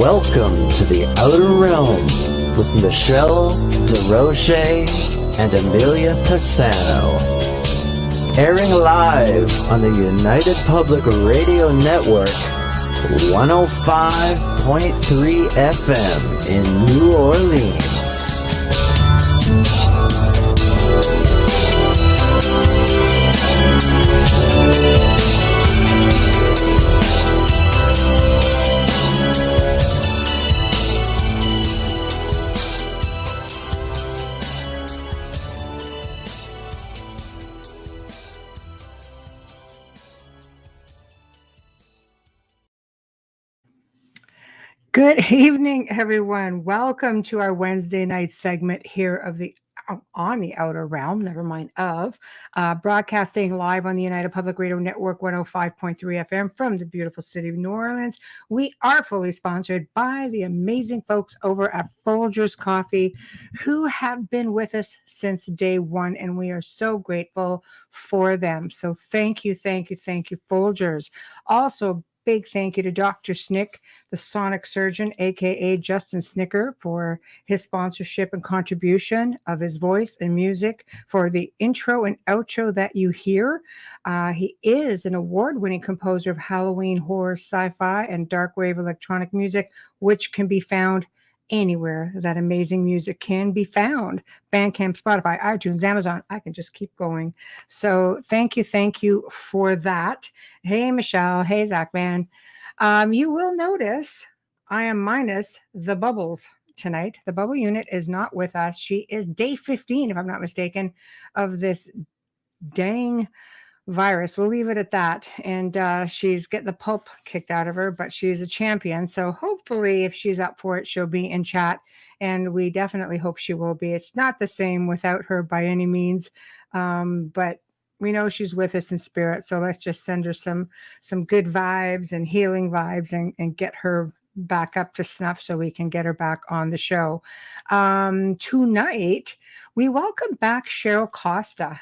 Welcome to the Outer Realm with Michelle DeRoche and Amelia Pisano. Airing live on the United Public Radio Network, 105.3 FM in New Orleans. Good evening, everyone. Welcome to our Wednesday night segment here of the on the Outer Realm, broadcasting live on the United Public Radio Network 105.3 FM from the beautiful city of New Orleans. We are fully sponsored by the amazing folks over at Folgers Coffee who have been with us since day one, and we are so grateful for them. So thank you, Folgers. Also, big thank you to Dr. Snick, the sonic surgeon, aka Justin Snicker, for his sponsorship and contribution of his voice and music for the intro and outro that you hear. He is an award-winning composer of Halloween, horror, sci-fi, and dark wave electronic music, which can be found anywhere that amazing music can be found. Bandcamp, Spotify, iTunes, Amazon. I can just keep going. So thank you for that. Hey, Michelle. Hey, Zach, man. You will notice I am minus the bubbles tonight. The bubble unit is not with us. She is day 15, if I'm not mistaken, of this dang virus. We'll leave it at that. And she's getting the pulp kicked out of her, but she's a champion. So hopefully if she's up for it, she'll be in chat. And we definitely hope she will be. It's not the same without her by any means. But we know she's with us in spirit. So let's just send her some good vibes and healing vibes and get her back up to snuff so we can get her back on the show. Tonight, we welcome back Cheryl Costa.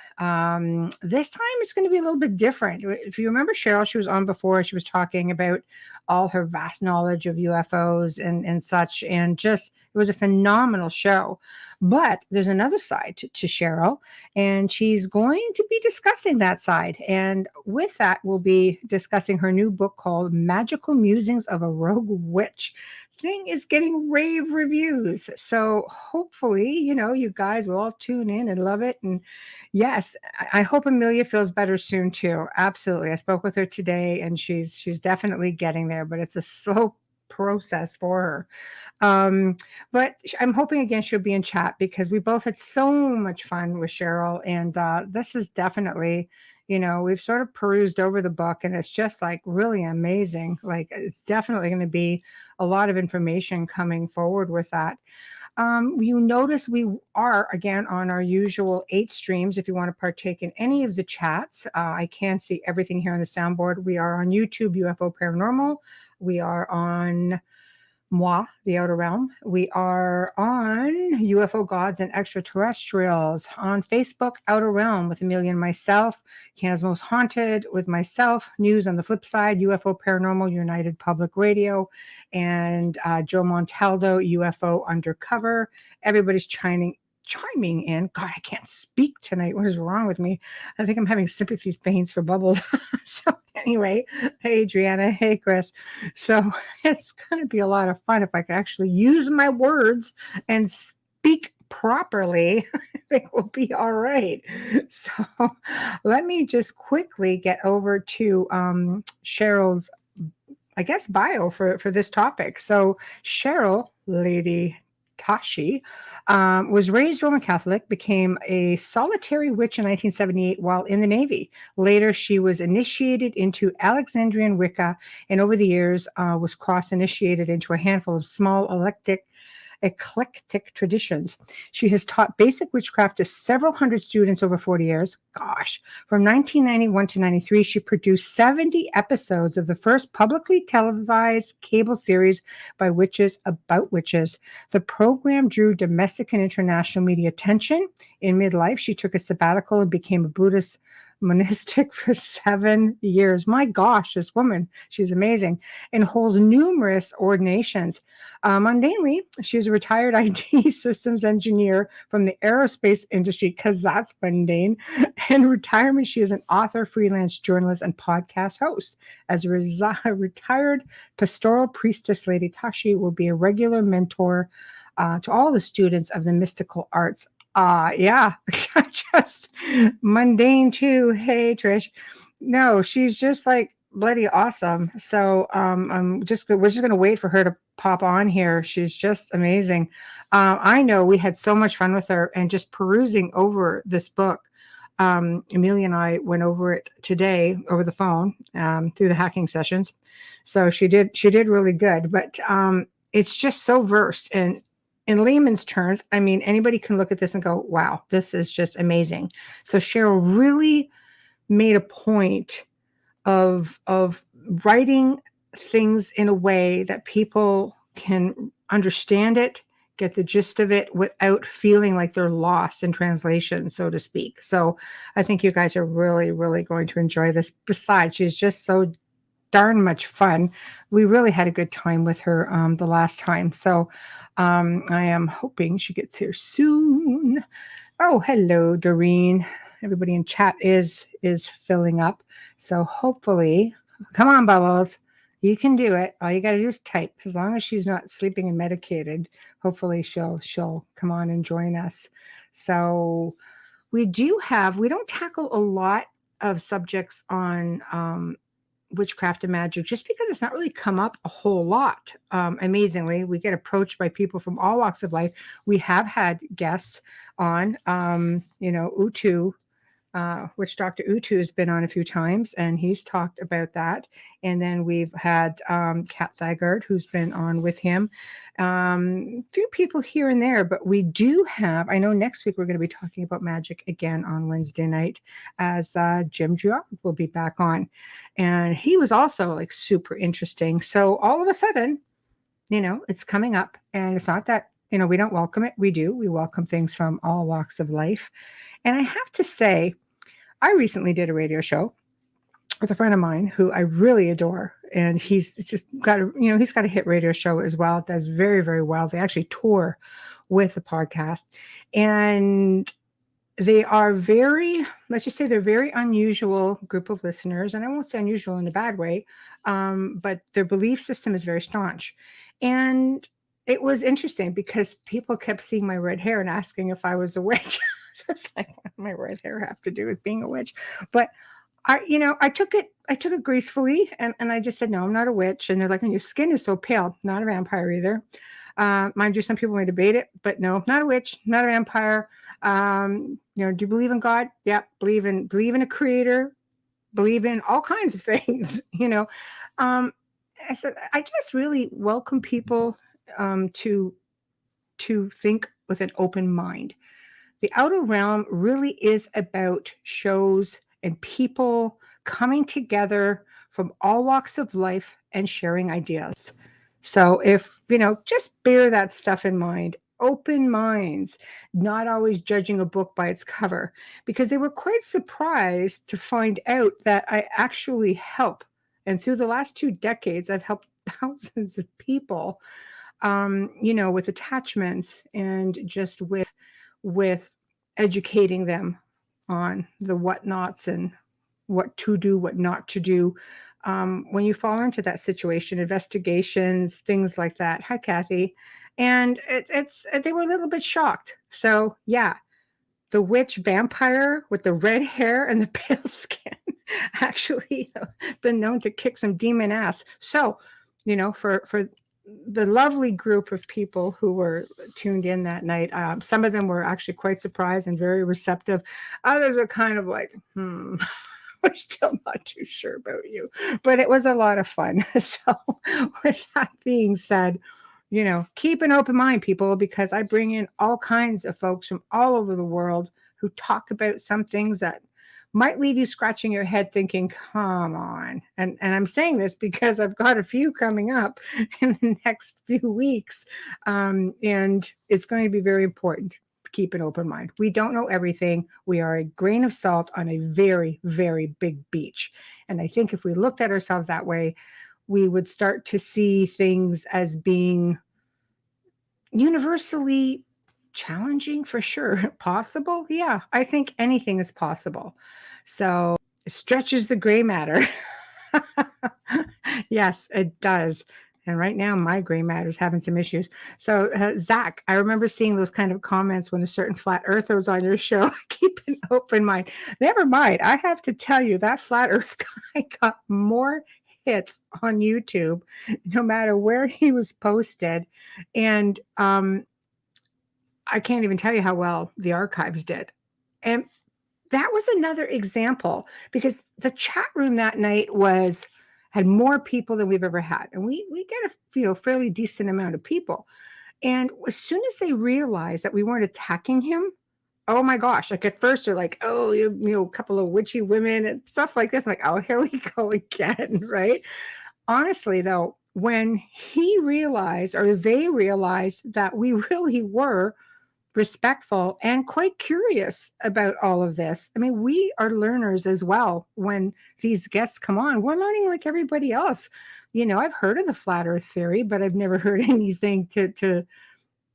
This time it's going to be a little bit different. If you remember Cheryl, she was on before. She was talking about all her vast knowledge of UFOs and such, and just it was a phenomenal show. But there's another side to Cheryl, and she's going to be discussing that side. And with that, we'll be discussing her new book called Magickal Musings of a Rogue Witch. Thing is getting rave reviews. So hopefully, you guys will all tune in and love it. And yes, I hope Amelia feels better soon too. Absolutely. I spoke with her today and she's definitely getting there, but it's a slow process for her. But I'm hoping again she'll be in chat because we both had so much fun with Cheryl, and this is definitely, we've sort of perused over the book and it's just like really amazing. Like it's definitely going to be a lot of information coming forward with that. You notice we are again on our usual 8 streams. If you want to partake in any of the chats, I can see everything here on the soundboard. We are on YouTube, UFO Paranormal. We are on Moi, the Outer Realm. We are on UFO Gods and Extraterrestrials. On Facebook, Outer Realm with Amelia and myself. Canada's Most Haunted with myself. News on the flip side, UFO Paranormal, United Public Radio. And Joe Montaldo, UFO Undercover. Everybody's chiming in. God, I can't speak tonight. What is wrong with me? I think I'm having sympathy veins for bubbles. So anyway, hey, Adriana. Hey, Chris. So it's going to be a lot of fun if I can actually use my words and speak properly. I think we'll be all right. So let me just quickly get over to Cheryl's, I guess, bio for this topic. So Cheryl Lady Tashi was raised Roman Catholic, became a solitary witch in 1978 while in the Navy. Later, she was initiated into Alexsanderian Wicca, and over the years was cross-initiated into a handful of small eclectic traditions. She has taught basic witchcraft to several hundred students over 40 years. Gosh. From 1991 to 93, she produced 70 episodes of the first publicly televised cable series by witches about witches. The program drew domestic and international media attention. In midlife, she took a sabbatical and became a Buddhist monastic for 7 years. My gosh, this woman, she's amazing, and holds numerous ordinations. Mundanely, she's a retired IT systems engineer from the aerospace industry, because that's mundane. In retirement, she is an author, freelance journalist, and podcast host. As a retired Pastoral Priestess Lady Tashi will be a regular mentor to all the students of the mystical arts. Yeah, just mundane too. Hey, Trish. No, she's just like bloody awesome. So we're just gonna wait for her to pop on here. She's just amazing. I know we had so much fun with her and just perusing over this book. Amelia and I went over it today over the phone through the hacking sessions. So she did really good, but it's just so versed, and in layman's terms, I mean, anybody can look at this and go, wow, this is just amazing. So Cheryl really made a point of writing things in a way that people can understand it, get the gist of it without feeling like they're lost in translation, so to speak. So I think you guys are really, really going to enjoy this. Besides, she's just so darn much fun. We really had a good time with her the last time. So I am hoping she gets here soon. Oh, hello, Doreen. Everybody in chat is filling up. So hopefully, come on, Bubbles. You can do it. All you got to do is type. As long as she's not sleeping and medicated, hopefully she'll come on and join us. So we don't tackle a lot of subjects on witchcraft and magic, just because it's not really come up a whole lot. Amazingly, we get approached by people from all walks of life. We have had guests on, Utu, which Dr. Utu has been on a few times, and he's talked about that. And then we've had Kat Thagard, who's been on with him. Few people here and there, but we do have, I know next week we're going to be talking about magic again on Wednesday night, as Jim Girard will be back on. And he was also like super interesting. So all of a sudden, it's coming up, and it's not that, we don't welcome it. We do. We welcome things from all walks of life. And I have to say, I recently did a radio show with a friend of mine who I really adore. And he's just got he's got a hit radio show as well. It does very, very well. They actually tour with the podcast. And they are let's just say they're very unusual group of listeners. And I won't say unusual in a bad way, but their belief system is very staunch. And it was interesting because people kept seeing my red hair and asking if I was a witch. So it's like, what does my red hair have to do with being a witch? But I took it gracefully, and I just said, no, I'm not a witch. And they're like, and your skin is so pale, not a vampire either. Mind you, some people may debate it, but no, not a witch, not a vampire. Do you believe in God? Yeah, believe in a creator, believe in all kinds of things. I said, I just really welcome people to think with an open mind. The outer realm really is about shows and people coming together from all walks of life and sharing ideas. So if, just bear that stuff in mind. Open minds, not always judging a book by its cover, because they were quite surprised to find out that I actually help. And through the last 2 decades, I've helped thousands of people, with attachments and just with educating them on the whatnots and what to do, what not to do. When you fall into that situation, investigations, things like that. Hi, Kathy. And they were a little bit shocked. So yeah, the witch vampire with the red hair and the pale skin actually been known to kick some demon ass. So, for the lovely group of people who were tuned in that night, some of them were actually quite surprised and very receptive. Others are kind of like, we're still not too sure about you, but it was a lot of fun. So with that being said, keep an open mind, people, because I bring in all kinds of folks from all over the world who talk about some things that might leave you scratching your head thinking, come on. And I'm saying this because I've got a few coming up in the next few weeks. And it's going to be very important keep an open mind. We don't know everything. We are a grain of salt on a very, very big beach. And I think if we looked at ourselves that way, we would start to see things as being universally challenging, for sure. Possible? Yeah, I think anything is possible. So it stretches the gray matter. Yes, it does. And right now, my gray matter is having some issues. So, Zach, I remember seeing those kind of comments when a certain flat earther was on your show. Keep an open mind. Never mind. I have to tell you, that flat earth guy got more hits on YouTube, no matter where he was posted. And I can't even tell you how well the archives did. And that was another example, because the chat room that night had more people than we've ever had. And we get a fairly decent amount of people. And as soon as they realized that we weren't attacking him, oh my gosh, like at first they're like, oh, a couple of witchy women and stuff like this. I'm like, oh, here we go again, right? Honestly, though, when he realized, or they realized, that we really were respectful and quite curious about all of this. I mean, we are learners as well. When these guests come on, we're learning like everybody else. I've heard of the flat earth theory, but I've never heard anything to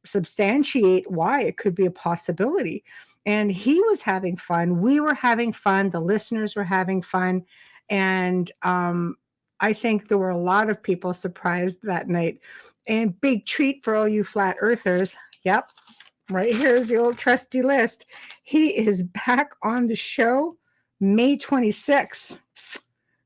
substantiate why it could be a possibility. And he was having fun. We were having fun. The listeners were having fun. And I think there were a lot of people surprised that night. And big treat for all you flat earthers. Yep. Right here's the old trusty list. He is back on the show May 26th.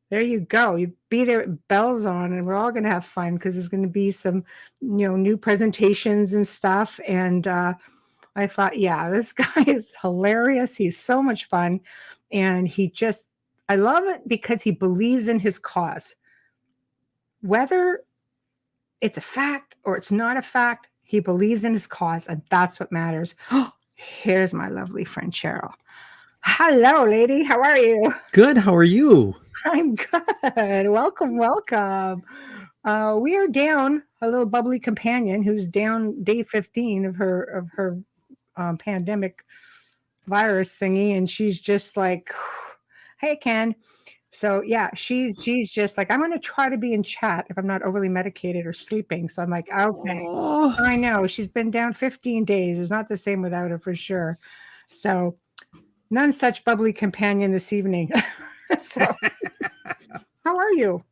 There you go. You be there with bells on, and we're all going to have fun, because there's going to be some, new presentations and stuff. And I thought, yeah, this guy is hilarious. He's so much fun. And I love it because he believes in his cause. Whether it's a fact or it's not a fact, he believes in his cause, and that's what matters. Here's my lovely friend, Cheryl. Hello, lady. How are you? Good. How are you? I'm good. Welcome, welcome. We are down a little bubbly companion who's down day 15 of her pandemic virus thingy, and she's just like, hey, Ken. So yeah, she's just like, I'm going to try to be in chat if I'm not overly medicated or sleeping. So I'm like, okay. Oh, I know she's been down 15 days. It's not the same without her, for sure. So none such bubbly companion this evening. So how are you?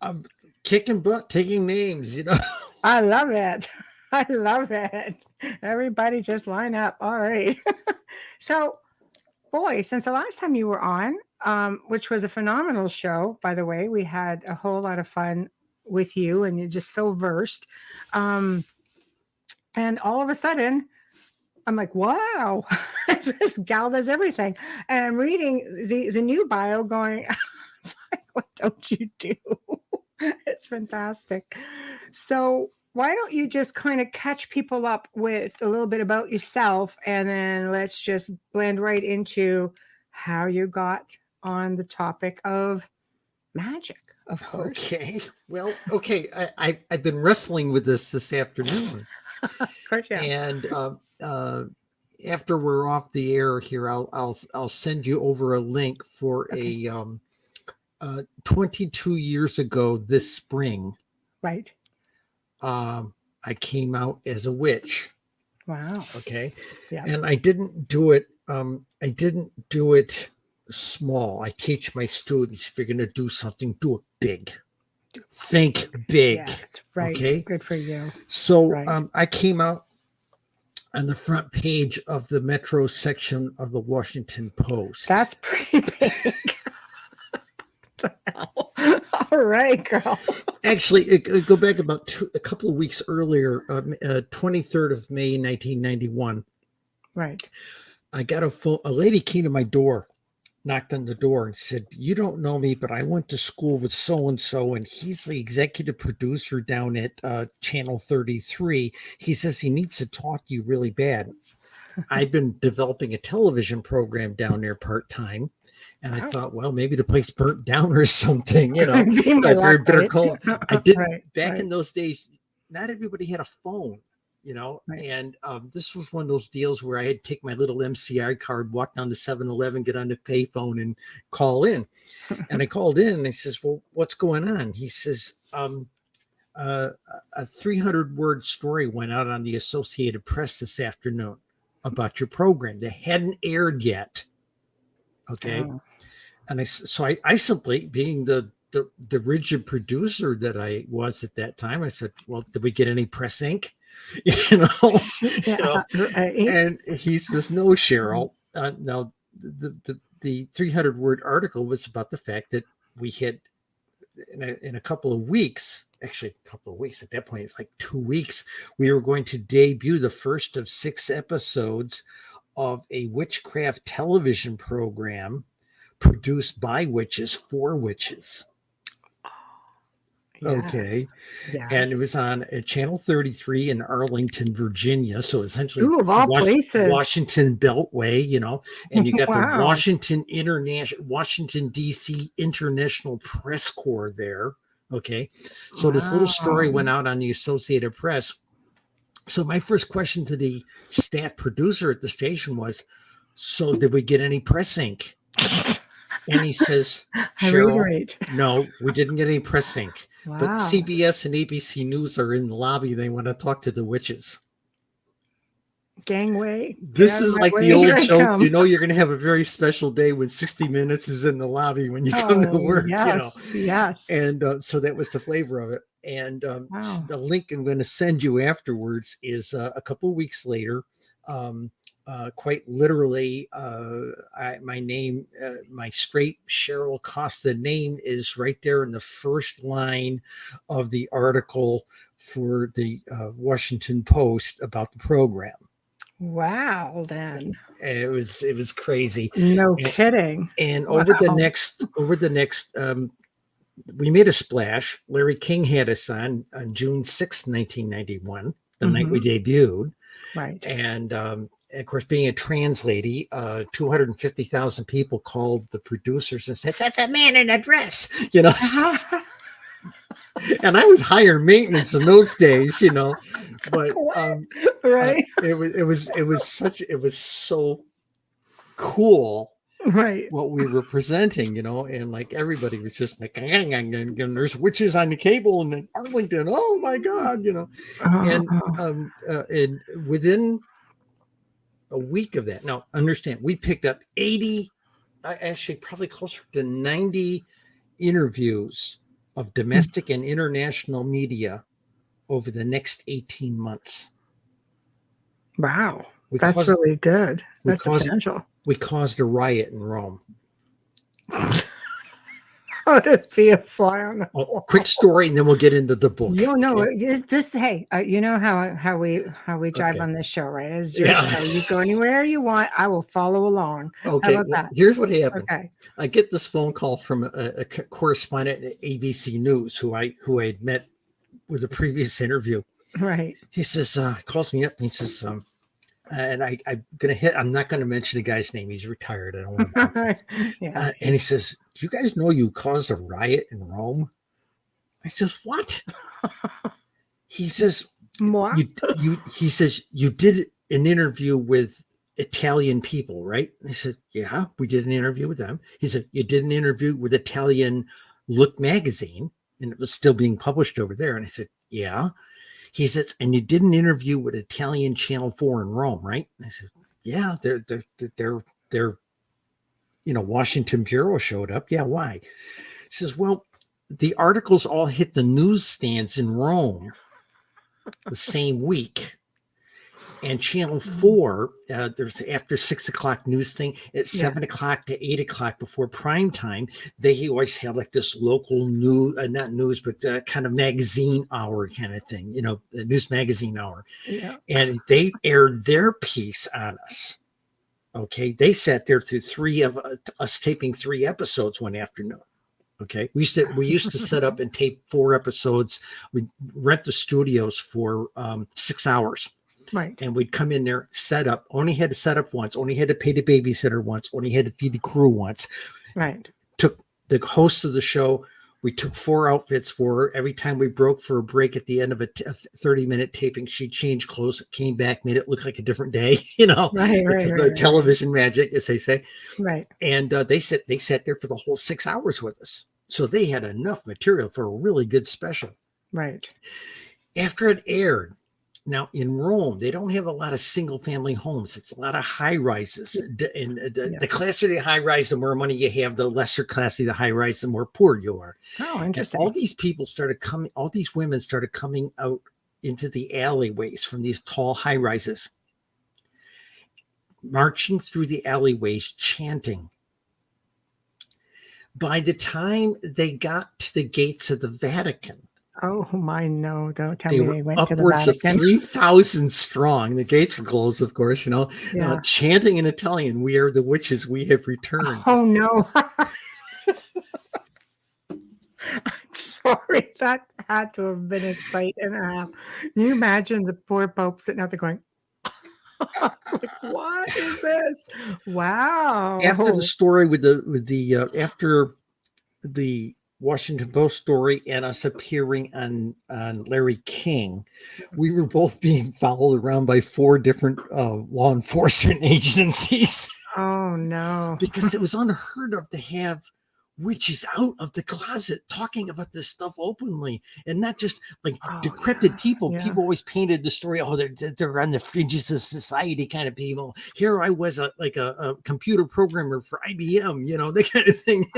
I'm kicking butt, taking names, I love it. I love it. Everybody just line up. All right. So, boy, since the last time you were on, which was a phenomenal show, by the way, we had a whole lot of fun with you, and you're just so versed. And all of a sudden, I'm like, wow, this gal does everything. And I'm reading the new bio going, it's like, what don't you do? It's fantastic. So why don't you just kind of catch people up with a little bit about yourself, and then let's just blend right into how you got on the topic of magic, of course. Okay. Well, okay. I've been wrestling with this afternoon. Of course, yeah. And after we're off the air here, I'll send you over a link for Okay. 22 years ago this spring. Right. I came out as a witch. Wow. Okay. Yeah. And I didn't do it. I didn't do it small. I teach my students, if you're going to do something, do it big. Think big. Yes, right. Okay. Good for you. So Right. I came out on the front page of the Metro section of the Washington Post. That's pretty big. The hell? All right, girl. Actually, go back about a couple of weeks earlier, 23rd of May, 1991. Right. I got a phone. A lady came to my door, knocked on the door, and said, "You don't know me, but I went to school with so-and-so, and he's the executive producer down at Channel 33. He says he needs to talk to you really bad." I've been developing a television program down there part-time. And I thought, well, maybe the place burnt down or something, Be my I luck, better right? call. I didn't Right, back right. in those days. Not everybody had a phone. Right. And this was one of those deals where I had to take my little MCI card, walk down to 7-Eleven, get on the payphone and call in. And I called in and I says, well, what's going on? He says, a 300-word story went out on the Associated Press this afternoon about your program that hadn't aired yet. Okay. Oh. And I simply, being the rigid producer that I was at that time, I said, well, did we get any press ink? Yeah, right. And he says, no, Cheryl. Now the 300-word article was about the fact that we had in a couple of weeks, actually a couple of weeks at that point, it's like 2 weeks, we were going to debut the first of 6 episodes of a witchcraft television program produced by witches for witches. Yes. Okay. Yes. And it was on Channel 33 in Arlington, Virginia. So essentially, Ooh, of all places. Washington Beltway, and you got Wow. the Washington DC International Press Corps there. Okay. So this little story went out on the Associated Press. So my first question to the staff producer at the station was, so did we get any press ink? And he says, Cheryl, no, we didn't get any press ink. Wow. But CBS and ABC News are in the lobby. They want to talk to the witches. Gangway. This is like the old joke. You're going to have a very special day when 60 Minutes is in the lobby when you come to work. Yes, yes. And so that was the flavor of it. And the link I'm going to send you afterwards is a couple of weeks later. Quite literally, my name, my straight Cheryl Costa name is right there in the first line of the article for the Washington Post about the program. Wow, then it was crazy. No kidding. And over the next, we made a splash. Larry King had us on June 6th, 1991, the night we debuted. Right. And of course, being a trans lady, 250,000 people called the producers and said, "That's a man in a dress," And I was higher maintenance in those days, But right, it was so cool, right? What we were presenting, and like everybody was just like, and there's witches on the cable in Arlington. Oh my God, and within a week of that, now understand, we picked up 80, actually probably closer to 90 interviews of domestic and international media over the next 18 months. Wow. That's really good. That's substantial. We caused a riot in Rome. How to be a fly on the wall. Quick story, and then we'll get into the book. Is this? Hey, you know how we drive on this show, right? As your show, you go anywhere you want. I will follow along. Okay. How about that? Here's what happened. Okay. I get this phone call from a correspondent at ABC News who I had met with a previous interview. Right. He says, calls me up and he says, and I'm not going to mention the guy's name. He's retired. I don't want to. And he says, "Do you guys know you caused a riot in Rome?" I says, "What?" He says, he says, "You did an interview with Italian people, right?" I said, "Yeah, we did an interview with them." He said, "You did an interview with Italian Look magazine, and it was still being published over there." And I said, "Yeah." He says, "And you did an interview with Italian Channel 4 in Rome, right?" And I said, "Yeah, they're Washington bureau showed up." "Yeah, why?" He says, "Well, the articles all hit the newsstands in Rome the same week. And Channel 4, there's after 6 o'clock news thing at 7 o'clock to 8 o'clock before prime time. They always had like this local news, not news, but kind of magazine hour kind of thing, the news magazine hour. Yeah. And they aired their piece on us. Okay. They sat there through 3 of us taping 3 episodes one afternoon. Okay. We used to set up and tape 4 episodes. We'd rent the studios for 6 hours. Right. And we'd come in there, set up, only had to set up once, only had to pay the babysitter once, only had to feed the crew once. Right. Took the host of the show We took 4 outfits for her. Every time we broke for a break at the end of a 30-minute taping, she'd change clothes, came back, made it look like a different day, Right, right, the right, television magic, as they say. right. And they sat there for the whole 6 hours with us. So they had enough material for a really good special. Right. After it aired, now in Rome, they don't have a lot of single family homes. It's a lot of high rises. And the classier the high rise, the more money you have, the lesser classy the high rise, the more poor you are. Oh, And interesting. all these women started coming out into the alleyways from these tall high rises, marching through the alleyways, chanting. By the time they got to the gates of the Vatican, Oh my, no, don't tell they me were they went to the upwards of Vatican. 3,000 strong. The gates were closed, of course, Yeah. chanting in Italian, "We are the witches, we have returned." Oh no. I'm sorry. That had to have been a sight and a half. Can you imagine the poor Pope sitting out there going, like, what is this? Wow. After the story after the Washington Post story and us appearing on Larry King, we were both being followed around by 4 different law enforcement agencies. Oh no. Because it was unheard of to have witches out of the closet talking about this stuff openly, and not just like decrepit people. Yeah. People always painted the story, they're on the fringes of society kind of people. Here I was a computer programmer for IBM, that kind of thing.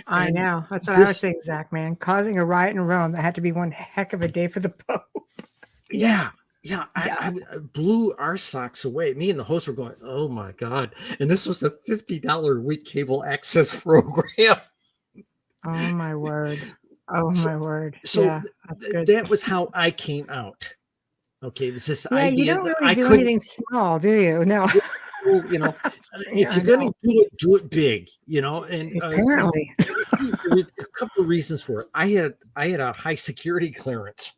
I know. That's what I was saying, Zach, man. Causing a riot in Rome, that had to be one heck of a day for the Pope. Yeah. I blew our socks away. Me and the host were going, oh my God. And this was a $50 a week cable access program. Oh my word. Oh my word. So yeah, that's good. That was how I came out. Okay. It was this idea. You don't really do anything small, do you? No. If you're going to do it big, and apparently there's a couple of reasons for it. I had a high security clearance.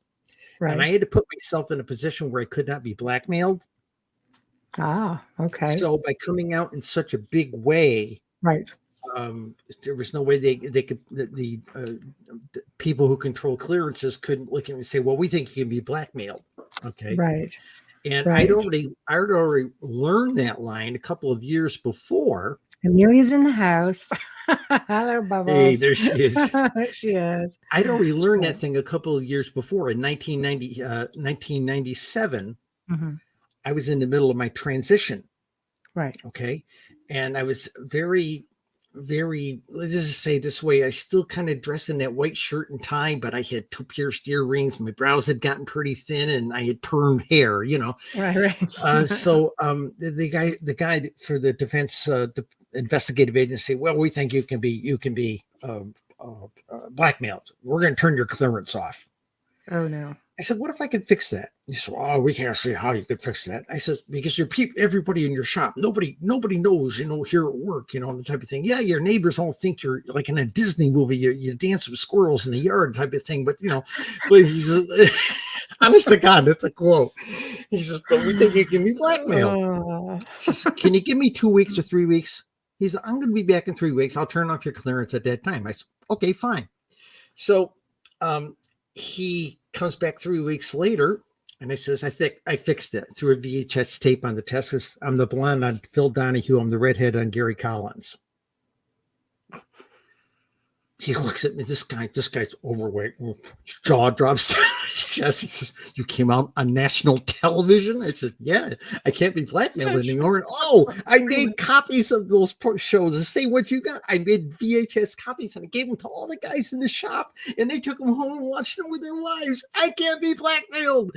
Right. And I had to put myself in a position where I could not be blackmailed. Ah, okay. So by coming out in such a big way, right, there was no way they could the people who control clearances couldn't look at me and say, "Well, we think you can be blackmailed." Okay, right. And I'd already learned that line a couple of years before. Amelia's in the house. Hello, Bubbles. Hey, there she is. She is. I'd already learned that thing a couple of years before. In 1997, I was in the middle of my transition. Right. Okay. And I was very, very, let's just say this way, I still kind of dressed in that white shirt and tie, but I had 2 pierced earrings. My brows had gotten pretty thin and I had permed hair, Right. So the guy for the defense investigative agency, well, we think you can be blackmailed. We're going to turn your clearance off. Oh no. I said, what if I could fix that? He said, oh, we can't see how you could fix that. I said, because everybody in your shop, nobody knows, here at work, the type of thing. Yeah, your neighbors all think you're like in a Disney movie, you dance with squirrels in the yard type of thing. But, but he says, honest to God, that's a quote. He says, but we think you can be blackmailed. He says, can you give me 2 weeks or 3 weeks? He said, I'm going to be back in 3 weeks. I'll turn off your clearance at that time. I said, okay, fine. So he comes back 3 weeks later and I says, I think I fixed it. Threw a VHS tape on the test. I'm the blonde on Phil Donahue. I'm the redhead on Gary Collins. He looks at me. This guy's overweight. Jaw drops down his chest. He says, you came out on national television? I said, yeah, I can't be blackmailed anymore. And I made copies of those shows. The same what you got. I made VHS copies and I gave them to all the guys in the shop and they took them home and watched them with their wives. I can't be blackmailed.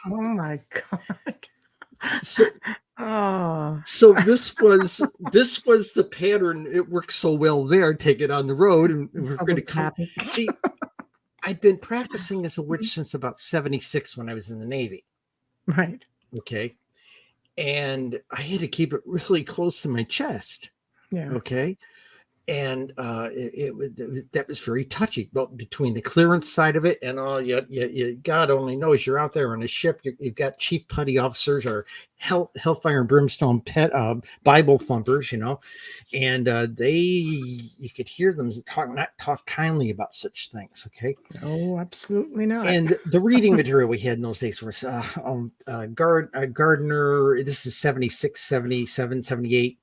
Oh my God. So this was the pattern. It worked so well there. Take it on the road, and we're going to come. See, I'd been practicing as a witch since about 76 when I was in the Navy. Right. Okay, and I had to keep it really close to my chest. Yeah. Okay, and that was very touchy. But between the clearance side of it and all, God only knows you're out there on a ship. You've got chief petty officers or hellfire and brimstone Bible thumpers, and you could hear them not talk kindly about such things. Okay. Oh, absolutely not. And the reading material we had in those days was Gardner. This is 76, 77, 78.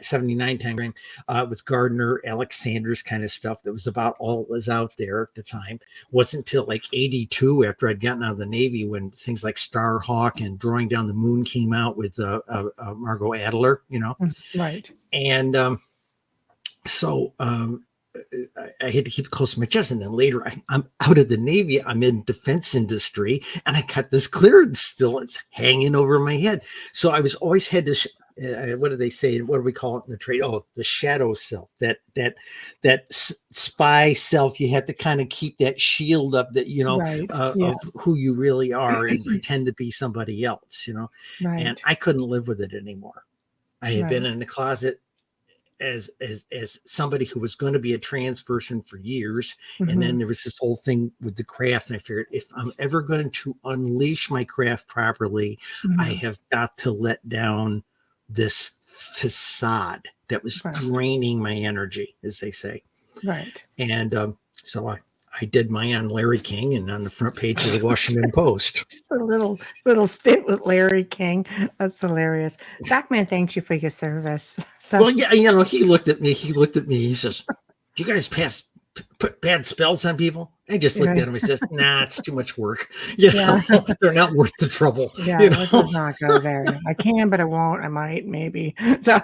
79 time frame. It was Gardner, Alexander's kind of stuff. That was about all that was out there at the time. Wasn't until like 82, after I'd gotten out of the Navy, when things like Starhawk and Drawing Down the Moon came out with Margot Adler, Right. And so I had to keep it close to my chest. And then later I'm out of the Navy, I'm in defense industry, and I got this clearance still. It's hanging over my head. So I was always had to what do they say? What do we call it in the trade? Oh, the shadow self, that spy self. You have to kind of keep that shield up, that, Right. of who you really are, and pretend to be somebody else, Right. and I couldn't live with it anymore. I had been in the closet as somebody who was going to be a trans person for years. And then there was this whole thing with the craft. And I figured, if I'm ever going to unleash my craft properly, I have got to let down this facade that was draining my energy, as they say. Right. And so I did mine on Larry King and on the front page of the Washington Post. Just a little stint with Larry King. That's hilarious. Zachman thanks you for your service. So, well, yeah, he looked at me. He says, "Do you guys put bad spells on people?" I just looked at him and says, "Nah, it's too much work. They're not worth the trouble." Let's not go there. I can, but I won't. I might, maybe. So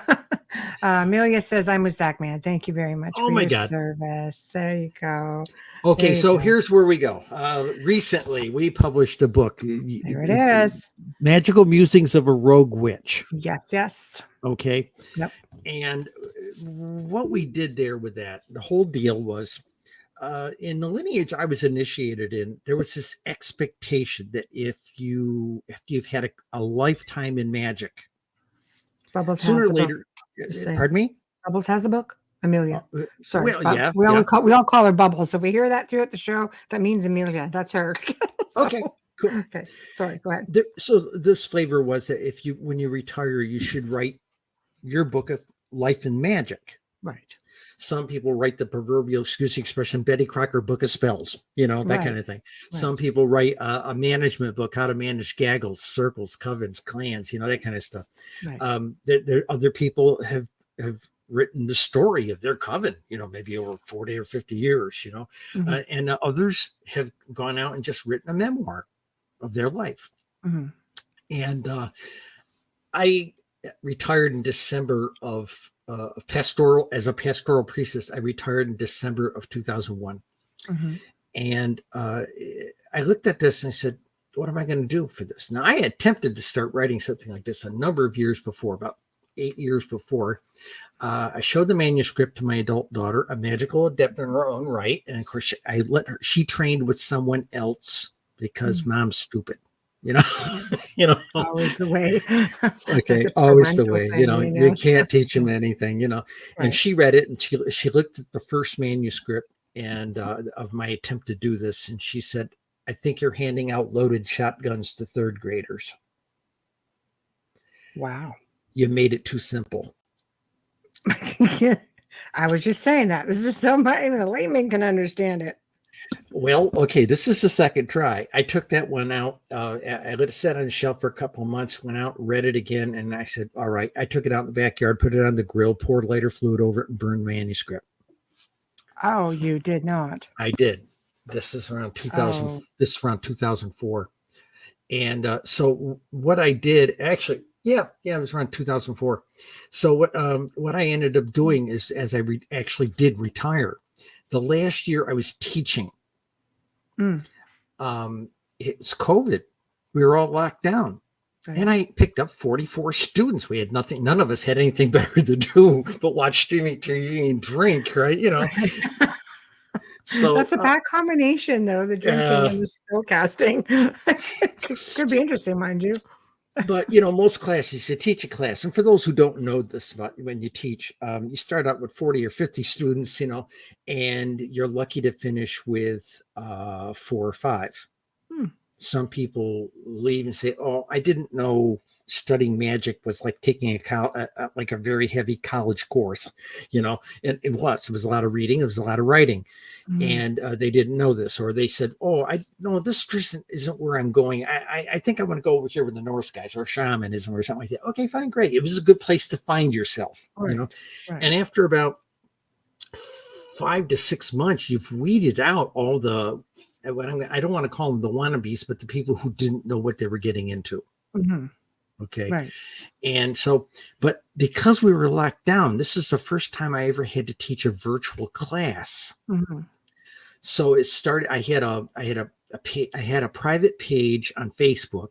Amelia says, "I'm with Zachman. Thank you very much for your service." There you go. Okay, so here's where we go. Recently, we published a book. There it is. Magickal Musings of a Rogue Witch. Yes. Okay. Yep. And what we did there with that, the whole deal was, in the lineage I was initiated in, there was this expectation that if you've had a lifetime in magic, Bubbles sooner or later, pardon me? Bubbles has a book. Amelia. Sorry. Well, we all call her Bubbles. So if we hear that throughout the show, that means Amelia. That's her. Okay. Cool. Okay. Sorry. Go ahead. So this flavor was that when you retire, you should write your book of life in magic. Right. Some people write the proverbial, excuse the expression, Betty Crocker book of spells, that kind of thing. Right. Some people write a management book, how to manage gaggles, circles, covens, clans, that kind of stuff. Right. There other people have written the story of their coven, maybe over 40 or 50 years, and others have gone out and just written a memoir of their life. And I retired in December of as a pastoral priestess. I retired in December of 2001. And I looked at this and I said, what am I going to do for this? Now, I attempted to start writing something like this a number of years before, about 8 years before. I showed the manuscript to my adult daughter, a magical adept in her own right. And of course, she trained with someone else because mom's stupid. Always the way. Okay, always the way. You can't teach them anything. And she read it, and she looked at the first manuscript and of my attempt to do this, and she said, "I think you're handing out loaded shotguns to third graders." Wow, you made it too simple. I was just saying that this is so much, even a layman can understand it. Well, okay, this is the second try. I took that one out. I let it sit on the shelf for a couple of months, went out, read it again, and I said, all right. I took it out in the backyard, put it on the grill, poured lighter fluid over it, and burned the manuscript. Oh, you did not? I did. This is around 2000. Oh. This is around 2004. And so what I did, actually, it was around 2004. So what I ended up doing is, as I actually did retire, the last year I was teaching. It's COVID. We were all locked down. Right. And I picked up 44 students. We had nothing. None of us had anything better to do but watch streaming TV and drink, right? So that's a bad combination, though, the drinking and the spell casting. Could be interesting, mind you. But most classes, you teach a class, and for those who don't know this about when you teach, you start out with 40 or 50 students, and you're lucky to finish with 4 or 5. Hmm. Some people leave and say, "Oh, I didn't know studying magic was like taking like a very heavy college course," and it was a lot of reading, it was a lot of writing, Mhm. and they didn't know this, or they said, "Oh, I no, this isn't where I'm going. I think I want to go over here with the Norse guys or shamanism or something like that." Okay, fine, great. It was a good place to find yourself, Right. Right. And after about 5 to 6 months, you've weeded out all the I don't want to call them the wannabes, but the people who didn't know what they were getting into. Mhm. Okay. Right. And so, but because we were locked down, this is the first time I ever had to teach a virtual class. Mhm. So it started, I had a private page on Facebook.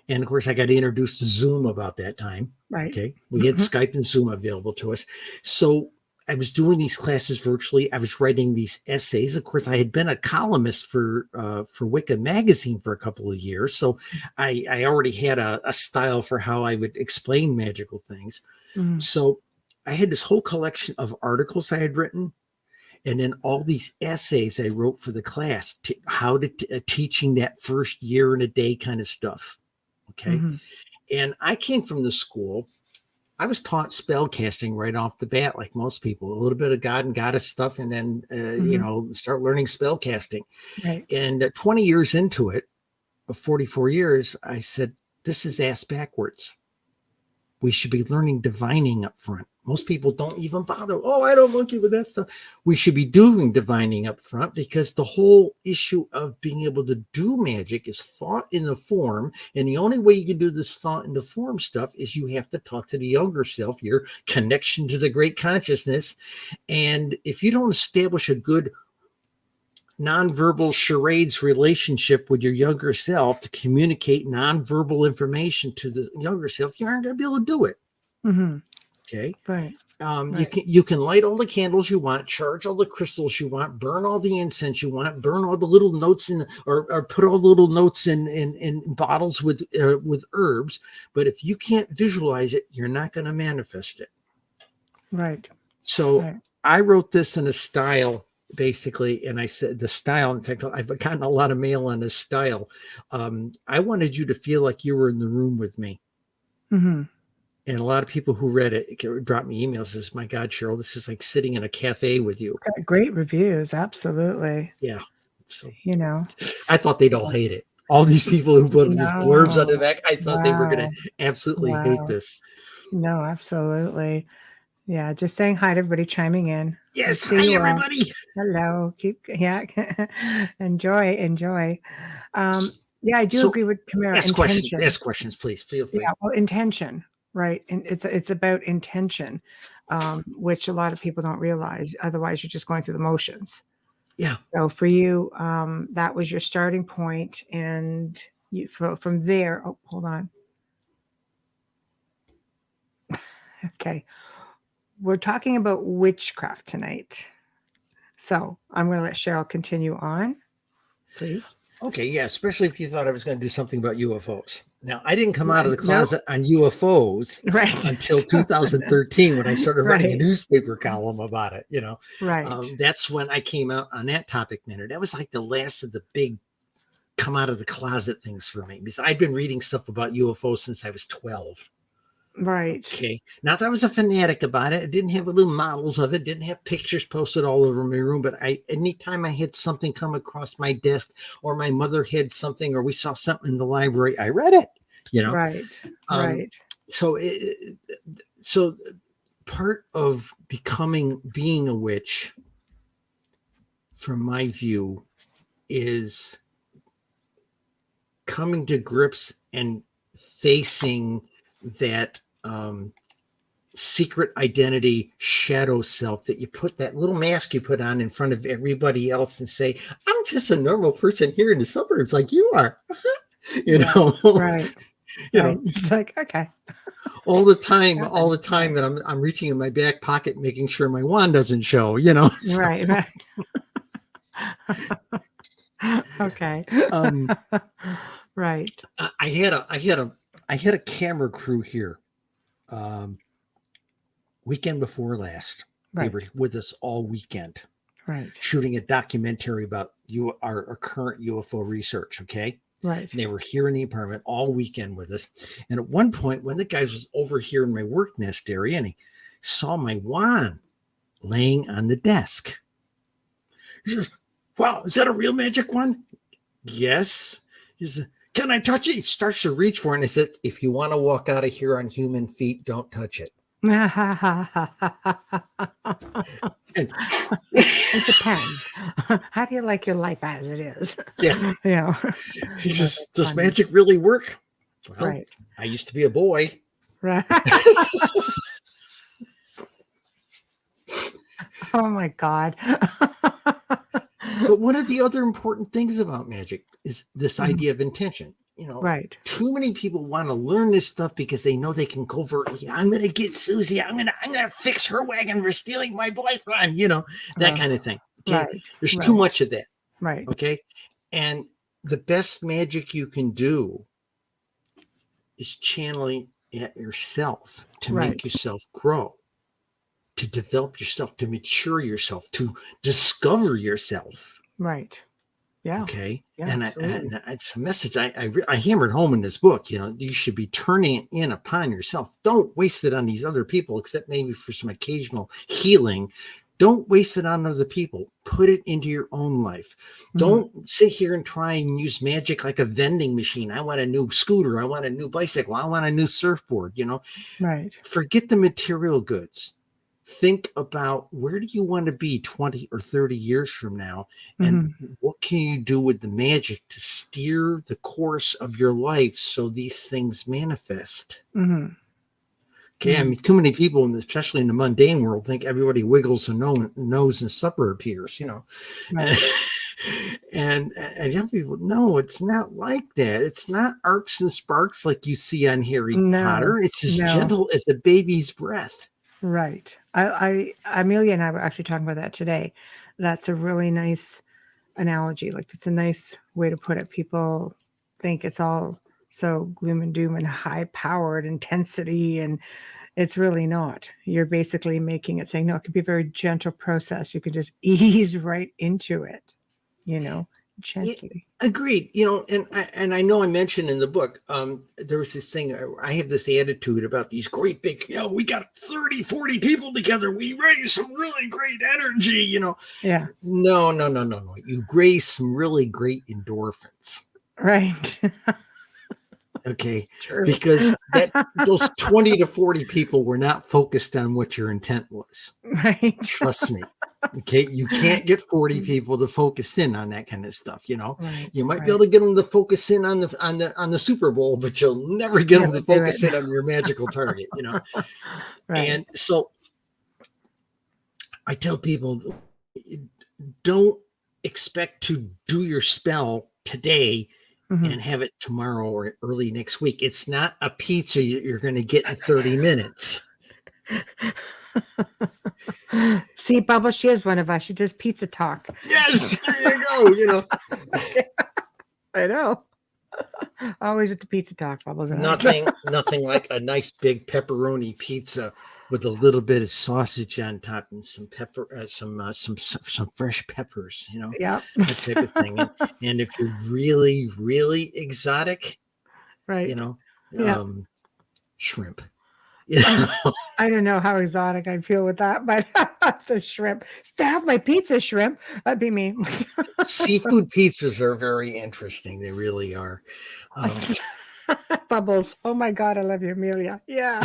And of course I got introduced to Zoom about that time. Right. Okay. We had Mhm. Skype and Zoom available to us. So I was doing these classes virtually. I was writing these essays. Of course, I had been a columnist for Wicca magazine for a couple of years, so I already had a style for how I would explain magical things. Mhm. So I had this whole collection of articles I had written, and then all these essays I wrote for the class, teaching that first year and a day kind of stuff. Okay, Mhm. and I came from the school. I was taught spell casting right off the bat, like most people, a little bit of God and goddess stuff, and then, Mhm. start learning spell casting. Right. And 20 years into it, 44 years, I said, this is ass backwards. We should be learning divining up front. Most people don't even bother. Oh, I don't monkey with that stuff. We should be doing divining up front, because the whole issue of being able to do magic is thought in the form. And the only way you can do this thought in the form stuff is you have to talk to the younger self, your connection to the great consciousness. And if you don't establish a good nonverbal charades relationship with your younger self to communicate nonverbal information to the younger self, you aren't going to be able to do it. Mhm. Okay. Right. Right. You can light all the candles you want, charge all the crystals you want, burn all the incense you want, burn all the little notes in, or put all the little notes in bottles with herbs. But if you can't visualize it, you're not going to manifest it. Right. So Right. I wrote this in a style, basically, and I said the style. In fact, I've gotten a lot of mail on this style. I wanted you to feel like you were in the room with me. Mhm. And a lot of people who read it dropped me emails, says, "My God, Cheryl, this is like sitting in a cafe with you." Got great reviews. Absolutely. Yeah. So You know. I thought they'd all hate it. All these people who put this blurbs on the No. back, I thought they were going Wow. to absolutely hate Wow. this. No, absolutely. Yeah, just saying hi to everybody chiming in. I Yes. see Hi, you all. everybody. Hello. Enjoy, enjoy. Yeah, I do So agree with Camara. ask questions. Intention. Ask questions, please. Feel free. Yeah, well, intention, right? And it's about intention, which a lot of people don't realize. Otherwise, you're just going through the motions. Yeah. So for you, that was your starting point, and from there. Oh, hold on. Okay, we're talking about witchcraft tonight. So I'm going to let Cheryl continue on, please. Okay, yeah, especially if you thought I was going to do something about UFOs. Now, I didn't come out of Right. the Nope. closet on UFOs Right. until 2013 when I started writing a Right. newspaper column about it. Right. That's when I came out on that topic matter. That was like the last of the big come out of the closet things for me, because I'd been reading stuff about UFOs since I was 12. Right. Okay. Not that I was a fanatic about it. I didn't have little models of it, didn't have pictures posted all over my room, but anytime I had something come across my desk, or my mother had something, or we saw something in the library, I read it, Right. Um, Right. so part of being a witch, from my view, is coming to grips and facing that secret identity, shadow self, that you put, that little mask you put on in front of everybody else, and say, I'm just a normal person here in the suburbs like you are. Right. You Right. know, It's like, okay. all the time Right. that I'm reaching in my back pocket, making sure my wand doesn't show, So, Right. Right. Okay. um, Right. I had a camera crew here weekend before last. They Right. were with us all weekend Right. shooting a documentary about our current UFO research. Okay. Right. And they were here in the apartment all weekend with us. And at one point, when the guy was over here in my work nest area and he saw my wand laying on the desk, he says, "Wow, is that a real magic wand?" "Yes." He said, "Can I touch it?" He starts to reach for it. And I said, "If you want to walk out of here on human feet, don't touch it." And It depends. How do you like your life as it is? yeah, You know. he Oh, says, that's "Does funny. magic really work?" Well, Right. I used to be a boy. Right. Oh my God. But one of the other important things about magic is this Mhm. idea of intention. Right. Too many people want to learn this stuff because they know they can covertly, "I'm going to get Susie. I'm going to fix her wagon for stealing my boyfriend," that kind of thing. Okay. Right. There's Right. too much of that. Right. Okay. And the best magic you can do is channeling at yourself to Right. make yourself grow, to develop yourself, to mature yourself, to discover yourself. Right. Yeah. Okay. Yeah, And absolutely. it's a message I hammered home in this book. You should be turning it in upon yourself. Don't waste it on these other people, except maybe for some occasional healing. Don't waste it on other people. Put it into your own life. Mhm. Don't sit here and try and use magic like a vending machine. I want a new scooter. I want a new bicycle. I want a new surfboard. Right. Forget the material goods. Think about, where do you want to be 20 or 30 years from now? And what can you do with the magic to steer the course of your life so these things manifest? Mhm. Okay. I mean, too many people, especially in the mundane world, think everybody wiggles a nose and supper appears, Right. and young people, no, it's not like that. It's not arcs and sparks like you see on Harry No. Potter. It's as No. gentle as a baby's breath. Right. Amelia and I were actually talking about that today. That's a really nice analogy. Like, it's a nice way to put it. People think it's all so gloom and doom and high powered intensity, and it's really not. You're basically making it, saying, no, it can be a very gentle process. You can just ease right into it, gently. Agreed. And I know I mentioned in the book, there was this thing, I have this attitude about these great big, we got 30, 40 people together. We raise some really great energy, Yeah. No. You raise some really great endorphins. Right. Okay. True. Because those 20 to 40 people were not focused on what your intent was. Right. Trust me. Okay. You can't get 40 people to focus in on that kind of stuff. Right. You might be able to get them to focus in on the Super Bowl, but you'll never get them to focus in on your magical target, Right. And so I tell people, don't expect to do your spell today and have it tomorrow or early next week. It's not a pizza you're going to get in 30 minutes. See, Bubble, she is one of us. She does pizza talk. Yes, there you go. I know. Always with the pizza talk, Bubbles. Nothing like a nice big pepperoni pizza with a little bit of sausage on top and some pepper, some fresh peppers, Yep. that type of thing. And if you're really, really exotic, Right. shrimp. I don't know how exotic I'd feel with that, but the shrimp. Have my pizza shrimp. That'd be me. Seafood pizzas are very interesting. They really are. Bubbles. Oh my God, I love you, Amelia. Yeah.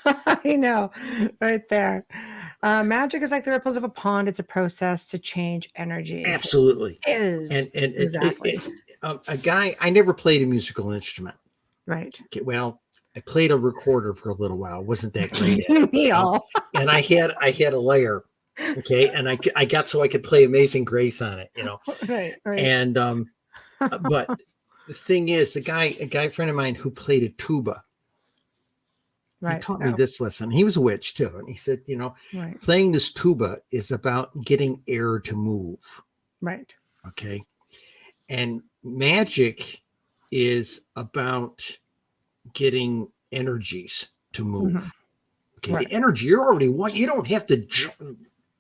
I know. Right there. Magic is like the ripples of a pond. It's a process to change energy. Absolutely. It is. And exactly. A guy, I never played a musical instrument. Right. Okay, well, I played a recorder for a little while. Wasn't that great at it, Me all. and I had a layer. Okay. And I got so I could play Amazing Grace on it, Right. And but the thing is, a guy friend of mine who played a tuba, Right. he taught me this lesson. He was a witch too. And he said, Right. playing this tuba is about getting air to move. Right. Okay. And magic is about getting energies to move. Mhm. Okay, Right. the energy you're already you don't have to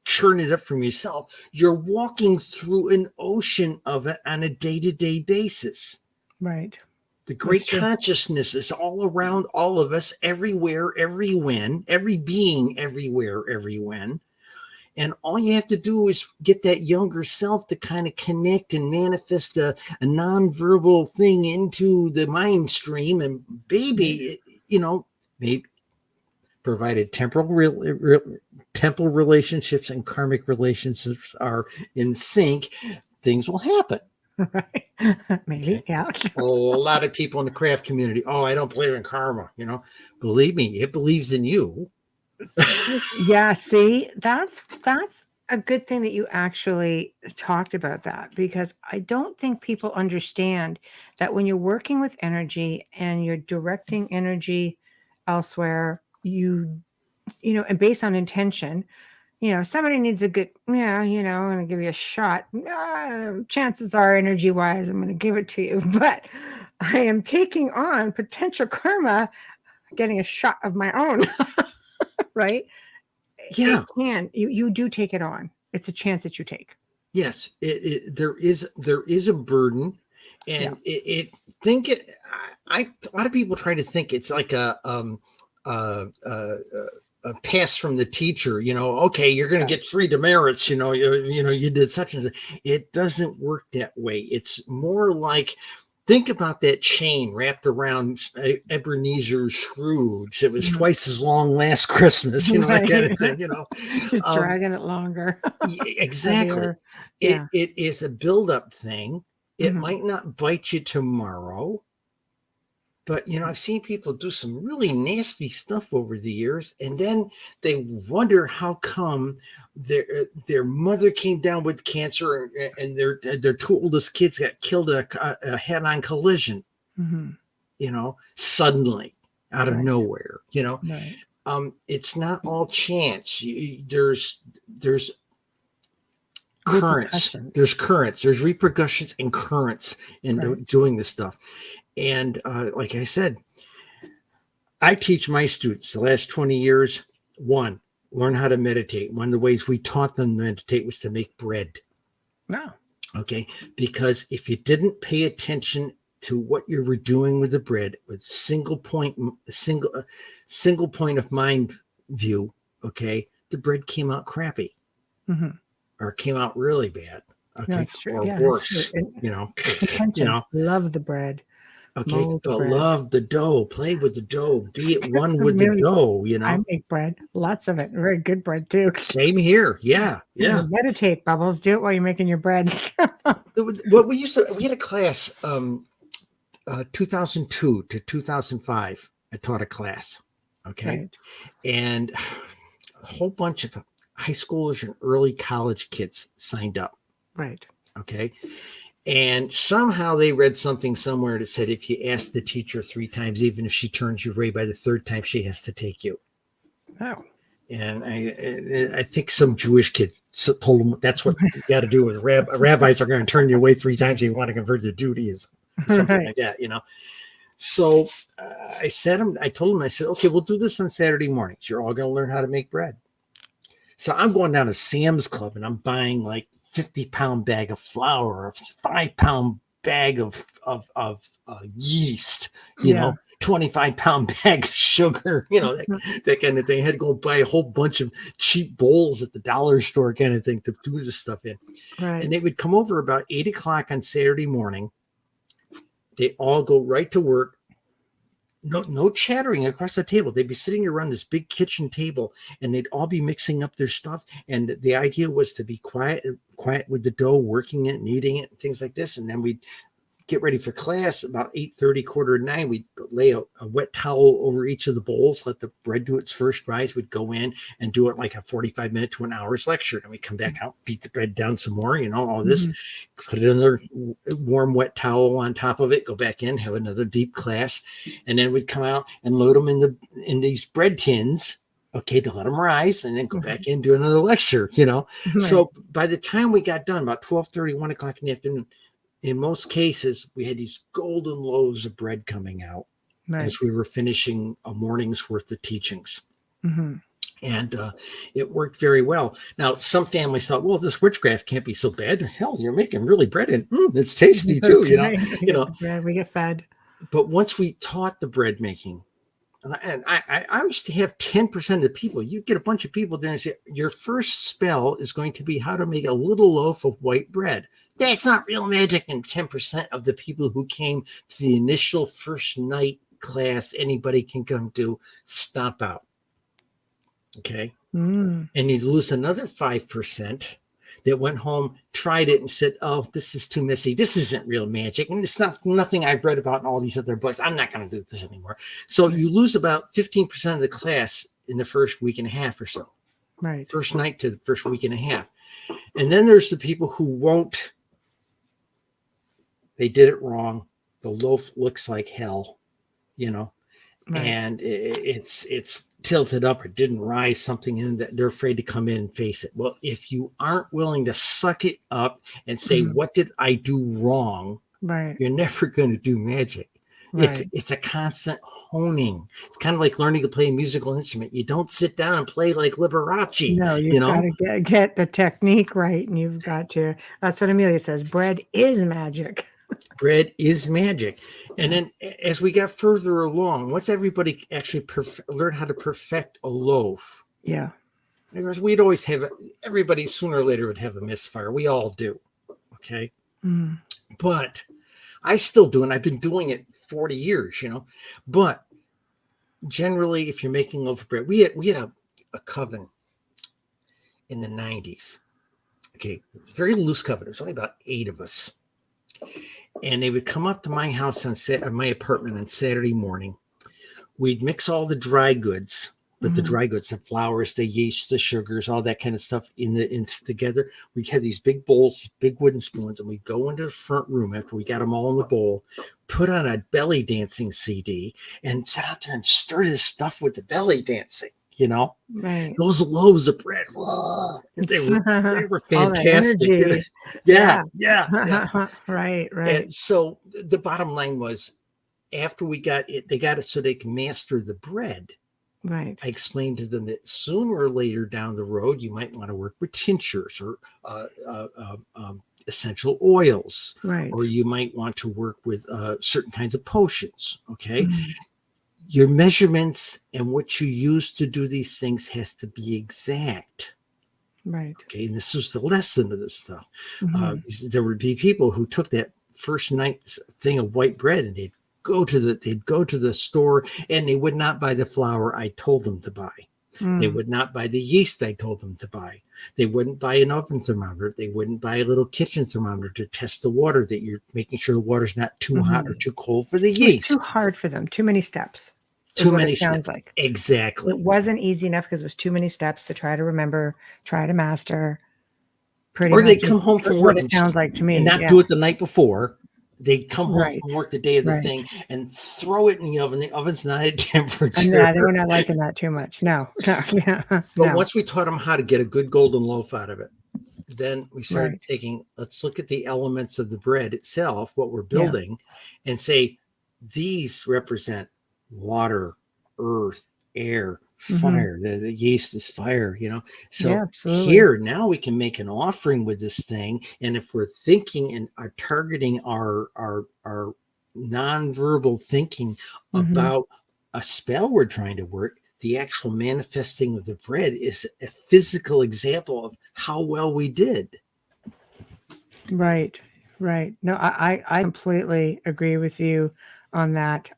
churn it up from yourself. You're walking through an ocean of it on a day-to-day basis. Right. The That's great true. consciousness is all around all of us, everywhere, every when, every being, everywhere, every when. And all you have to do is get that younger self to kind of connect and manifest a non-verbal thing into the mind stream. And baby, maybe provided temporal relationships and karmic relationships are in sync, things will happen. Right. Maybe. Okay. Yeah. Well, a lot of people in the craft community, I don't believe in karma. Believe me, it believes in you. Yeah. See, that's a good thing that you actually talked about that, because I don't think people understand that when you're working with energy and you're directing energy elsewhere, and based on intention, somebody needs a good, I'm going to give you a shot. Chances are, energy wise, I'm going to give it to you, but I am taking on potential karma, getting a shot of my own, right? It Yeah. can, you do take it on. It's a chance that you take. Yes. There is a burden, Yeah. and a lot of people try to think it's like a pass from the teacher, okay, you're going to get 3 demerits, you did such and such. It doesn't work that way. It's more like, think about that chain wrapped around Ebenezer Scrooge. It was twice as long last Christmas, that kind of thing, Just dragging it longer. Exactly. Yeah. It is a build-up thing. It Mhm. might not bite you tomorrow, but I've seen people do some really nasty stuff over the years, and then they wonder how come their mother came down with cancer, and their 2 oldest kids got killed in a head-on collision. Mhm. Suddenly out of Right. nowhere. Right. It's not all chance. There's currents. Repercussions. There's currents. There's repercussions and currents in Right. doing this stuff. And like I said, I teach my students the last 20 years, one, learn how to meditate. One of the ways we taught them to meditate was to make bread. Wow. Okay. Because if you didn't pay attention to what you were doing with the bread, with single point of mind view, okay, the bread came out crappy, or came out really bad. Okay. No, it's true. Or Yeah, worse, intention. Love the bread. Okay, Mold the but bread. love the dough. Play with the dough. Be at one with the Really, dough. I make bread. Lots of it. Very good bread too. Same here. Yeah. Meditate, Bubbles. Do it while you're making your bread. What we had a class, 2002 to 2005. I taught a class. Okay, Right. and a whole bunch of high schoolers and early college kids signed up. Right. Okay. And somehow they read something somewhere that said, if you ask the teacher 3 times, even if she turns you away by the 3rd time, she has to take you. Oh. And I think some Jewish kid told them that's what you got to do with rabbis are going to turn you away 3 times if you want to convert to Judaism, something like that, So I told them, I said, okay, we'll do this on Saturday mornings. You're all going to learn how to make bread. So I'm going down to Sam's Club and I'm buying like 50-pound bag of flour, a 5-pound bag of yeast, 25-pound bag of sugar, that kind of thing. I had to go buy a whole bunch of cheap bowls at the dollar store kind of thing to do this stuff in. Right. And they would come over about 8 o'clock on Saturday morning. They all go right to work. No chattering across the table. They'd be sitting around this big kitchen table, and they'd all be mixing up their stuff. And the idea was to be quiet with the dough, working it, kneading it, and things like this. And then we'd get ready for class about 8:30, 8:45. We'd lay a wet towel over each of the bowls, let the bread do its first rise. We'd go in and do it like a 45-minute to an hour's lecture. And we'd come back out, beat the bread down some more, all this, put it in their warm, wet towel on top of it, go back in, have another deep class. And then we'd come out and load them in these bread tins, okay, to let them rise, and then go back in, do another lecture, Right. So by the time we got done, about 12:30, 1 o'clock in the afternoon, in most cases, we had these golden loaves of bread coming out Right. as we were finishing a morning's worth of teachings. Mm-hmm. And it worked very well. Now, some families thought, well, this witchcraft can't be so bad. Hell, you're making really bread, and it's tasty too, That's right. The bread, we get fed. But once we taught the bread making, and I used to have 10% of the people, you get a bunch of people there and say, your first spell is going to be how to make a little loaf of white bread. That's not real magic. And 10% of the people who came to the initial first night class, anybody can come to, stomp out. Okay. And you'd lose another 5% that went home, tried it, and said, oh, this is too messy. This isn't real magic. And it's nothing I've read about in all these other books. I'm not going to do this anymore. So you lose about 15% of the class in the first week and a half or so. Right. First night to the first week and a half. And then there's the people who won't. They did it wrong. The loaf looks like hell, Right. and it's tilted up or didn't rise, something in that they're afraid to come in and face it. Well, if you aren't willing to suck it up and say, what did I do wrong? Right. You're never going to do magic. Right. It's a constant honing. It's kind of like learning to play a musical instrument. You don't sit down and play like Liberace. No, you've got to get the technique right, and you've got to. That's what Amelia says. Bread is magic. Bread is magic. And then as we got further along, once everybody actually learned how to perfect a loaf, Yeah. because we'd always have everybody sooner or later would have a misfire. We all do. Okay. But I still do, and I've been doing it 40 years, but generally, if you're making loaf of bread, we had a coven in the 90s. Okay. Very loose coven. There's only about 8 of us. And they would come up to my house on my apartment on Saturday morning. We'd mix all the dry goods, but the dry goods, the flours, the yeast, the sugars, all that kind of stuff in together. We'd have these big bowls, big wooden spoons, and we'd go into the front room after we got them all in the bowl, put on a belly dancing CD, and sit out there and stir this stuff with the belly dancing. Right. Those loaves of bread, whoa, they were fantastic. Yeah. Right. And so the bottom line was, after we got it, they got it so they can master the bread. Right. I explained to them that sooner or later down the road, you might want to work with tinctures or essential oils, right, or you might want to work with certain kinds of potions. Okay. Your measurements and what you use to do these things has to be exact. Right. Okay. And this was the lesson of this stuff. There would be people who took that first night thing of white bread and they'd go to the store and they would not buy the flour I told them to buy. They would not buy the yeast I told them to buy. They wouldn't buy an oven thermometer. They wouldn't buy a little kitchen thermometer to test the water, that you're making sure the water's not too hot or too cold for the yeast. Too hard for them. Too many steps. Too many sounds steps. Like. Exactly. It wasn't easy enough because it was too many steps to try to remember, try to master. Pretty or much they come home from work. It sounds like to me, and not do it the night before. They'd come home Right. from work the day of the thing and throw it in the oven. The oven's not at temperature. Yeah, they were not liking that too much. No. But once we taught them how to get a good golden loaf out of it, then we started thinking, let's look at the elements of the bread itself, what we're building, and say, these represent water, earth, air, fire. The yeast is fire, So here now we can make an offering with this thing. And if we're thinking and are targeting our nonverbal thinking about a spell we're trying to work, the actual manifesting of the bread is a physical example of how well we did. Right. No, I completely agree with you on that.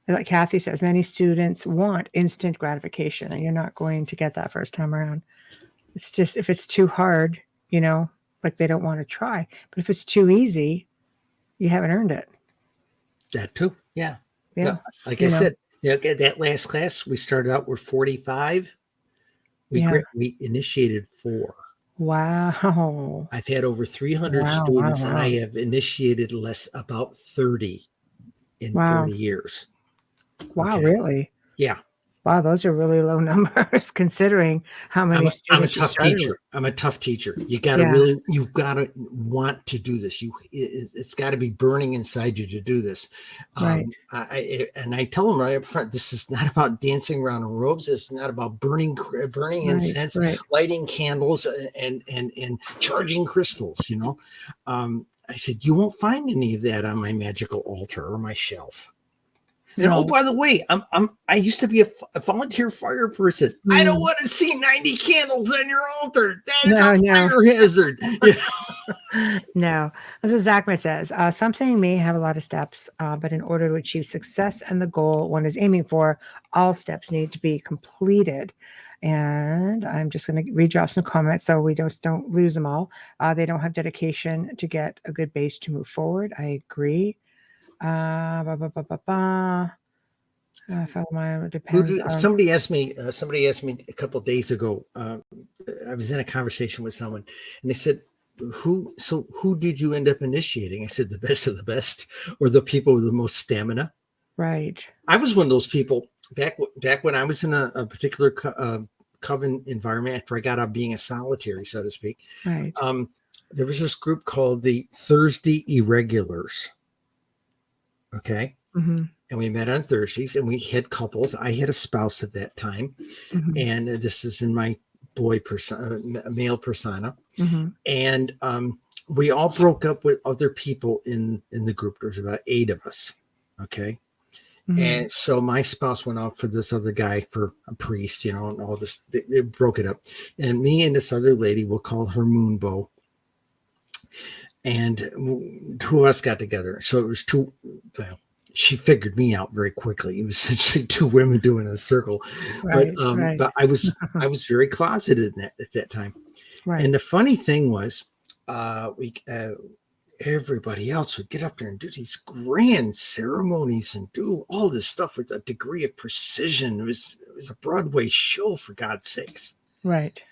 Like Kathy says, many students want instant gratification, and you're not going to get that first time around. It's just, if it's too hard, like they don't want to try. But if it's too easy, you haven't earned it. That too. Yeah. Like I said, that last class, we started out with 45. We initiated 4. Wow. I've had over 300 students, and I have initiated about 30 in 40 years. Wow, really? Yeah. Wow, those are really low numbers considering how many I'm a students you tough started with. teacher. I'm a tough teacher. You got to Yeah, really, you've got to want to do this. It's got to be burning inside you to do this. right, And I tell them right up front, this is not about dancing around in robes. It's not about burning right, incense, right. lighting candles, and charging crystals. I said, you won't find any of that on my magical altar or my shelf. And oh, No. by the way, I used to be a volunteer fire person. I don't Mm. want to see 90 candles on your altar. That is No, a no. fire hazard. No, as Zachman says, something may have a lot of steps, but in order to achieve success and the goal one is aiming for, all steps need to be completed. And I'm just going to redraw some comments so we don't lose them all. They don't have dedication to get a good base to move forward. I agree. Follow my depends on. Somebody asked me a couple of days ago. I was in a conversation with someone, and they said, who did you end up initiating? I said, the best of the best, or the people with the most stamina. Right. I was one of those people back when I was in a particular coven environment after I got out of being a solitary, so to speak. Right. There was this group called the Thursday Irregulars. Okay. Mm-hmm. And we met on Thursdays, and we had couples. I had a spouse at that time, Mm-hmm. and this is in my male persona. Mm-hmm. And we all broke up with other people in the group. There was about 8 of us. Okay. Mm-hmm. And so my spouse went out for this other guy, for a priest, and all this. They broke it up. And me and this other lady, we'll call her Moonbow. And 2 of us got together. So it was 2. Well, she figured me out very quickly. It was essentially 2 women doing a circle. Right, But right. but I was very closeted at that time. Right. And the funny thing was, everybody else would get up there and do these grand ceremonies and do all this stuff with a degree of precision. It was a Broadway show, for God's sakes. Right.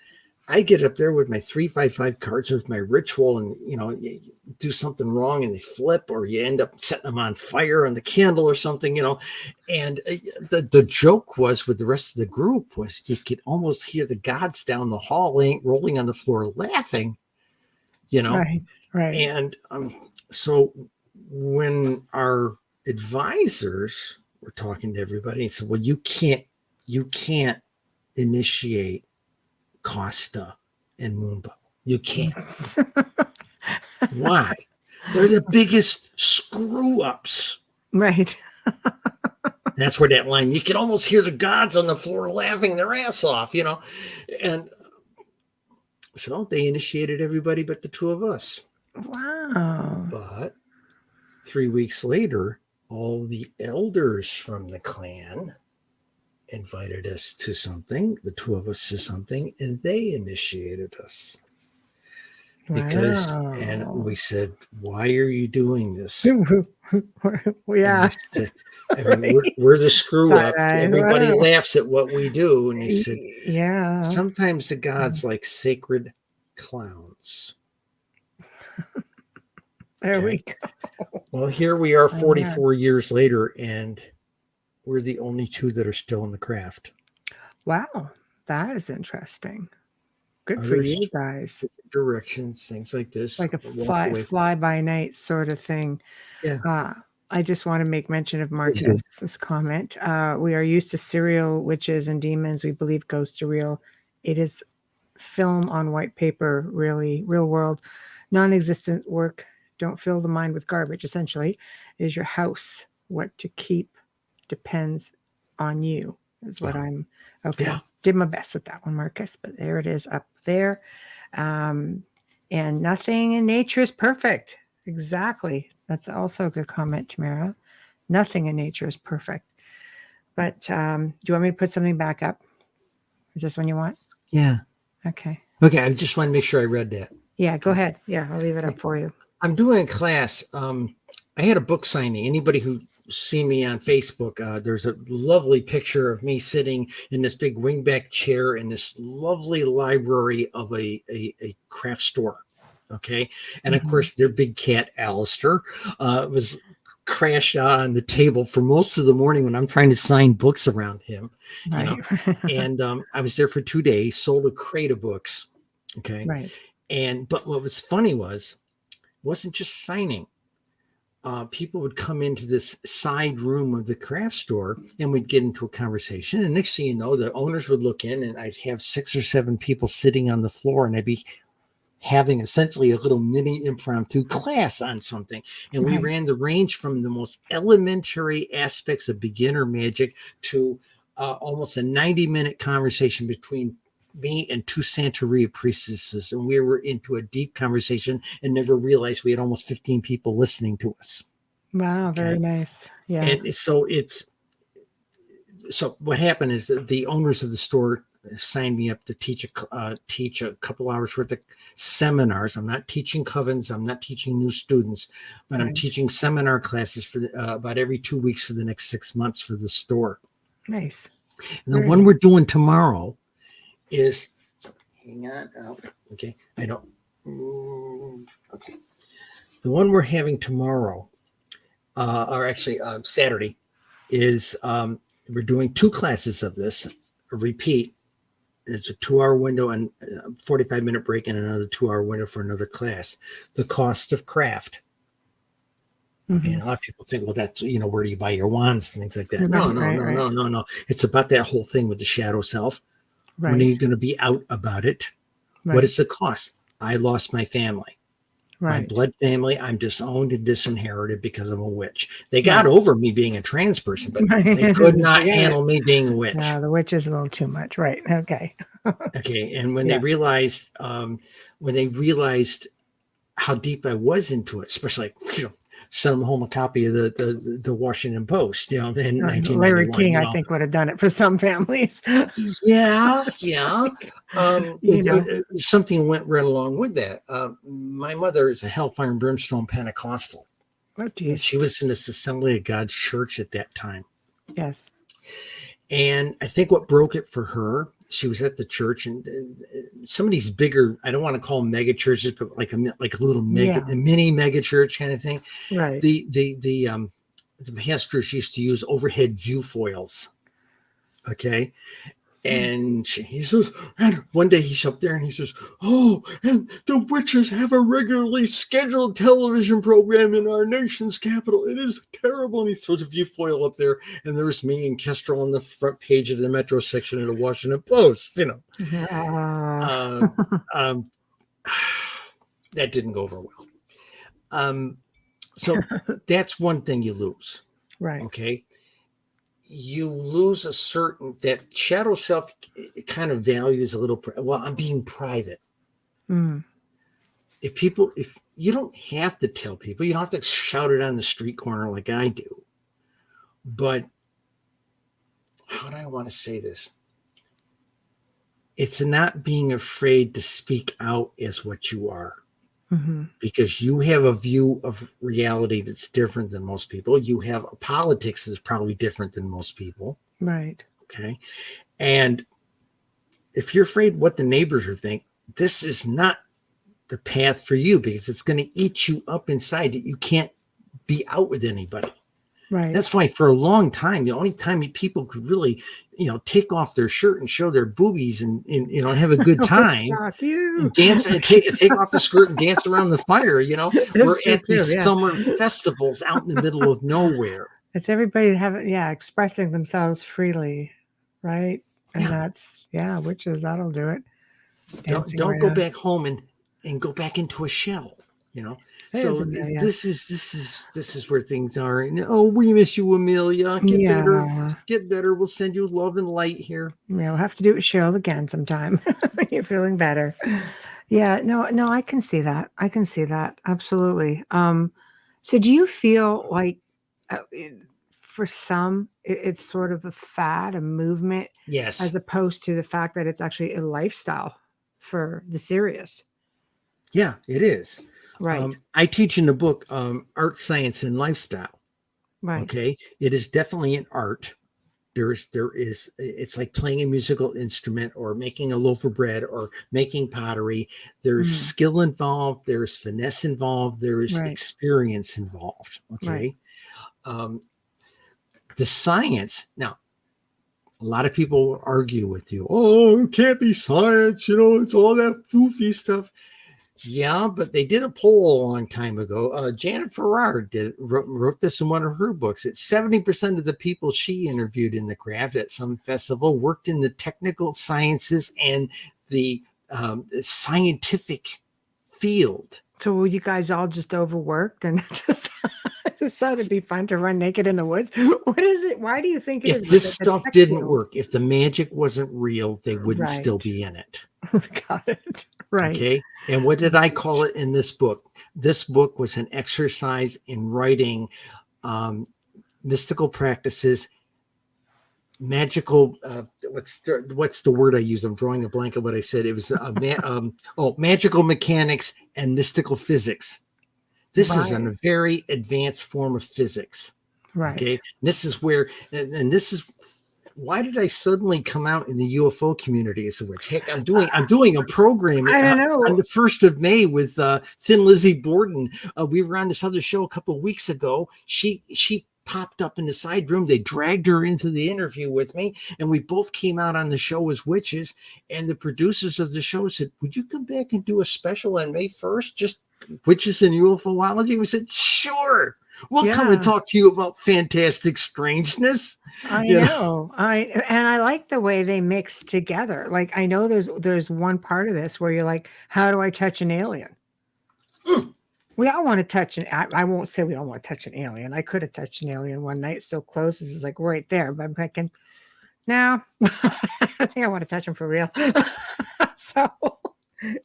I get up there with my 355 cards with my ritual, and you do something wrong and they flip, or you end up setting them on fire on the candle or something, and the joke was with the rest of the group was you could almost hear the gods down the hall rolling on the floor laughing, Right. Right. and so when our advisors were talking to everybody, he said, well, you can't initiate Costa and Moonbow. You can't. Why? They're the biggest screw ups. Right. That's where that line, you can almost hear the gods on the floor laughing their ass off, And so they initiated everybody but the 2 of us. Wow. But 3 weeks later, all the elders from the clan invited us to something, the 2 of us to something, and they initiated us. And we said, why are you doing this? Yeah. Said, we're the screw up. Everybody Wow. laughs at what we do. And he said, yeah. sometimes the gods like sacred clowns. There we go. Well, here we are 44 years later, and we're the only 2 that are still in the craft. Wow. That is interesting. Good for you guys. Directions, things like this. Like a fly by night sort of thing. Yeah. I just want to make mention of Marcus's comment. We are used to serial witches and demons. We believe ghosts are real. It is film on white paper, really, real world. Non-existent work. Don't fill the mind with garbage, essentially. It is your house. What to keep depends on you, is what I'm... Okay. Yeah. Did my best with that one, Marcus, but there it is up there. And nothing in nature is perfect. Exactly. That's also a good comment, Tamara. Nothing in nature is perfect. But do you want me to put something back up? Is this one you want? Yeah. Okay. Okay. I just want to make sure I read that. Yeah, go ahead. Yeah, I'll leave it up for you. I'm doing a class. I had a book signing. Anybody who see me on Facebook, there's a lovely picture of me sitting in this big wingback chair in this lovely library of a craft store. Okay. And of course, their big cat, Alistair, was crashed out on the table for most of the morning when I'm trying to sign books around him, you know. Right. And I was there for 2 days, sold a crate of books. Okay. Right. But what was funny wasn't just signing. People would come into this side room of the craft store and we'd get into a conversation. And next thing you know, the owners would look in and I'd have 6 or 7 people sitting on the floor and I'd be having essentially a little mini impromptu class on something. And we Right. ran the range from the most elementary aspects of beginner magic to almost a 90-minute conversation between me and 2 Santeria priestesses. And we were into a deep conversation and never realized we had almost 15 people listening to us. Wow. Very nice. Yeah. And so what happened is that the owners of the store signed me up to teach a couple hours worth of seminars. I'm not teaching covens. I'm not teaching new students, but I'm Right. teaching seminar classes for about every 2 weeks for the next 6 months for the store. Nice. And the Very one nice. we're doing tomorrow is, hang on. Oh, okay. I don't. Okay. The one we're having tomorrow, or actually Saturday, is we're doing 2 classes of this, a repeat. It's a 2-hour window and a 45-minute break and another 2-hour window for another class. The cost of craft. Okay, and a lot of people think, well, that's, where do you buy your wands and things like that? No. It's about that whole thing with the shadow self. Right. When are you going to be out about it? Right. What is the cost? I lost my family. My Right. blood family, I'm disowned and disinherited because I'm a witch. They got over me being a trans person, but they could not handle me being a witch. No, the witch is a little too much. Right. Okay. Okay. And when Yeah. they realized how deep I was into it, especially, sent them home a copy of the Washington Post, in Larry 1991. King, I think, would have done it for some families. Yeah. You Something went right along with that. My mother is a hellfire and brimstone Pentecostal. Oh, geez. She was in this Assembly of God church at that time. Yes. And I think what broke it for her, she was at the church, and some of these bigger, I don't want to call them mega churches, but like a little mini mega church kind of thing. Right. The pastors used to use overhead view foils. Okay. And he says, and one day he's up there and he says, oh, and the witches have a regularly scheduled television program in our nation's capital. It is terrible. And he throws a view foil up there, and there's me and Kestrel on the front page of the Metro section of the Washington Post, that didn't go over well. So that's one thing you lose. Right. Okay. You lose that shadow self. It kind of values a little. I'm being private. Mm. If you don't have to tell people, you don't have to shout it on the street corner like I do. But how do I want to say this? It's not being afraid to speak out as what you are. Mm-hmm. Because you have a view of reality that's different than most people. You have a politics that's probably different than most people. Right. Okay. And if you're afraid what the neighbors are think, this is not the path for you, because it's going to eat you up inside that you can't be out with anybody. Right. That's why for a long time, the only time people could really, take off their shirt and show their boobies and have a good time, and dance and take off the skirt and dance around the fire. We're at these summer festivals out in the middle of nowhere. It's everybody expressing themselves freely, right? And that's witches. That'll do it. Don't go back home and go back into a shell. So this is where things are. Oh, we miss you, Amelia. Get better. We'll send you love and light here. Yeah, we'll have to do it with Cheryl again sometime. You're feeling better. Yeah, no, I can see that. Absolutely. So do you feel like for some, it's sort of a fad, a movement? Yes. As opposed to the fact that it's actually a lifestyle for the serious. Yeah, it is. Right. I teach in the book, Art, Science, and Lifestyle. Right. Okay. It is definitely an art. It's like playing a musical instrument or making a loaf of bread or making pottery. There's skill involved. There's finesse involved. There is experience involved. Okay. The science now. A lot of people will argue with you. Oh, it can't be science. It's all that foofy stuff. Yeah, but they did a poll a long time ago. Janet Farrar wrote this in one of her books. That 70% of the people she interviewed in the craft at some festival worked in the technical sciences and the scientific field. So were you guys all just overworked and decided it'd be fun to run naked in the woods? What is it? Why do you think it is? If this stuff didn't work, if the magic wasn't real, they wouldn't still be in it. Got it. Right. Okay. And what did I call it in this book? This book was an exercise in writing mystical practices, magical. What's the word I use? I'm drawing a blank of what I said. It was magical mechanics and mystical physics. This is a very advanced form of physics. Right. Okay. This is where, and this is. Why did I suddenly come out in the UFO community as a witch? Heck, I'm doing a program on the 1st of May with Thin Lizzie Borden. We were on this other show a couple of weeks ago. She popped up in the side room. They dragged her into the interview with me, and we both came out on the show as witches. And the producers of the show said, "Would you come back and do a special on May 1st? Just witches and UFOlogy?" We said, "Sure. We'll come and talk to you about fantastic strangeness." I know. I like the way they mix together. Like, I know there's one part of this where you're like, how do I touch an alien? We all want to touch I won't say we all want to touch an alien. I could have touched an alien one night. So close. This is like right there. But I'm thinking, no, I think I want to touch them for real. So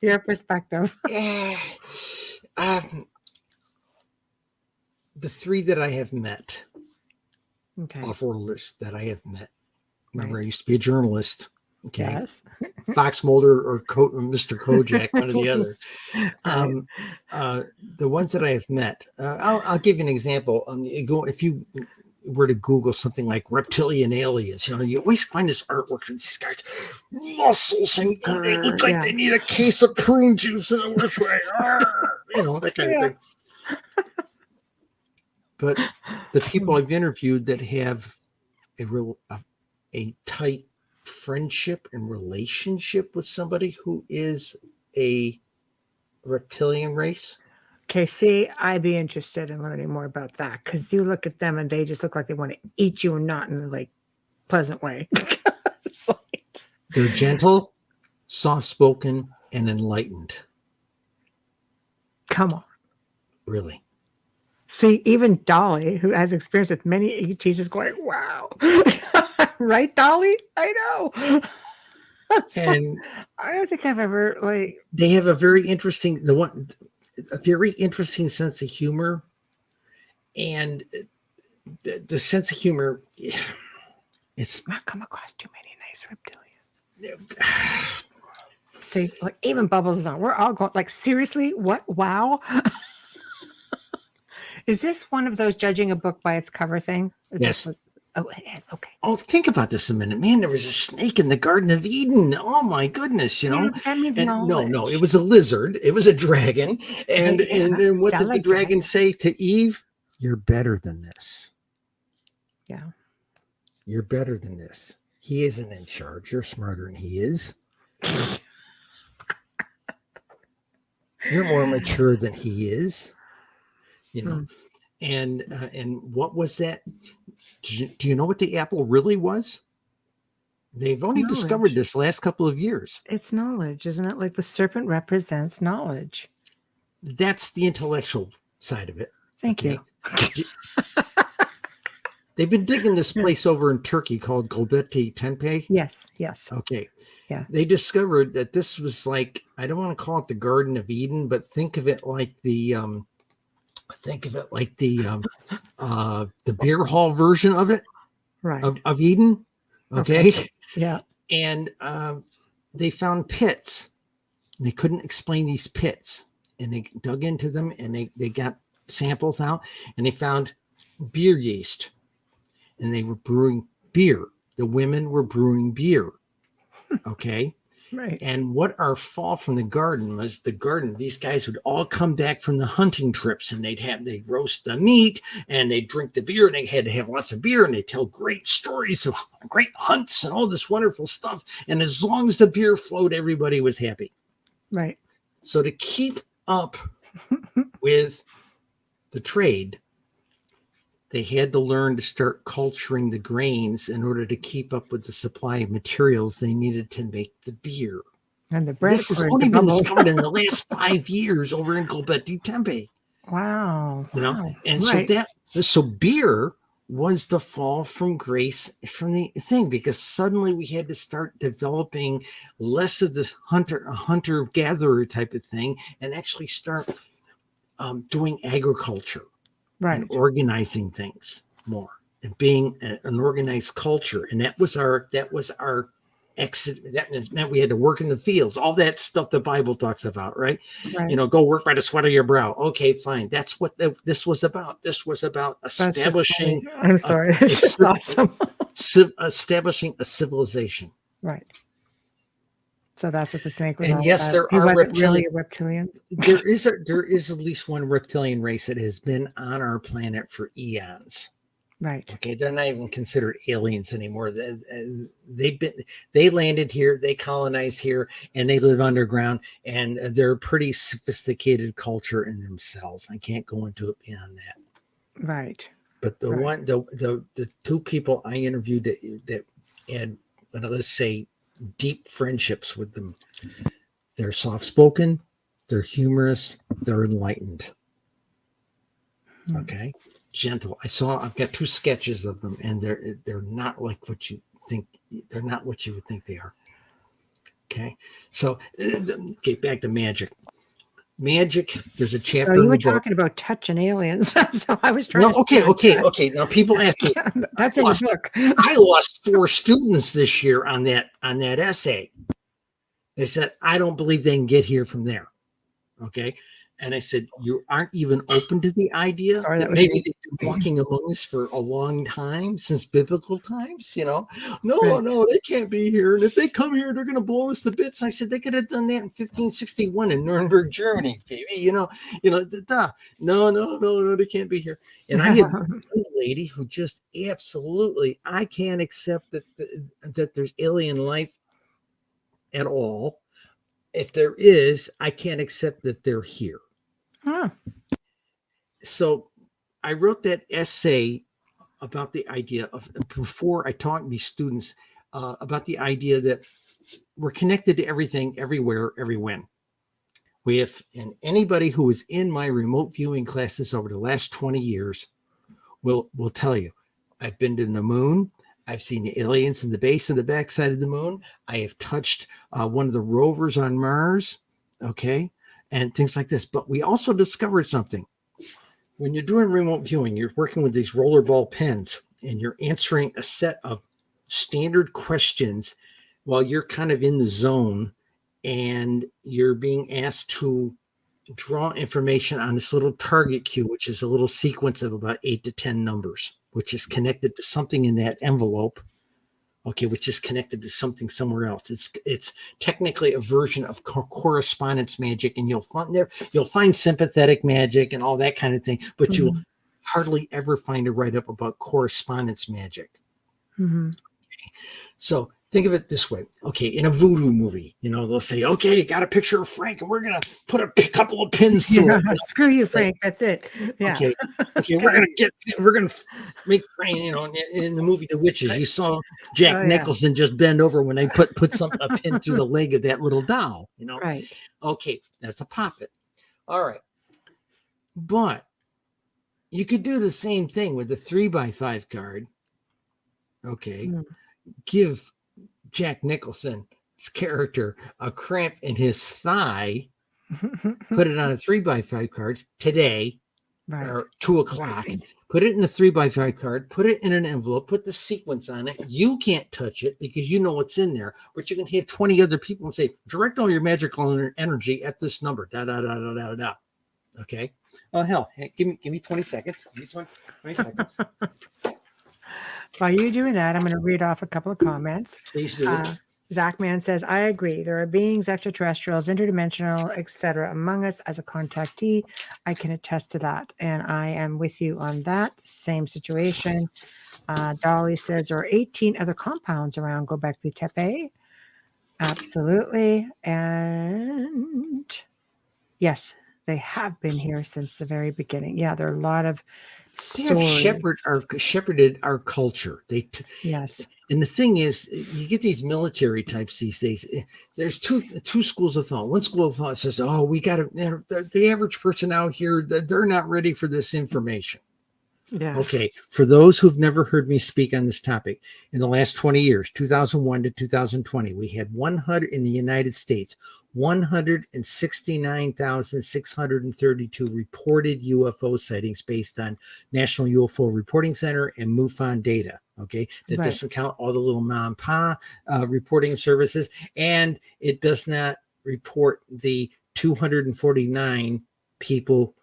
your perspective. The 3 that I have met, Okay. off-worlders that I have met. Remember, I used to be a journalist. Okay. Yes. Fox Mulder or Mr. Kojak, one or the other. The ones that I have met, I'll give you an example. If you were to Google something like reptilian aliens, you always find this artwork of these guys, muscles, and they look like they need a case of prune juice in the worst way. That kind of thing. But the people I've interviewed that have a tight friendship and relationship with somebody who is a reptilian race. Okay, see, I'd be interested in learning more about that, because you look at them and they just look like they want to eat you and not in a pleasant way. It's like... They're gentle, soft-spoken, and enlightened. Come on. Really. See, even Dolly, who has experience with many ETs, is going, wow. Right, Dolly? I know. And I don't think I've ever they have a very interesting sense of humor, and the sense of humor, it's not come across too many nice reptilians. See, even Bubbles is on. We're all going seriously? What? Wow. Is this one of those judging a book by its cover thing? Yes. Oh, it is. Okay. Oh, think about this a minute, man. There was a snake in the Garden of Eden. Oh my goodness, That means no, it was a lizard. It was a dragon. And what did the dragon say to Eve? You're better than this. Yeah. You're better than this. He isn't in charge. You're smarter than he is. You're more mature than he is. And what was that? Do you know what the apple really was? They've only discovered this last couple of years. It's knowledge, isn't it? Like the serpent represents knowledge. That's the intellectual side of it. Thank you. They've been digging this place over in Turkey called Göbekli Tepe. Yes. Okay. Yeah. They discovered that this was I don't want to call it the Garden of Eden, but think of it like the beer hall version of it, right? Of Eden. Okay. Yeah. And they found pits. They couldn't explain these pits, and they dug into them, and they got samples out, and they found beer yeast, and they were brewing beer. The women were brewing beer. Okay. Right. And what our fall from the garden was, the garden, these guys would all come back from the hunting trips, and they'd roast the meat and they'd drink the beer, and they had to have lots of beer, and they'd tell great stories of great hunts and all this wonderful stuff. And as long as the beer flowed, everybody was happy. Right. So to keep up with the trade, they had to learn to start culturing the grains in order to keep up with the supply of materials they needed to make the beer. And the bread. This has only been discovered in the last 5 years over in Gilbert Tempe. Wow. You know, Wow. and Right. so beer was the fall from grace from the thing, because suddenly we had to start developing less of this hunter-gatherer type of thing and actually start doing agriculture. Right. And organizing things more and being an organized culture. And that was our exit. That meant we had to work in the fields, all that stuff the Bible talks about, right? Right. You know, go work by the sweat of your brow. Okay, fine. That's what this was about. This was about establishing. I'm sorry. It's just awesome. Establishing a civilization. Right. So that's what the snake was. And all yes, about. there are wasn't really a reptilian. There is at least one reptilian race that has been on our planet for eons. Right. Okay, they're not even considered aliens anymore. They landed here, they colonized here, and they live underground, and they're a pretty sophisticated culture in themselves. I can't go into it beyond that. Right. But the two people I interviewed that had, let's say, deep friendships with them, they're soft-spoken, they're humorous, they're enlightened. Okay, gentle. I've got 2 sketches of them, and they're not like what you think. They're not what you would think they are. Okay, so back to magic. There's a chapter. So you were talking about touching aliens, so I was trying. Okay. Now people ask me. That's in the book. I lost 4 students this year on that essay. They said, I don't believe they can get here from there. Okay. And I said, you aren't even open to the idea that maybe they've been walking among us for a long time, since biblical times, you know? No, they can't be here. And if they come here, they're going to blow us to bits. I said, they could have done that in 1561 in Nuremberg, Germany, baby. No, they can't be here. And I had one lady who just absolutely, I can't accept that there's alien life at all. If there is, I can't accept that they're here. Huh. So I wrote that essay about the idea of, before I taught these students about the idea that we're connected to everything, everywhere, every when. And anybody who was in my remote viewing classes over the last 20 years will tell you, I've been to the moon. I've seen the aliens in the base and the backside of the moon. I have touched one of the rovers on Mars, okay, and things like this. But we also discovered something. When you're doing remote viewing, you're working with these rollerball pens, and you're answering a set of standard questions while you're kind of in the zone, and you're being asked to draw information on this little target cue, which is a little sequence of about 8 to 10 numbers, which is connected to something in that envelope, okay, which is connected to something somewhere else. It's technically a version of correspondence magic, and you'll find sympathetic magic and all that kind of thing, but you'll hardly ever find a write-up about correspondence magic. Mm-hmm. Okay. So think of it this way. Okay, in a voodoo movie, they'll say, okay, got a picture of Frank, and we're going to put a couple of pins through it. Screw you, Frank. That's it. Yeah. Okay, we're going to make Frank, in the movie The Witches, you saw Jack Nicholson just bend over when they put a pin through the leg of that little doll, Right. Okay, that's a puppet. All right. But you could do the same thing with the 3x5 card. Okay. Give Jack Nicholson's character a cramp in his thigh, put it on a 3x5 card today, or 2:00, put it in the 3x5 card, put it in an envelope, put the sequence on it. You can't touch it because you know what's in there, but you can have 20 other people and say, direct all your magical energy at this number, Okay. Oh, hell, give me 20 seconds. Give me 20 seconds. While you're doing that, I'm going to read off a couple of comments. Please do. Zachman says, I agree. There are beings, extraterrestrials, interdimensional, etc. among us. As a contactee, I can attest to that. And I am with you on that. Same situation. Dolly says, there are 18 other compounds around Gobekli Tepe. Absolutely. And yes, they have been here since the very beginning. Yeah, there are a lot of They have stories. shepherded our culture. Yes. And the thing is, you get these military types these days. There's two schools of thought. One school of thought says, "Oh, we got to." The average person out here, they're not ready for this information. Yeah. Okay, for those who've never heard me speak on this topic, in the last 20 years, 2001 to 2020, we had 100 in the United States, 169,632 reported UFO sightings based on National UFO Reporting Center and MUFON data. Okay, that Right. doesn't count all the little mom and pop reporting services, and it does not report the 249 people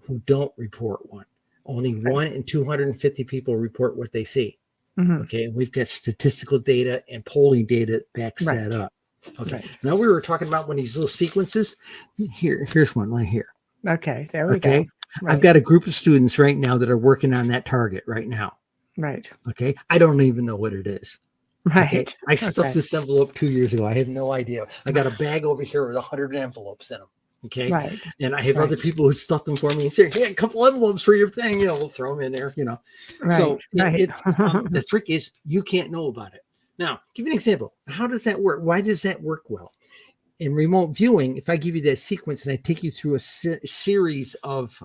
who don't report one. Only 1 in 250 people report what they see. Mhm. Okay. And we've got statistical data and polling data that backs Right. that up. Okay. Right. Now we were talking about one of these little sequences. Here's one right here. Okay. There we Okay. go. Right. I've got a group of students right now that are working on that target right now. Right. Okay. I don't even know what it is. Right. Okay. I stuffed Okay. this envelope 2 years ago. I have no idea. I got a bag over here with 100 envelopes in them. Okay. Right. And I have Right. other people who stuff them for me and say, hey, a couple envelopes for your thing. We'll throw them in there, Right. So Right. it's the trick is you can't know about it. Now, give you an example. How does that work? Why does that work well? In remote viewing, if I give you that sequence and I take you through a series of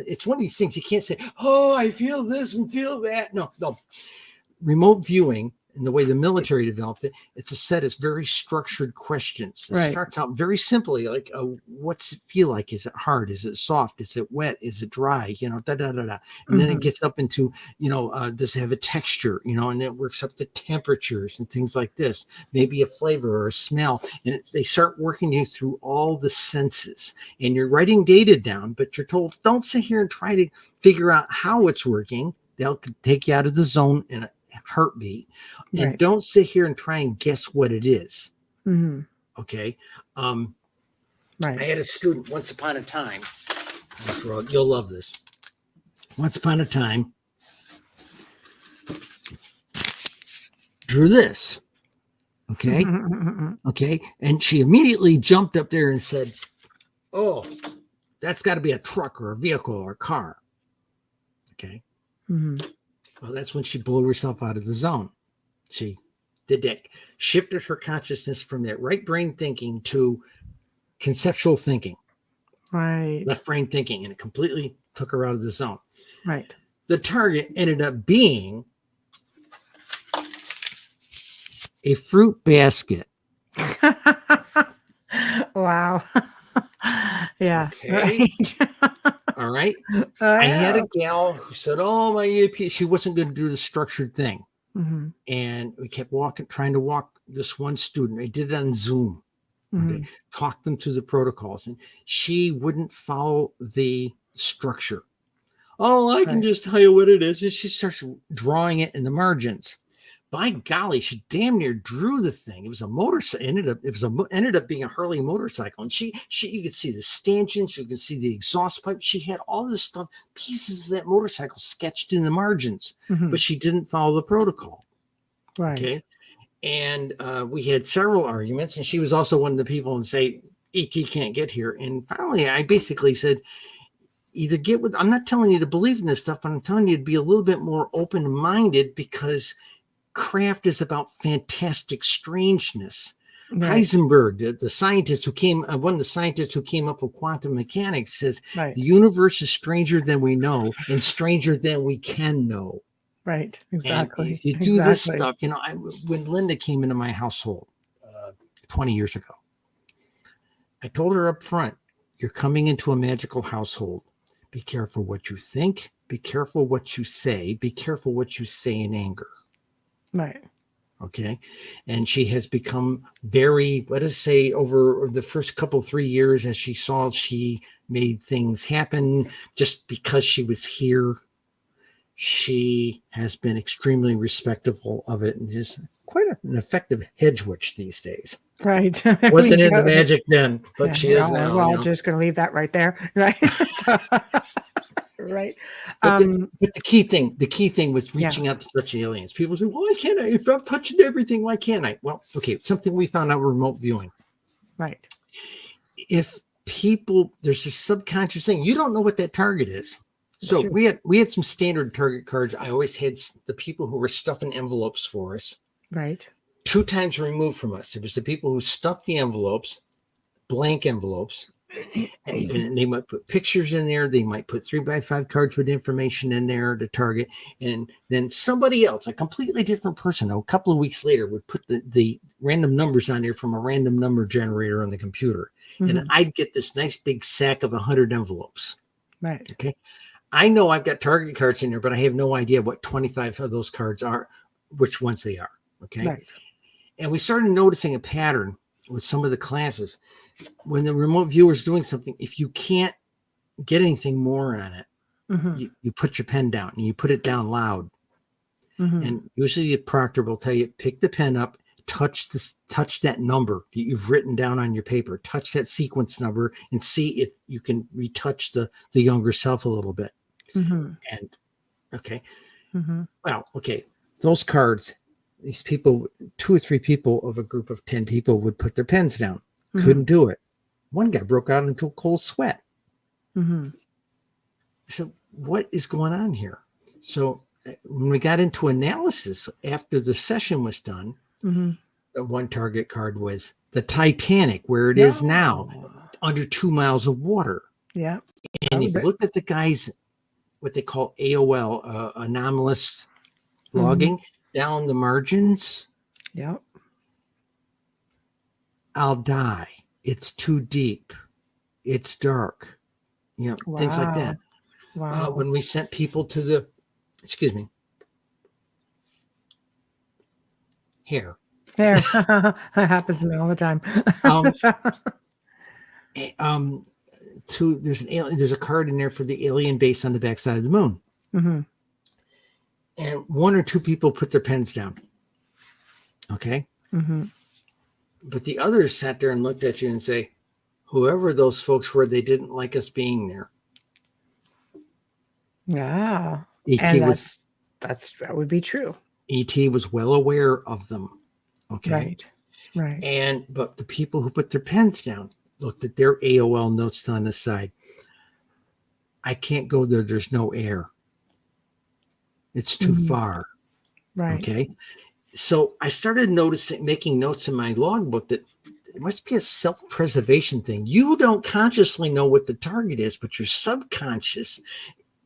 it's one of these things you can't say, oh, I feel this and feel that. No. Remote viewing, and the way the military developed it, it's a set of very structured questions. It starts out very simply, like, what's it feel like? Is it hard? Is it soft? Is it wet? Is it dry? And then it gets up into, does it have a texture? And it works up to temperatures and things like this, maybe a flavor or a smell. And they start working you through all the senses. And you're writing data down, but you're told, don't sit here and try to figure out how it's working. They'll take you out of the zone in a heartbeat. And don't sit here and try and guess what it is. Mm-hmm. Okay. Right. I had a student once upon a time. You'll love this. Once upon a time, drew this. Okay. Okay. And she immediately jumped up there and said, oh, that's got to be a truck or a vehicle or a car. Okay. Mm-hmm. Well, that's when she blew herself out of the zone. She did that, shifted her consciousness from that right brain thinking to conceptual thinking, right, left brain thinking, and it completely took her out of the zone. Right. The target ended up being a fruit basket. Wow. Yeah. Okay. Right. All right. I had a gal who said, oh, my EAP, she wasn't going to do the structured thing. Mm-hmm. And we kept trying to walk this one student. I did it on Zoom. Okay. Talked them through the protocols, and she wouldn't follow the structure. Oh, I can just tell you what it is. And she starts drawing it in the margins. By golly, she damn near drew the thing. It was a motorcycle. Ended up being a Harley motorcycle. And she you could see the stanchions, you could see the exhaust pipe. She had all this stuff, pieces of that motorcycle sketched in the margins, but she didn't follow the protocol. Right. Okay. And we had several arguments, and she was also one of the people who say, ET can't get here. And finally, I basically said, either get with, I'm not telling you to believe in this stuff, but I'm telling you to be a little bit more open-minded, because craft is about fantastic strangeness. Right. Heisenberg, the scientist who came, one of the scientists who came up with quantum mechanics, says the universe is stranger than we know and stranger than we can know. Right. Exactly. And if you do this stuff, when Linda came into my household 20 years ago, I told her up front, you're coming into a magical household. Be careful what you think. Be careful what you say. Be careful what you say in anger. Right. Okay. And she has become very, let us say, over the first 3 years, as she saw, she made things happen just because she was here. She has been extremely respectful of it and is quite an effective hedge witch these days. Right. Wasn't into magic then, but she is now. Well, just going to leave that right there. Right. So, right. But the key thing was reaching out to touch aliens. People say, "Why can't I? If I'm touching everything, why can't I?" Well, okay, something we found out with remote viewing. Right. If people, there's this subconscious thing, you don't know what that target is. So Sure. we had some standard target cards. I always had the people who were stuffing envelopes for us. Right. 2 times removed from us. It was the people who stuffed the envelopes, blank envelopes, and they might put pictures in there. They might put 3x5 cards with information in there to target. And then somebody else, a completely different person, a couple of weeks later would put the random numbers on there from a random number generator on the computer. Mm-hmm. And I'd get this nice big sack of 100 envelopes. Right. Okay. I know I've got target cards in there, but I have no idea what 25 of those cards are, which ones they are. Okay. Right. And we started noticing a pattern with some of the classes. When the remote viewer is doing something, if you can't get anything more on it, Mm-hmm. you put your pen down and you put it down loud. Mm-hmm. And usually the proctor will tell you, pick the pen up, touch that number that you've written down on your paper, touch that sequence number and see if you can retouch the younger self a little bit. Mm-hmm. And okay. Mm-hmm. Well, okay. Those cards, these people, 2 or 3 people of a group of 10 people would put their pens down. Mm-hmm. Couldn't do it. One guy broke out into a cold sweat. Mm-hmm. So what is going on here? So when we got into analysis after the session was done, Mm-hmm. the one target card was the Titanic, where it is now, under 2 miles of water. Yeah. And if you looked at the guys, what they call AOL, anomalous logging, down the margins, Yeah. I'll die. It's too deep. It's dark. Things like that. Wow. When we sent people to the, hair. There. That happens to me all the time. There's a card in there for the alien base on the backside of the moon. Mm-hmm. And 1 or 2 people put their pens down. Okay. Mm-hmm. But the others sat there and looked at you and say, whoever those folks were, they didn't like us being there. Yeah. ET that would be true. ET was well aware of them. Okay. Right. But the people who put their pens down looked at their AOL notes on the side. I can't go there. There's no air. It's too far. Right. Okay. So I started making notes in my logbook that it must be a self-preservation thing. You don't consciously know what the target is, but your subconscious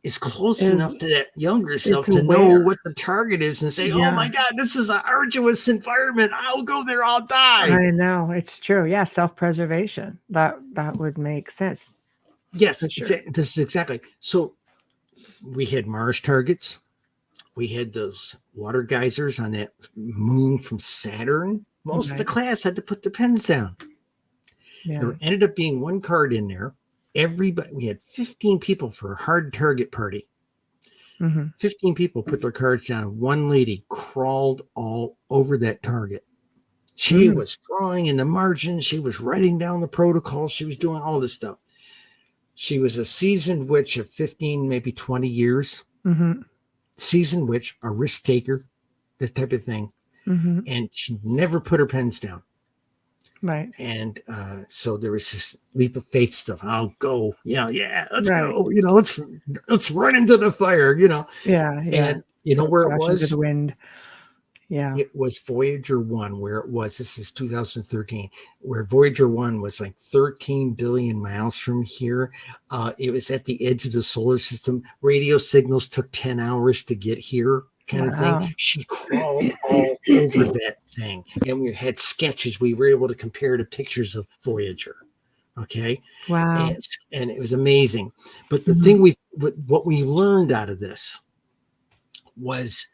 is close enough to that younger self to know what the target is and say, oh my God, this is an arduous environment. I'll go there. I'll die. I know. It's true. Yeah. Self-preservation. That would make sense. Yes. Sure. This is exactly. So we had Mars targets. We had those water geysers on that moon from Saturn. Most of the class had to put their pens down. Yeah. There ended up being one card in there. We had 15 people for a hard target party. 15 people put their cards down. One lady crawled all over that target. She was drawing in the margins. She was writing down the protocols. She was doing all this stuff. She was a seasoned witch of 15, maybe 20 years. Seasoned witch, a risk taker, that type of thing. And she never put her pens down. Right. And so there was this leap of faith stuff. I'll go. Let's go. Let's run into the fire, Yeah. And you know where it was? The wind. Yeah. It was Voyager 1 where it was. This is 2013, where Voyager 1 was like 13 billion miles from here. It was at the edge of the solar system. Radio signals took 10 hours to get here, kind of thing. She crawled all over that thing. And we had sketches. We were able to compare to pictures of Voyager. Okay. Wow. And it was amazing. But the thing what we learned out of this was,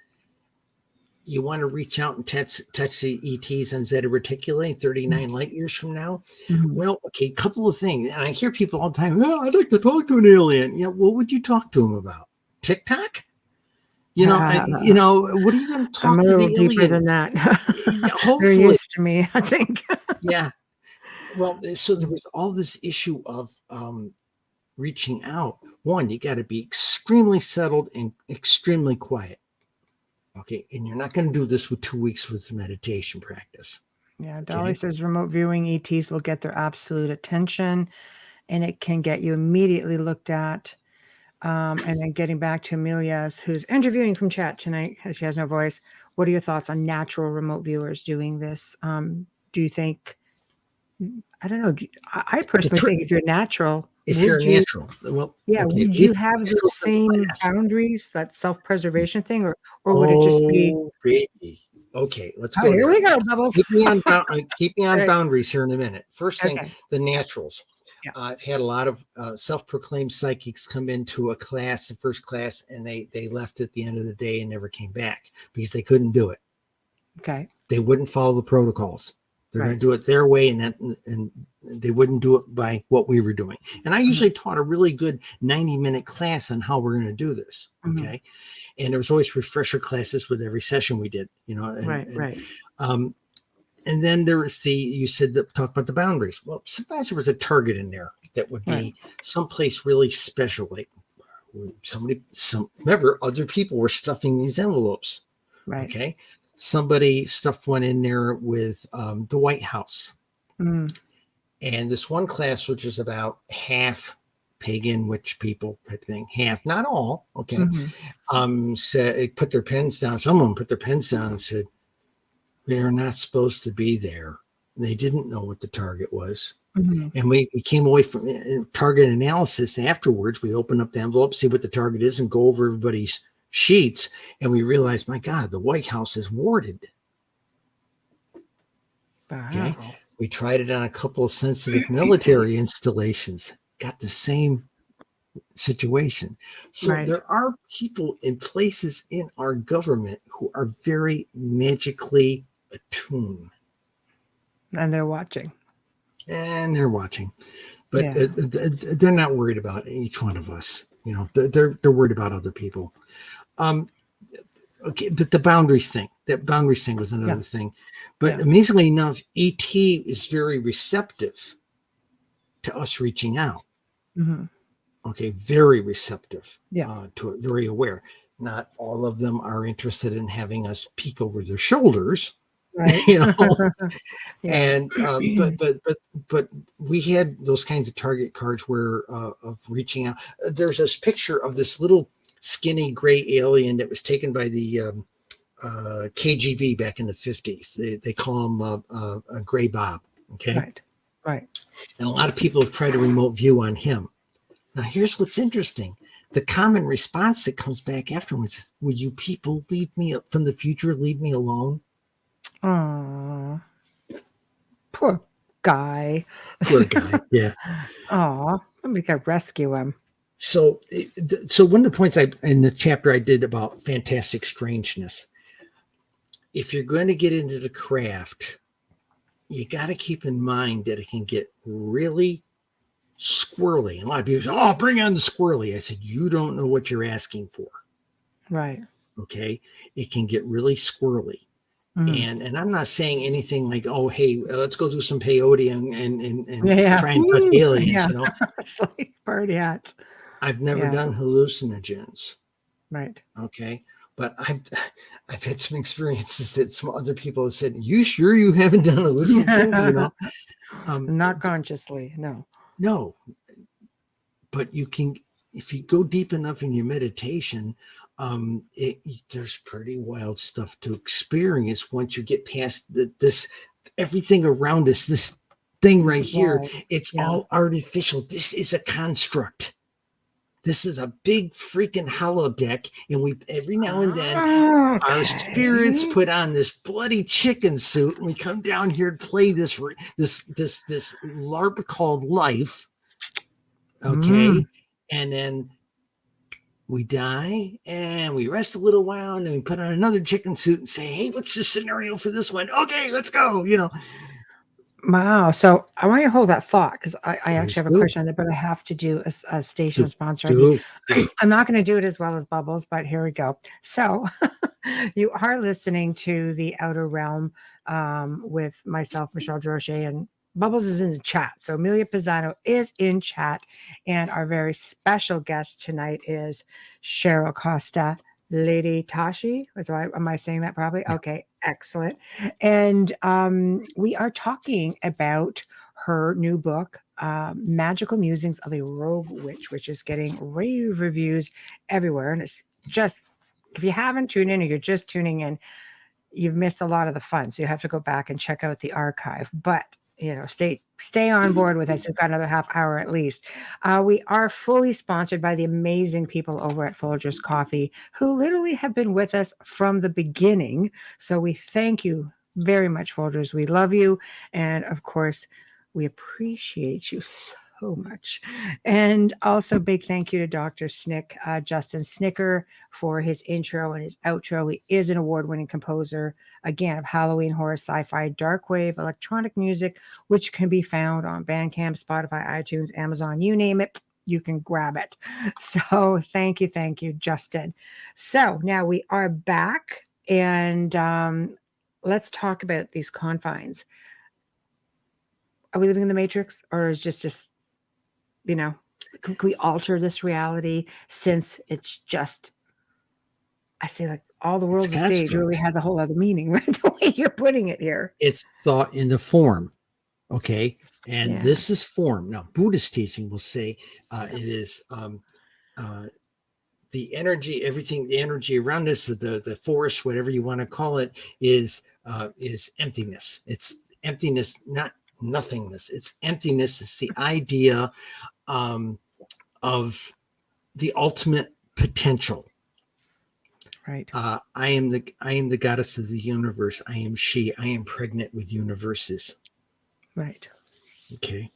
you want to reach out and touch the ETs on Zeta Reticuli 39 light years from now? Well, okay, a couple of things. And I hear people all the time, I'd like to talk to an alien. What would you talk to him about? TikTok? What are you going to talk I'm a to little the deeper alien? than that. They're hopefully, used to me, I think. yeah. Well, so there was all this issue of reaching out. One, you got to be extremely settled and extremely quiet. Okay, and you're not going to do this with 2 weeks with meditation practice. Yeah, Dolly says remote viewing ETs will get their absolute attention, and it can get you immediately looked at. And then getting back to Amelia's, who's interviewing from chat tonight, because she has no voice. What are your thoughts on natural remote viewers doing this? Do you think? I don't know. I personally think if you're natural, if you're natural, well, yeah, okay, would you have the same boundaries, that self-preservation thing, or would it just be? Baby. Okay, let's Oh, go. here we go, Bubbles. Keep me on Right. boundaries here in a minute. First thing, Okay. the naturals. Yeah. I've had a lot of self-proclaimed psychics come into a class, the first class, and they left at the end of the day and never came back because they couldn't do it. Okay. They wouldn't follow the protocols. They're Right. going to do it their way, and they wouldn't do it by what we were doing. And I usually taught a really good 90-minute class on how we're going to do this. Okay. And there was always refresher classes with every session we did, Right. And then there was you said talk about the boundaries. Well, sometimes there was a target in there that would be someplace really special. Like remember, other people were stuffing these envelopes. Right. Okay. Somebody stuffed one in there with the White House. And this one class, which is about half pagan witch people type thing, half, not all. Okay. Said, put their pens down. Some of them put their pens down and said, they're not supposed to be there. They didn't know what the target was. And we came away from target analysis afterwards. We open up the envelope, see what the target is, and go over everybody's sheets. And we realized, my God, the White House is warded. Wow. Okay. We tried it on a couple of sensitive military installations, got the same situation. So there are people in places in our government who are very magically attuned. And they're watching. But they're not worried about each one of us. They're worried about other people. Okay, but the boundaries thing, was another thing. But amazingly enough, ET is very receptive to us reaching out. Okay, very receptive to it, very aware. Not all of them are interested in having us peek over their shoulders, right? And but we had those kinds of target cards where of reaching out. There's this picture of this little skinny gray alien that was taken by the KGB back in the 50s. They call him a Gray Bob. Okay, right. And a lot of people have tried a remote view on him. Now, here's what's interesting. The common response that comes back afterwards, will you people leave me from the future, leave me alone? Oh, poor guy. Yeah. Oh, we got to rescue him. So one of the points in the chapter I did about fantastic strangeness, if you're going to get into the craft, you got to keep in mind that it can get really squirrely. And a lot of people say, oh, bring on the squirrely. I said, you don't know what you're asking for. Right. Okay. It can get really squirrely. And I'm not saying anything like, oh, hey, let's go do some peyote and try and touch aliens, It's like party hats. I've never done hallucinogens. Right. Okay. But I've had some experiences that some other people have said, you sure you haven't done hallucinogens? Not consciously, no. No. But you can, if you go deep enough in your meditation, there's pretty wild stuff to experience once you get past this everything around us, this thing right here. It's all artificial. This is a construct. This is a big freaking holodeck, and we every now and then our spirits put on this bloody chicken suit, and we come down here to play this LARP called life. Okay, and then we die, and we rest a little while, and then we put on another chicken suit and say, "Hey, what's the scenario for this one? Okay, let's go." Wow. So I want you to hold that thought because I actually have a question on it, but I have to do a station sponsor. I'm not going to do it as well as Bubbles, but here we go. So You are listening to The Outer Realm with myself, Michelle Drochet, and Bubbles is in the chat. So Amelia Pisano is in chat. And our very special guest tonight is Cheryl Costa, Lady Tashi. Am I saying that probably? Yeah. Okay, excellent. And we are talking about her new book, Magickal Musings of a Rogue Witch, which is getting rave reviews everywhere. And it's just, if you haven't tuned in or you're just tuning in, you've missed a lot of the fun. So you have to go back and check out the archive. But stay on board with us. We've got another half hour at least. We are fully sponsored by the amazing people over at Folgers Coffee, who literally have been with us from the beginning. So we thank you very much, Folgers. We love you. And of course, we appreciate you so much. And also big thank you to Dr. Snick, Justin Snicker, for his intro and his outro. He is an award-winning composer, again, of Halloween, horror, sci-fi, dark wave, electronic music, which can be found on Bandcamp, Spotify, iTunes, Amazon, you name it, you can grab it. So thank you, Justin. So now we are back, and let's talk about these confines. Are we living in the Matrix, or is just can we alter this reality, since it's just, I say, like, all the world's a stage really has a whole other meaning, right? The way you're putting it here. It's thought in the form. Okay. And this is form. Now, Buddhist teaching will say it is the energy, everything, the energy around us, the force, whatever you want to call it, is emptiness. It's emptiness, not nothingness. It's emptiness. It's the idea of the ultimate potential. Right. I am the goddess of the universe. I am she. I am pregnant with universes. Right. Okay.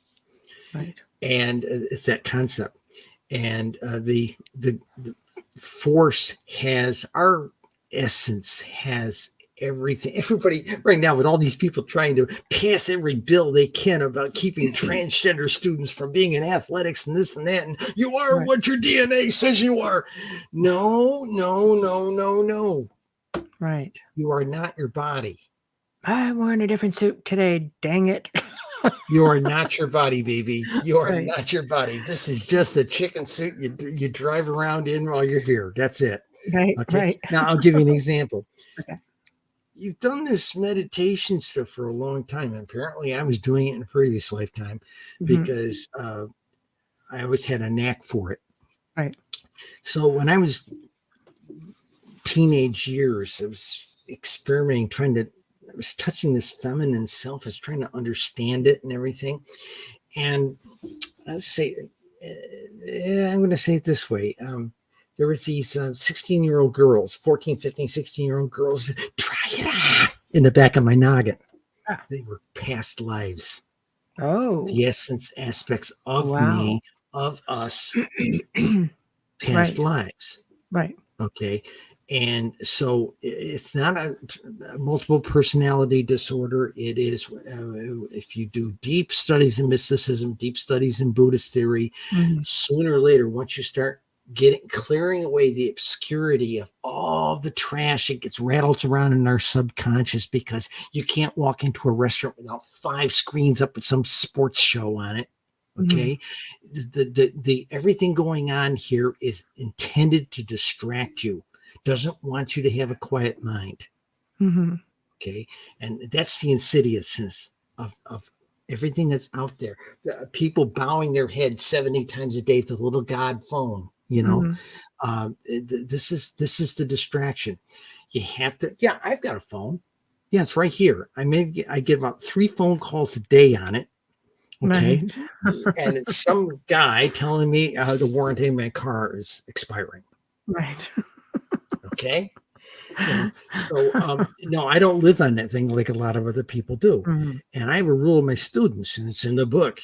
Right. And it's that concept. And the force has, our essence has everything. Everybody right now, with all these people trying to pass every bill they can about keeping transgender students from being in athletics and this and that, and you are what your DNA says you are. No. Right. You are not your body. I'm wearing a different suit today. Dang it. You are not your body, baby. You are not your body. This is just a chicken suit you drive around in while you're here. That's it. Right. Okay. Right. Now I'll give you an example. Okay. You've done this meditation stuff for a long time. And apparently I was doing it in a previous lifetime because I always had a knack for it. Right. So when I was teenage years, I was experimenting, I was touching this feminine self. I was trying to understand it and everything. And I'm going to say it this way. There was these 16-year-old girls, 14, 15, 16-year-old girls, try it on, in the back of my noggin. They were past lives. Oh. The essence aspects of me, of us, past lives. Right. Okay. And so it's not a multiple personality disorder. It is, if you do deep studies in mysticism, deep studies in Buddhist theory, sooner or later, once you start clearing away the obscurity of all the trash that gets rattled around in our subconscious, because you can't walk into a restaurant without 5 screens up with some sports show on it. Okay. The everything going on here is intended to distract you. Doesn't want you to have a quiet mind. Okay. And that's the insidiousness of everything that's out there. The people bowing their head 70 times a day to the little God phone, this is the distraction. You have to, I've got a phone. Yeah, it's right here. I get about 3 phone calls a day on it. Okay. And it's some guy telling me the warranty of my car is expiring. Right. Okay. So no, I don't live on that thing like a lot of other people do. And I have a rule of my students, and it's in the book,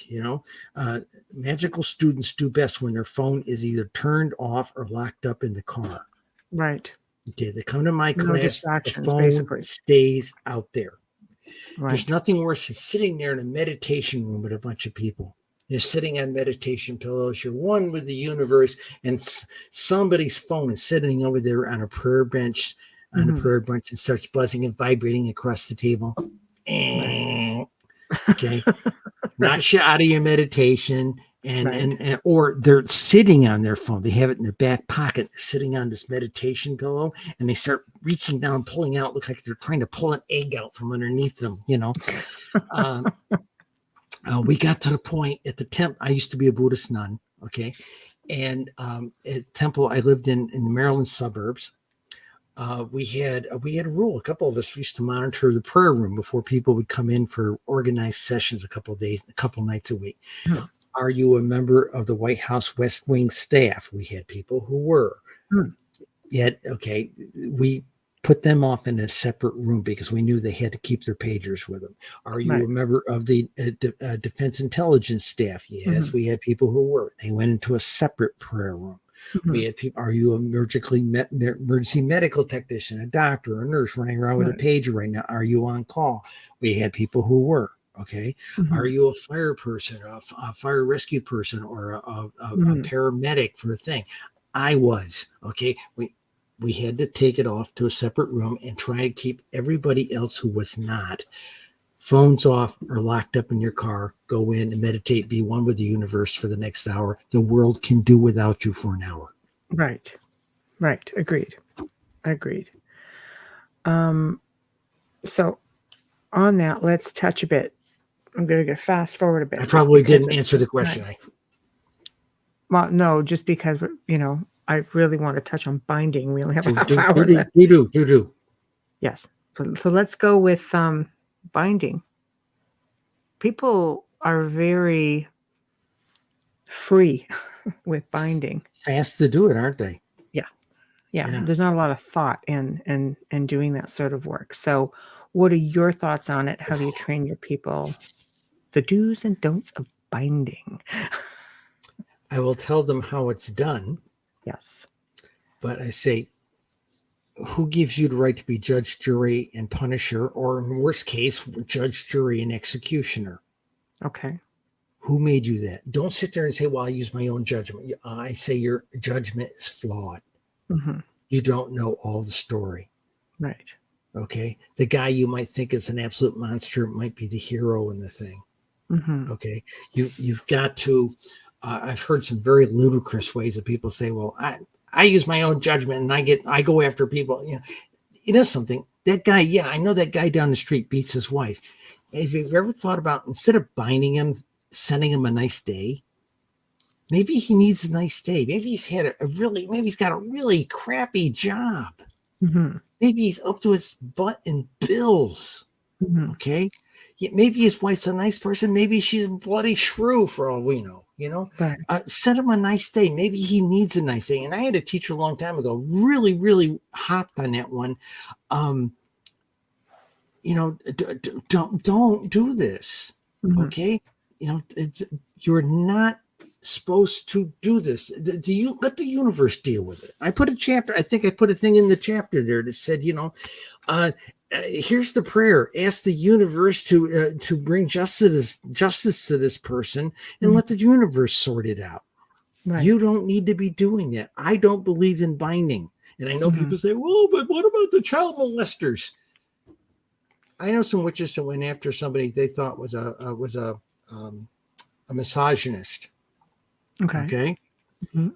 magical students do best when their phone is either turned off or locked up in the car. Right. Okay. They come to my class, the phone basically stays out there. Right. There's nothing worse than sitting there in a meditation room with a bunch of people. You're sitting on meditation pillows. You're one with the universe, and somebody's phone is sitting over there on a prayer bench, on the prayer branch and starts buzzing and vibrating across the table. Right. Okay. Knocks you out of your meditation. Right. And or they're sitting on their phone. They have it in their back pocket, sitting on this meditation pillow, and they start reaching down, pulling out. Look like they're trying to pull an egg out from underneath them. We got to the point at the temple. I used to be a Buddhist nun. Okay. And at temple I lived in the Maryland suburbs. We had a rule. A couple of us used to monitor the prayer room before people would come in for organized sessions a couple nights a week. Hmm. Are you a member of the White House West Wing staff? We had people who were. Yet, okay, we put them off in a separate room because we knew they had to keep their pagers with them. Are you a member of the Defense Intelligence staff? Yes, we had people who were. They went into a separate prayer room. We had people. Are you an emergency medical technician, a doctor, a nurse running around with a pager right now? Are you on call? We had people who were. Okay. Are you a fire person, a fire rescue person, or a paramedic for a thing? I was. Okay. We had to take it off to a separate room and try to keep everybody else who was not. Phones off or locked up in your car. Go in and meditate. Be one with the universe for the next hour. The world can do without you for an hour. Right. Agreed. So on that, let's touch a bit. I'm going to go fast forward a bit. I probably didn't answer the question. Well, no, just because, I really want to touch on binding. We only have a half hour left. You do. Yes. So let's go with binding. People are very free with binding. Fast to do it, aren't they? Yeah. There's not a lot of thought in doing that sort of work. So what are your thoughts on it? How do you train your people? The do's and don'ts of binding. I will tell them how it's done. Yes. But I say, who gives you the right to be judge, jury, and punisher, or in worst case, judge, jury, and executioner? Okay. Who made you that? Don't sit there and say, well, I use my own judgment. I say your judgment is flawed. You don't know all the story. Right. Okay. The guy you might think is an absolute monster might be the hero in the thing. Okay. You've got to, I've heard some very ludicrous ways that people say, well, I use my own judgment and I go after people. You know something, that guy, I know that guy down the street beats his wife. Have you ever thought about, instead of binding him, sending him a nice day? Maybe he needs a nice day. Maybe he's had maybe he's got a really crappy job. Maybe he's up to his butt in bills. Okay. Maybe his wife's a nice person. Maybe she's a bloody shrew for all we know, Right. Send him a nice day. Maybe he needs a nice day. And I had a teacher a long time ago, really, really hopped on that one. Don't do this. Okay. You're not supposed to do this. Let the universe deal with it. I put a thing in the chapter there that said, here's the prayer. Ask the universe to bring justice to this person and let the universe sort it out. Right. You don't need to be doing that. I don't believe in binding. And I know people say, well, but what about the child molesters? I know some witches that went after somebody they thought was a misogynist. Okay.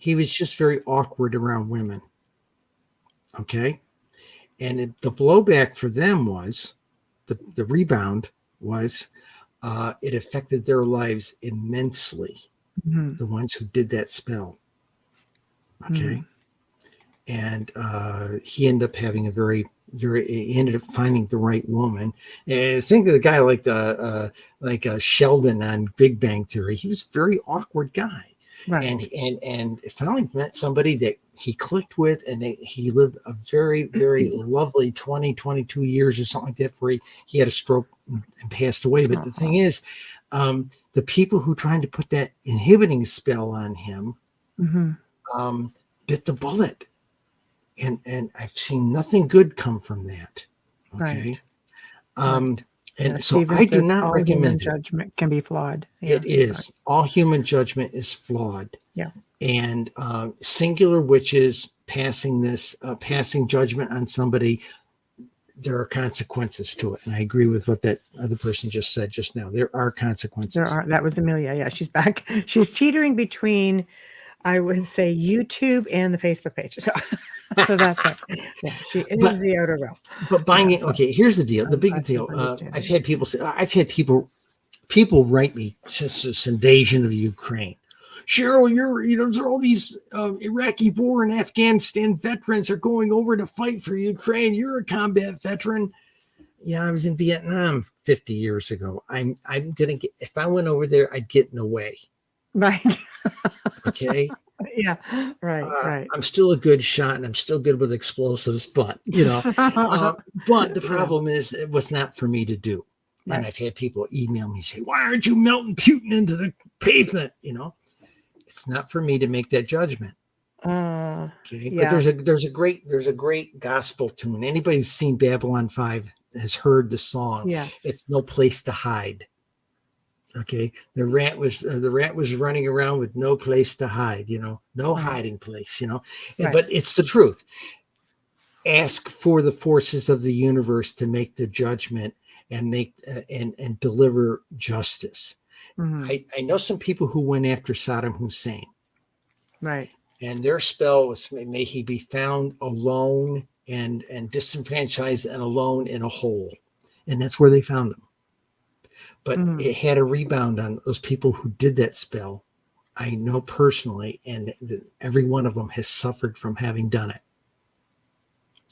He was just very awkward around women. Okay. And the blowback for them was, the rebound was, it affected their lives immensely. The ones who did that spell. Okay. And he ended up having he ended up finding the right woman. And think of the guy like Sheldon on Big Bang Theory. He was a very awkward guy. Right. And finally met somebody that he clicked with, and he lived a very, very lovely 22 years or something like that before he had a stroke and passed away. But the thing is, the people who tried to put that inhibiting spell on him bit the bullet. And I've seen nothing good come from that. Okay. Right. And so Stephen I do not all recommend human judgment can be flawed. It is. Right. All human judgment is flawed. Yeah. And singular witches passing judgment on somebody, there are consequences to it. And I agree with what that other person just said just now. There are consequences. That was Amelia. Yeah, she's back. She's teetering between, I would say, YouTube and the Facebook page. So, so that's it. Yeah, she is the outer rim. But buying it, okay, here's the deal. The big deal. I've had people say, I've had people write me since this invasion of Ukraine. Cheryl, there's all these Iraqi war and Afghanistan veterans are going over to fight for Ukraine. You're a combat veteran. Yeah, I was in Vietnam 50 years ago. I'm gonna get, if I went over there, I'd get in the way. Right. Okay. Yeah. Right. I'm still a good shot and I'm still good with explosives, but but the problem is it was not for me to do. Right. And I've had people email me say, "Why aren't you melting Putin into the pavement?" It's not for me to make that judgment. Okay. Yeah. But there's a great gospel tune. Anybody who's seen Babylon 5 has heard the song. Yes. It's no place to hide. Okay. The rat was running around with no place to hide, no hiding place, right. But it's the truth. Ask for the forces of the universe to make the judgment and make and deliver justice. Mm-hmm. I know some people who went after Saddam Hussein. Right. And their spell was, may he be found alone and disenfranchised and alone in a hole. And that's where they found him. But it had a rebound on those people who did that spell. I know personally, and every one of them has suffered from having done it.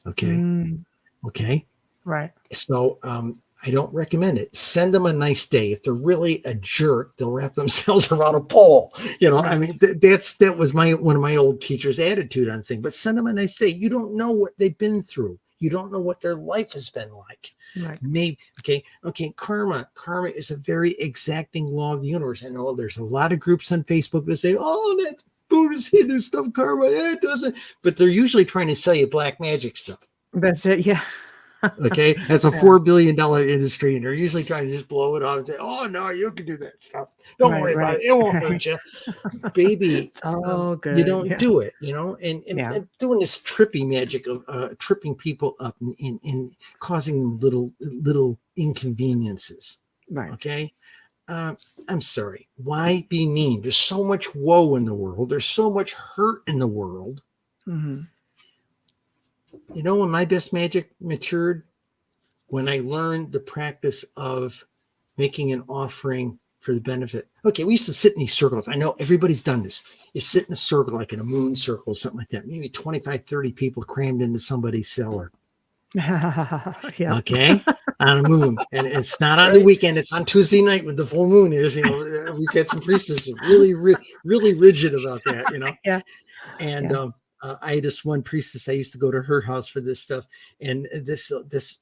Okay. Okay. Right. So, I don't recommend it. Send them a nice day. If they're really a jerk, they'll wrap themselves around a pole. Right. I mean, that was one of my old teachers' attitude on things. But send them a nice day. You don't know what they've been through. You don't know what their life has been like. Right. Maybe okay. Karma is a very exacting law of the universe. I know there's a lot of groups on Facebook that say, "Oh, that's Buddhist Hindu stuff, karma." It doesn't. But they're usually trying to sell you black magic stuff. That's it. Yeah. Okay, that's a $4 billion industry, and they're usually trying to just blow it off and say, "Oh no, you can do that stuff. Don't worry about it. It won't hurt you, baby." It's all good. You don't do it, and doing this trippy magic of tripping people up and causing them little inconveniences. Right. Okay. I'm sorry. Why be mean? There's so much woe in the world. There's so much hurt in the world. Mm-hmm. When my best magic matured, when I learned the practice of making an offering for the benefit. Okay, we used to sit in these circles. I know everybody's done this. You sit in a circle, like in a moon circle, something like that. Maybe 25, 30 people crammed into somebody's cellar. Yeah. Okay, on a moon. And it's not on the weekend. It's on Tuesday night when the full moon is. We've had some priestesses really rigid about that, Yeah. And I had this one priestess. I used to go to her house for this stuff, and this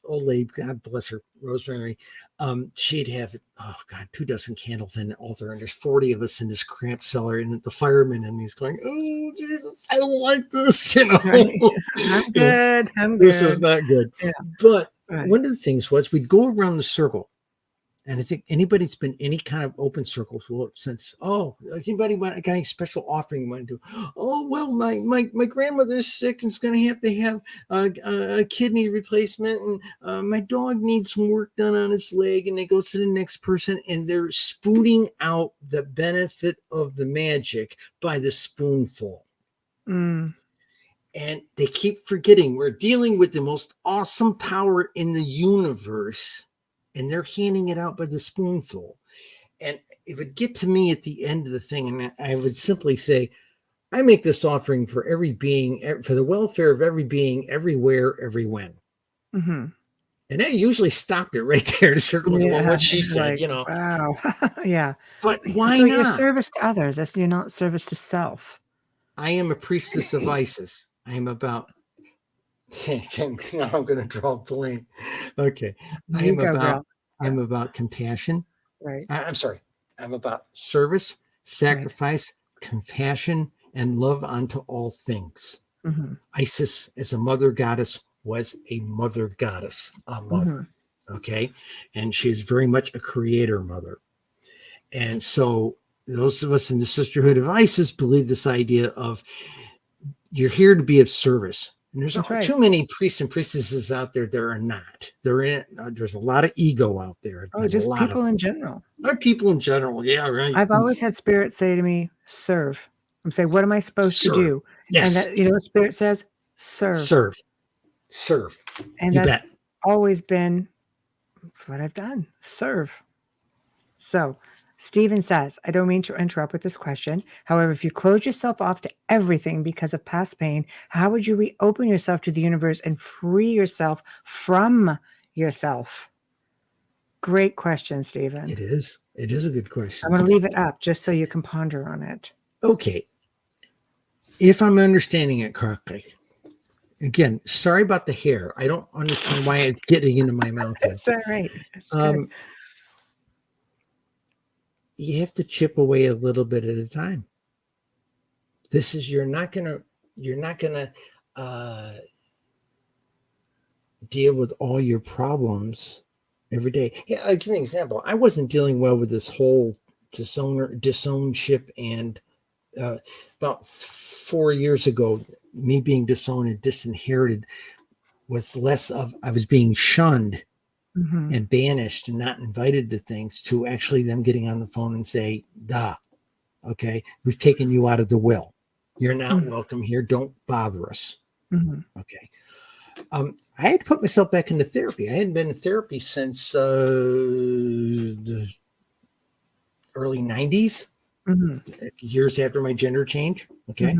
old lady, God bless her, Rosemary, she'd have 2 dozen candles in the altar, and there's 40 of us in this cramped cellar, and the fireman and he's going, "Oh Jesus, I don't like this," I'm good. This is not good. Yeah. But one of the things was we'd go around the circle. And I think anybody's been any kind of open circles since, anybody got any special offering you want to do? Oh, well, my grandmother's sick and is going to have a kidney replacement. And my dog needs some work done on his leg. And they go to the next person and they're spooning out the benefit of the magic by the spoonful. And they keep forgetting we're dealing with the most awesome power in the universe. And they're handing it out by the spoonful. And it would get to me at the end of the thing, and I would simply say, I make this offering for every being, for the welfare of every being, everywhere, every when. Mm-hmm. And I usually stopped it right there to circle what she said, Wow. Yeah. But why not? You're service to others. You're not service to self. I am a priestess of Isis. I am about... Now I'm going to draw a blank. Okay. I'm about compassion. Right. I'm sorry. I'm about service, sacrifice, compassion, and love unto all things. Mm-hmm. Isis, as a mother goddess, was a mother goddess, a mother. Mm-hmm. Okay. And she is very much a creator mother. And so those of us in the Sisterhood of Isis believe this idea of you're here to be of service. And there's That's not right. too many priests and priestesses out there that are not. There's a lot of ego out there. Oh, just people in general. People in general. Yeah, right. I've always had spirit say to me, serve. I'm saying, what am I supposed to Serve. do? Yes. And that, you know, what spirit says, serve. Serve. And you that's bet. always been what I've done. Serve. So Stephen says, I don't mean to interrupt with this question. However, if you close yourself off to everything because of past pain, how would you reopen yourself to the universe and free yourself from yourself? Great question, Stephen. It is. It is a good question. I'm going to leave it up just so you can ponder on it. Okay. If I'm understanding it correctly, again, sorry about the hair. I don't understand why it's getting into my mouth here. It's all right. It's good. You have to chip away a little bit at a time. This is you're not gonna deal with all your problems every day. Yeah, I'll give you an example. I wasn't dealing well with this whole disownship, and about 4 years ago, me being disowned and disinherited was less of I was being shunned and banished and not invited to things, to actually them getting on the phone and say, okay, we've taken you out of the will. You're not welcome here. Don't bother us. Okay. I had to put myself back into therapy. I hadn't been in therapy since the early 90s, years after my gender change. Okay.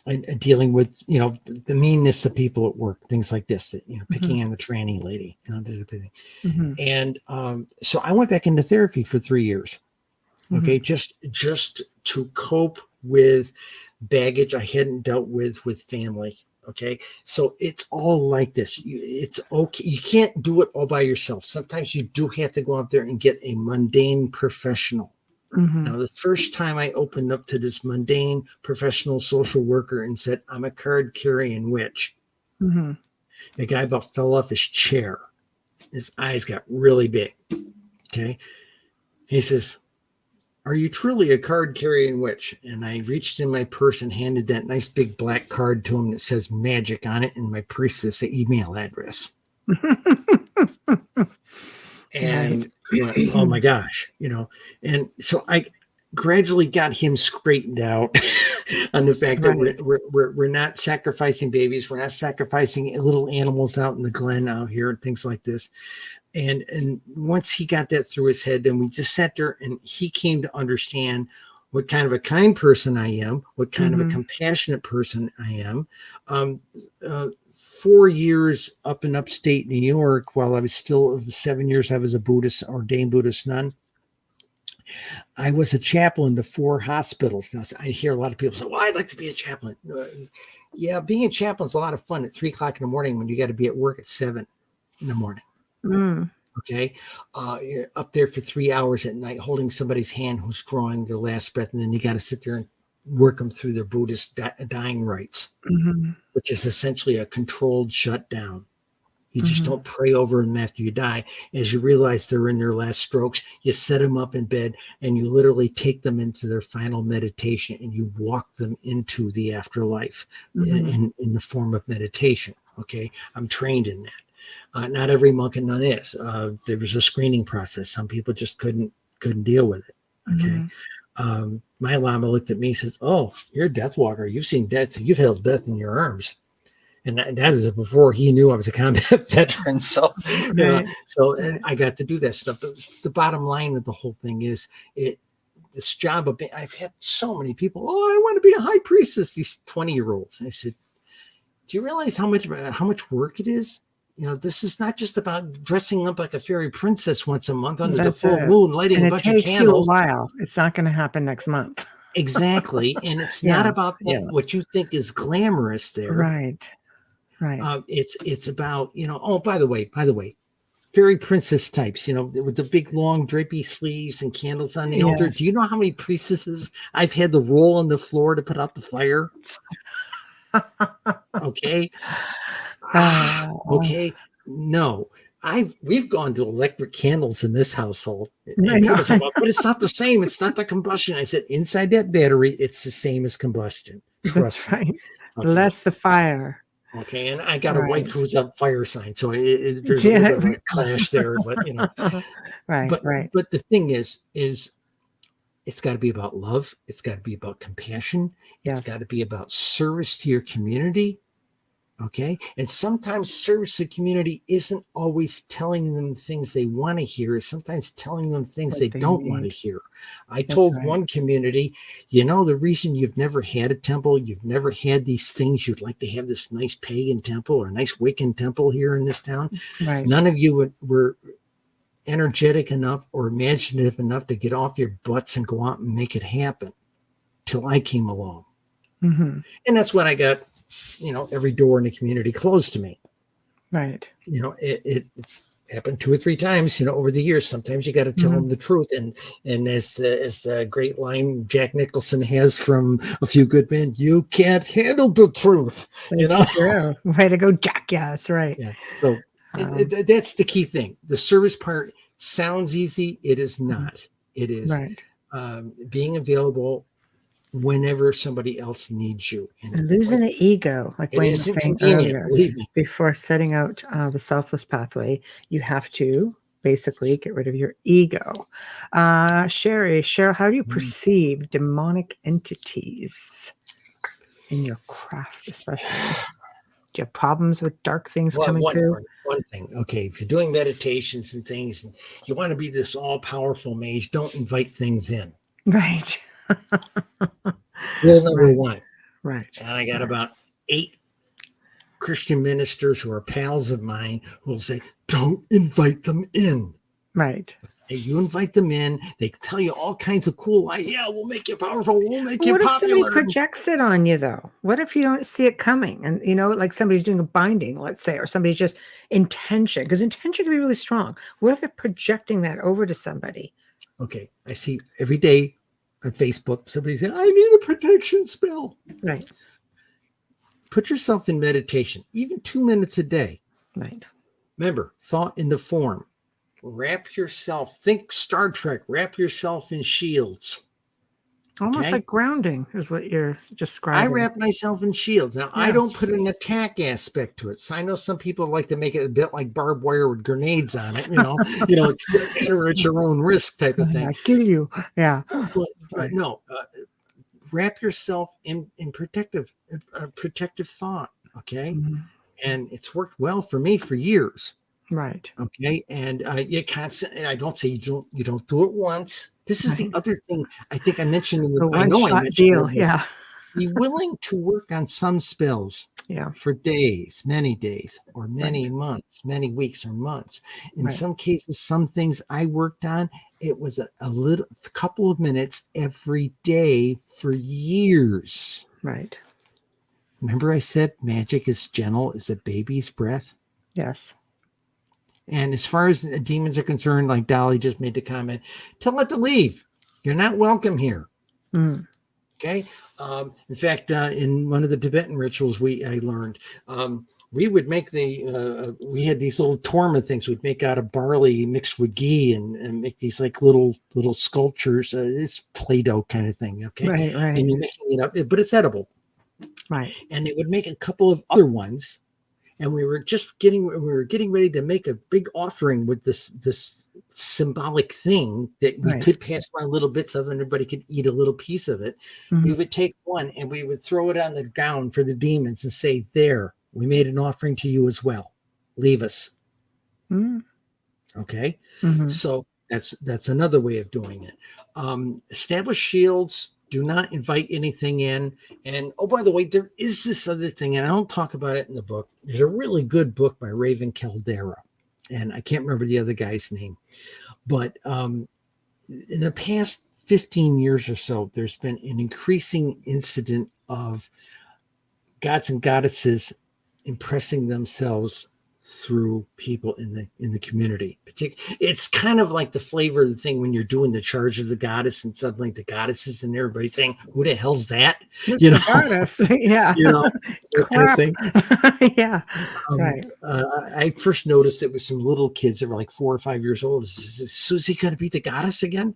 And dealing with, the meanness of people at work, things like this, picking on the tranny lady, and so I went back into therapy for 3 years. Okay. Just to cope with baggage I hadn't dealt with family. Okay. So it's all like this. It's okay. You can't do it all by yourself. Sometimes you do have to go out there and get a mundane professional. Now, the first time I opened up to this mundane professional social worker and said, I'm a card carrying witch, the guy about fell off his chair. His eyes got really big. Okay. He says, are you truly a card carrying witch? And I reached in my purse and handed that nice big black card to him that says magic on it and my priestess email address. And he went, oh my gosh, and so I gradually got him straightened out on the fact that we're not sacrificing babies. We're not sacrificing little animals out in the glen out here and things like this. And once he got that through his head, then we just sat there and he came to understand what kind of a kind person I am, what kind of a compassionate person I am. 4 years up in upstate New York, while I was still of the 7 years I was a Buddhist, ordained Buddhist nun, I was a chaplain to 4 hospitals. Now, I hear a lot of people say, well, I'd like to be a chaplain. Yeah, being a chaplain is a lot of fun at 3 o'clock in the morning when you got to be at work at 7 in the morning. Okay. You're up there for 3 hours at night holding somebody's hand who's drawing their last breath. And then you got to sit there and work them through their Buddhist dying rites, which is essentially a controlled shutdown. You just don't pray over them after you die. As you realize they're in their last strokes, you set them up in bed and you literally take them into their final meditation and you walk them into the afterlife in the form of meditation. Okay. I'm trained in that. Not every monk and nun is. There was a screening process. Some people just couldn't deal with it. Okay. My Lama looked at me and says, oh, you're a death walker. You've seen death. You've held death in your arms. And that was before he knew I was a combat veteran. So, and I got to do that stuff. But the bottom line of the whole thing is this job of I've had so many people, oh, I want to be a high priestess, these 20-year-olds. And I said, do you realize how much work it is? This is not just about dressing up like a fairy princess once a month under the full moon, lighting a bunch of candles. It takes you a while. It's not going to happen next month. Exactly. And it's not about what you think is glamorous there. Right. It's about, oh, by the way, fairy princess types, with the big long drapey sleeves and candles on the altar. Do you know how many priestesses I've had to roll on the floor to put out the fire? Okay. Okay. No, we've gone to electric candles in this household. And say, well, but it's not the same. It's not the combustion. I said, inside that battery, it's the same as combustion. Trust That's me. right. The Okay. less the fire. Okay. And I got a wife Right. who's a fire sign. So there's a little Yeah. bit of a clash there, but Right, right. but the thing is it's got to be about love. It's got to be about compassion. It's Yes. got to be about service to your community. Okay. And sometimes service to community isn't always telling them things they want to hear. It's sometimes telling them things What they they don't want to need. hear. I That's told right. one community, the reason you've never had a temple, you've never had these things, you'd like to have this nice pagan temple or a nice Wiccan temple here in this town. Right. None of you were energetic enough or imaginative enough to get off your butts and go out and make it happen till I came along. Mm-hmm. And that's when I got, every door in the community closed to me. Right. It happened 2 or 3 times, over the years. Sometimes you got to tell them the truth. And as the great line Jack Nicholson has from A Few Good Men, you can't handle the truth. That's true. Way to go, Jack. Yeah, that's right. Yeah. So that's the key thing. The service part sounds easy. It is not. It is right. Being available whenever somebody else needs you. And losing the ego, like Wayne was saying earlier, believe me. before setting out the selfless pathway, you have to basically get rid of your ego. Cheryl, how do you perceive demonic entities in your craft, especially? Do you have problems with dark things coming through? One thing, okay, if you're doing meditations and things, and you want to be this all-powerful mage, don't invite things in. Right. Rule number 1. Right. And I got about 8 Christian ministers who are pals of mine who will say, don't invite them in. Right. Hey, you invite them in, they tell you all kinds of cool, we'll make you powerful, we'll make you What if popular. somebody projects it on you, though? What if you don't see it coming? And, like somebody's doing a binding, let's say, or somebody's just intention, because intention can be really strong. What if they're projecting that over to somebody? Okay, I see every day on Facebook, somebody saying, I need a protection spell. Right. Put yourself in meditation, even 2 minutes a day. Right. Remember, thought into form. Wrap yourself, think Star Trek, wrap yourself in shields. Almost like grounding is what you're describing. I wrap myself in shields. Now, I don't put an attack aspect to it. So I know some people like to make it a bit like barbed wire with grenades on it, enter at your own risk type of thing. I kill you. Yeah. But no, wrap yourself in protective thought. Okay. Mm-hmm. And it's worked well for me for years. Right. Okay. And you constantly, I don't say you don't do it once. This is the other thing I think I mentioned in the one-shot deal. Yeah. Be willing to work on some spells for days, many days, or many months, many weeks or months. In some cases, some things I worked on, it was a couple of minutes every day for years. Right. Remember I said magic is gentle as a baby's breath? Yes. And as far as demons are concerned, like Dolly just made the comment, tell it to leave. You're not welcome here. Mm. Okay. In fact, in one of the Tibetan rituals I learned, we would make we had these little torma things we'd make out of barley mixed with ghee and make these like little sculptures. It's Play-Doh kind of thing. Okay. Right. And you're making it up, but it's edible. Right. And they would make a couple of other ones. And we were getting ready to make a big offering with this symbolic thing that we could pass around little bits of, and everybody could eat a little piece of it. Mm-hmm. We would take one and we would throw it on the ground for the demons and say, there, we made an offering to you as well. Leave us. Mm-hmm. Okay. Mm-hmm. So that's another way of doing it. Establish shields. Do not invite anything in. And, oh, by the way, there is this other thing, and I don't talk about it in the book. There's a really good book by Raven Caldera, and I can't remember the other guy's name. But in the past 15 years or so, there's been an increasing incident of gods and goddesses impressing themselves through people in the community. It's kind of like the flavor of the thing when you're doing the charge of the goddess and suddenly the goddess is and everybody's saying, who the hell's that? Goddess. Yeah. That kind of thing. Yeah. Right. I first noticed it with some little kids that were like 4 or 5 years old. Is Susie going to be the goddess again?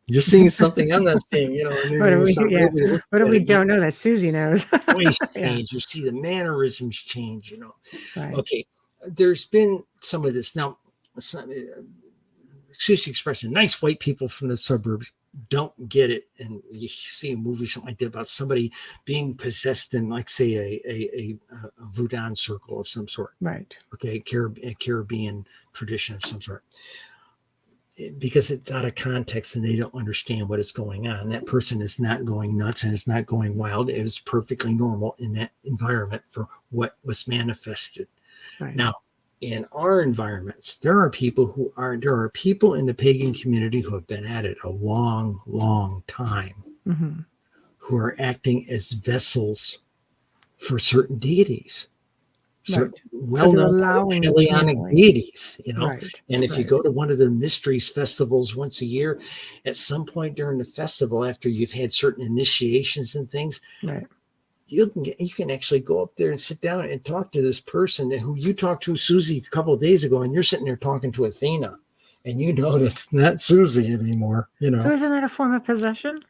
you're seeing something I'm not seeing, and What then do you we? start Yeah. really looking What do at we it, don't know that Susie knows? your voice Yeah. change, you see the mannerisms change, Right. Okay, there's been some of this. Now, excuse the expression, nice white people from the suburbs don't get it. And you see a movie, something like that, about somebody being possessed in, like, say, a voodoo circle of some sort. Right. Okay, a Caribbean tradition of some sort. Because it's out of context and they don't understand what is going on. That person is not going nuts and is not going wild. It is perfectly normal in that environment for what was manifested. Right. Now, in our environments, there are people in the pagan community who have been at it a long, long time, Mm-hmm. who are acting as vessels for certain deities. Right. Well-known allowing the Hellenic channeling. deities, Right. And if you Right. go to one of their mysteries festivals once a year, at some point during the festival, after you've had certain initiations and things, Right. you can actually go up there and sit down and talk to this person who you talked to, Susie, a couple of days ago, and you're sitting there talking to Athena, and that's not Susie anymore. So isn't that a form of possession?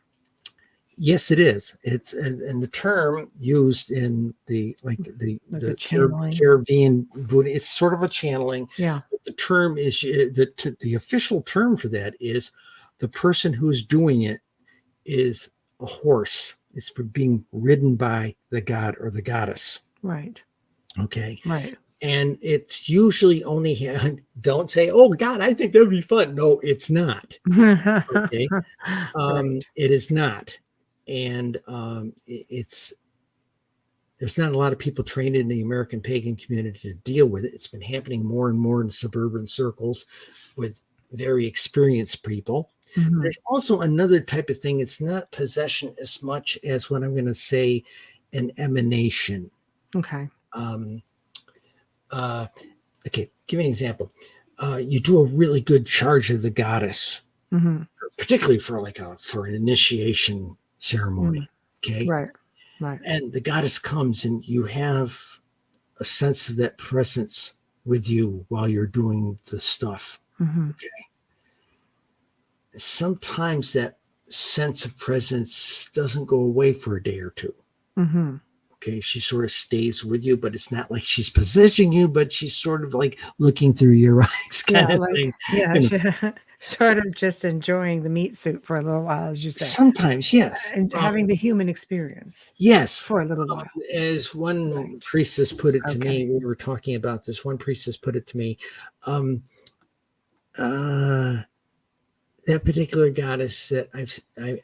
Yes, it is. It's and the term used in the channeling. Caribbean Buddha, it's sort of a channeling. Yeah. But the term is the official term for that is the person who's doing it is a horse. It's being ridden by the god or the goddess. Right. Okay. Right. And it's usually only, don't say, oh God, I think that'd be fun. No, it's not. Okay. Right. It is not. And there's not a lot of people trained in the American pagan community to deal with it. It's been happening more and more in suburban circles with very experienced people. Mhm. There's also another type of thing. It's not possession as much as what I'm going to say an emanation. Okay. Okay, give me an example. You do a really good charge of the goddess, Mhm. particularly for for an initiation ceremony. Okay. Right. Right. And the goddess comes and you have a sense of that presence with you while you're doing the stuff. Mhm. Okay. Sometimes that sense of presence doesn't go away for a day or two. Mhm. Okay. She sort of stays with you, but it's not like she's possessing you, but she's sort of like looking through your eyes kind of thing. Yeah, sort of just enjoying the meat suit for a little while, as you say, Sometimes, yes. and having the human experience Yes. for a little while. As one Right. priestess put it to Okay. me, we were talking about this. One priestess put it to me, that particular goddess that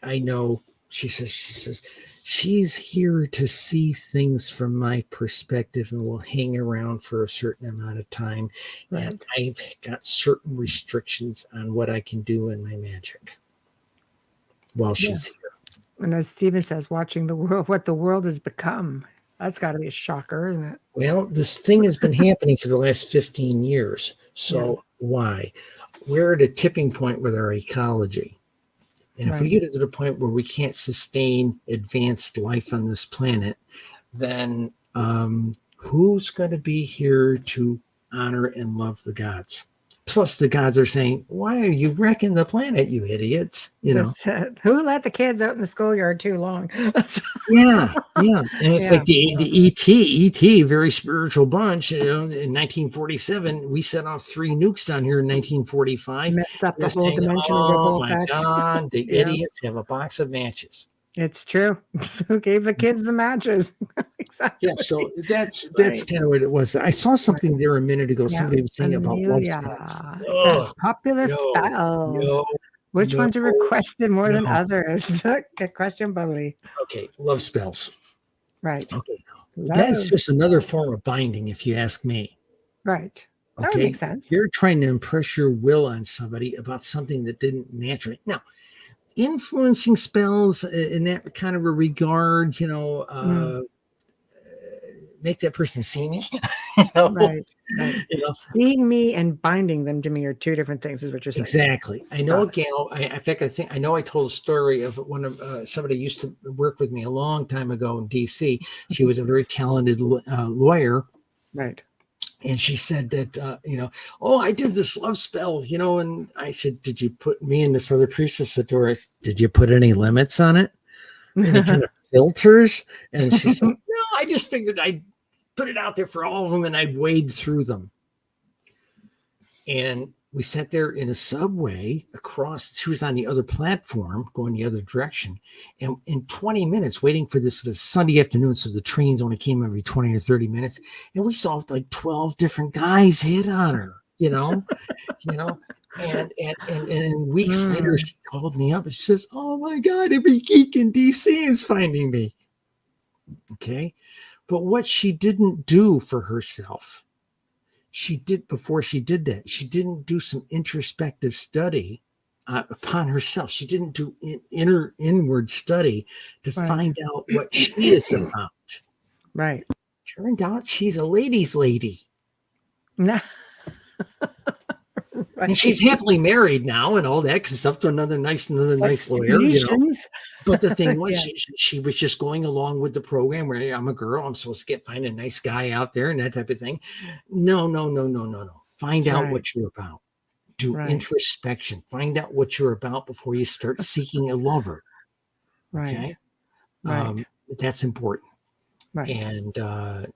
I know, she says, she's here to see things from my perspective and will hang around for a certain amount of time. Right. And I've got certain restrictions on what I can do in my magic while she's here. And as Stephen says, watching the world, what the world has become, that's got to be a shocker, isn't it? Well, this thing has been happening for the last 15 years. So why? We're at a tipping point with our ecology. And if we get to the point where we can't sustain advanced life on this planet, then who's going to be here to honor and love the gods? Plus, the gods are saying, why are you wrecking the planet, you idiots? Who let the kids out in the schoolyard too long? Yeah. And it's like the ET, very spiritual bunch. In 1947, we set off 3 nukes down here in 1945. Messed up the They're whole saying, dimensional oh ripple my effect. God, the idiots have a box of matches. It's true. Who gave the kids the matches? Exactly. Yeah, so that's kind of what it was. I saw something there a minute ago. Somebody was saying about love spells. Says popular spells. Which ones are requested more than others? Good question, Bubbly. Okay, love spells. Right. Okay. That's just another form of binding, if you ask me. Right. That would make sense. You're trying to impress your will on somebody about something that didn't naturally. Now, influencing spells in that kind of a regard, make that person see me. Right. Seeing me and binding them to me are 2 different things, is what you're saying. Exactly. I know a gal. In fact, I know I told a story of one of somebody used to work with me a long time ago in DC. She was a very talented lawyer. Right. And she said that, oh, I did this love spell, and I said, did you put me and this other priestess at door? Did you put any limits on it? Any kind of filters? And she said, no, I just figured I'd put it out there for all of them and I'd wade through them. And we sat there in a subway across. She was on the other platform going the other direction. And in 20 minutes, waiting for this, it was Sunday afternoon, so the trains only came every 20 or 30 minutes. And we saw like 12 different guys hit on her, and weeks later, she called me up and she says, oh my God, every geek in DC is finding me. Okay. But what she didn't do for herself, before she did that, she didn't do some introspective study upon herself. She didn't do inward study to find out what she is about. Right. Turned out she's a ladies' lady. Right. And she's happily married now and all that because stuff to another nice lawyer. But the thing was, she was just going along with the program where I'm a girl, I'm supposed to find a nice guy out there and that type of thing. No. Find out what you're about. Do introspection. Find out what you're about before you start seeking a lover. Okay, that's important. Right. And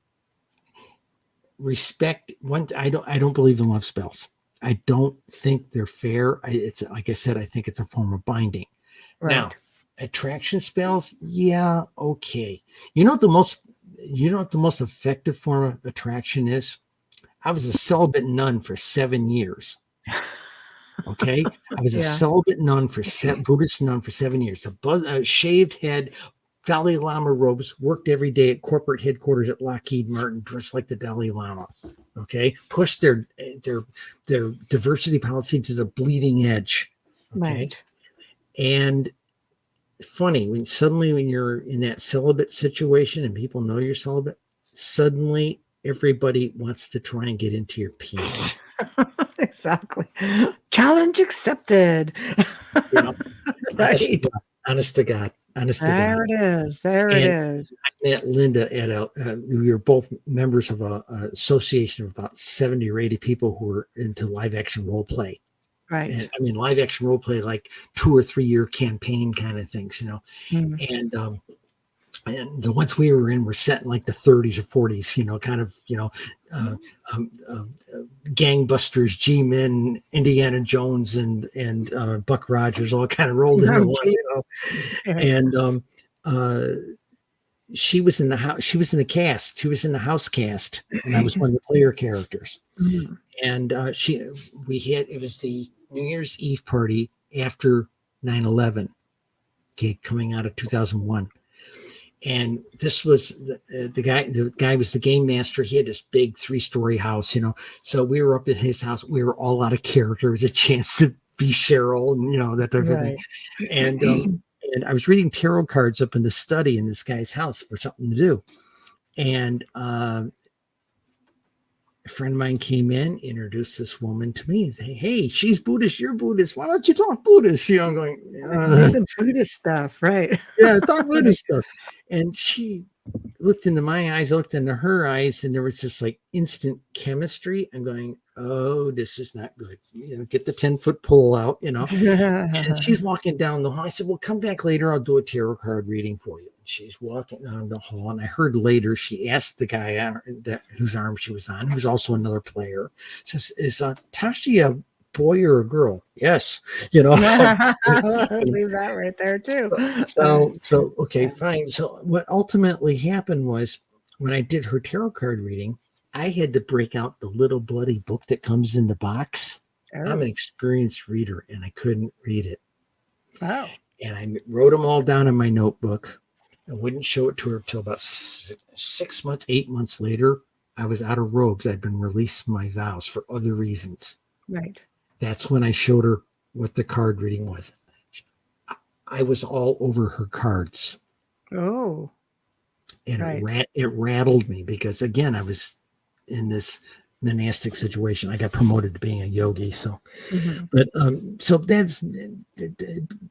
respect. I don't believe in love spells. I don't think they're fair. It's like I said, I think it's a form of binding. Right. Now, attraction spells, yeah, okay. You know what the most effective form of attraction is? I was a celibate nun for 7 years. Okay, I was a celibate nun Buddhist nun for 7 years. A shaved head, Dalai Lama robes, worked every day at corporate headquarters at Lockheed Martin, dressed like the Dalai Lama. Okay, pushed their diversity policy to the bleeding edge. Okay, right. And funny when you're in that celibate situation and people know you're celibate, suddenly everybody wants to try and get into your penis. Exactly. Challenge accepted. Right. Honest to God. There it is. I met Linda at we were both members of a association of about 70 or 80 people who were into live action role play. Right. And, I mean, live action role play, like 2 or 3 year campaign kind of things, And the ones we were in were set in like the 30s or 40s, kind of, gangbusters, G-Men, Indiana Jones, and Buck Rogers all kind of rolled into one, And she was in the house. She was in the cast. She was in the house cast, and I was one of the player characters. Mm-hmm. And it was the New Year's Eve party after 9/11, coming out of 2001. And this was the guy was the game master. He had this big 3-story house, So we were up at his house. We were all out of character. It was a chance to be Cheryl and, that type of thing. And I was reading tarot cards up in the study in this guy's house for something to do. And a friend of mine came in, introduced this woman to me and said, hey, she's Buddhist, you're Buddhist. Why don't you talk Buddhist? I'm going, Buddhist stuff, right? Yeah, talk Buddhist stuff. And she looked into my eyes, looked into her eyes, and there was just like instant chemistry. I'm going, oh, this is not good. Get the 10-foot pole out, And she's walking down the hall. I said, well, come back later. I'll do a tarot card reading for you. And she's walking down the hall. And I heard later she asked the guy whose arm she was on, who's also another player, says, is Tashi a boy or a girl? Yes. Leave that right there too. So okay, fine. So what ultimately happened was when I did her tarot card reading, I had to break out the little bloody book that comes in the box. Oh. I'm an experienced reader and I couldn't read it. Wow. And I wrote them all down in my notebook. I wouldn't show it to her until about 6 months, 8 months later. I was out of robes. I'd been released from my vows for other reasons. Right. That's when I showed her what the card reading was. I was all over her cards. Oh. And it rattled me because, again, I was in this monastic situation. I got promoted to being a yogi. So, but so that's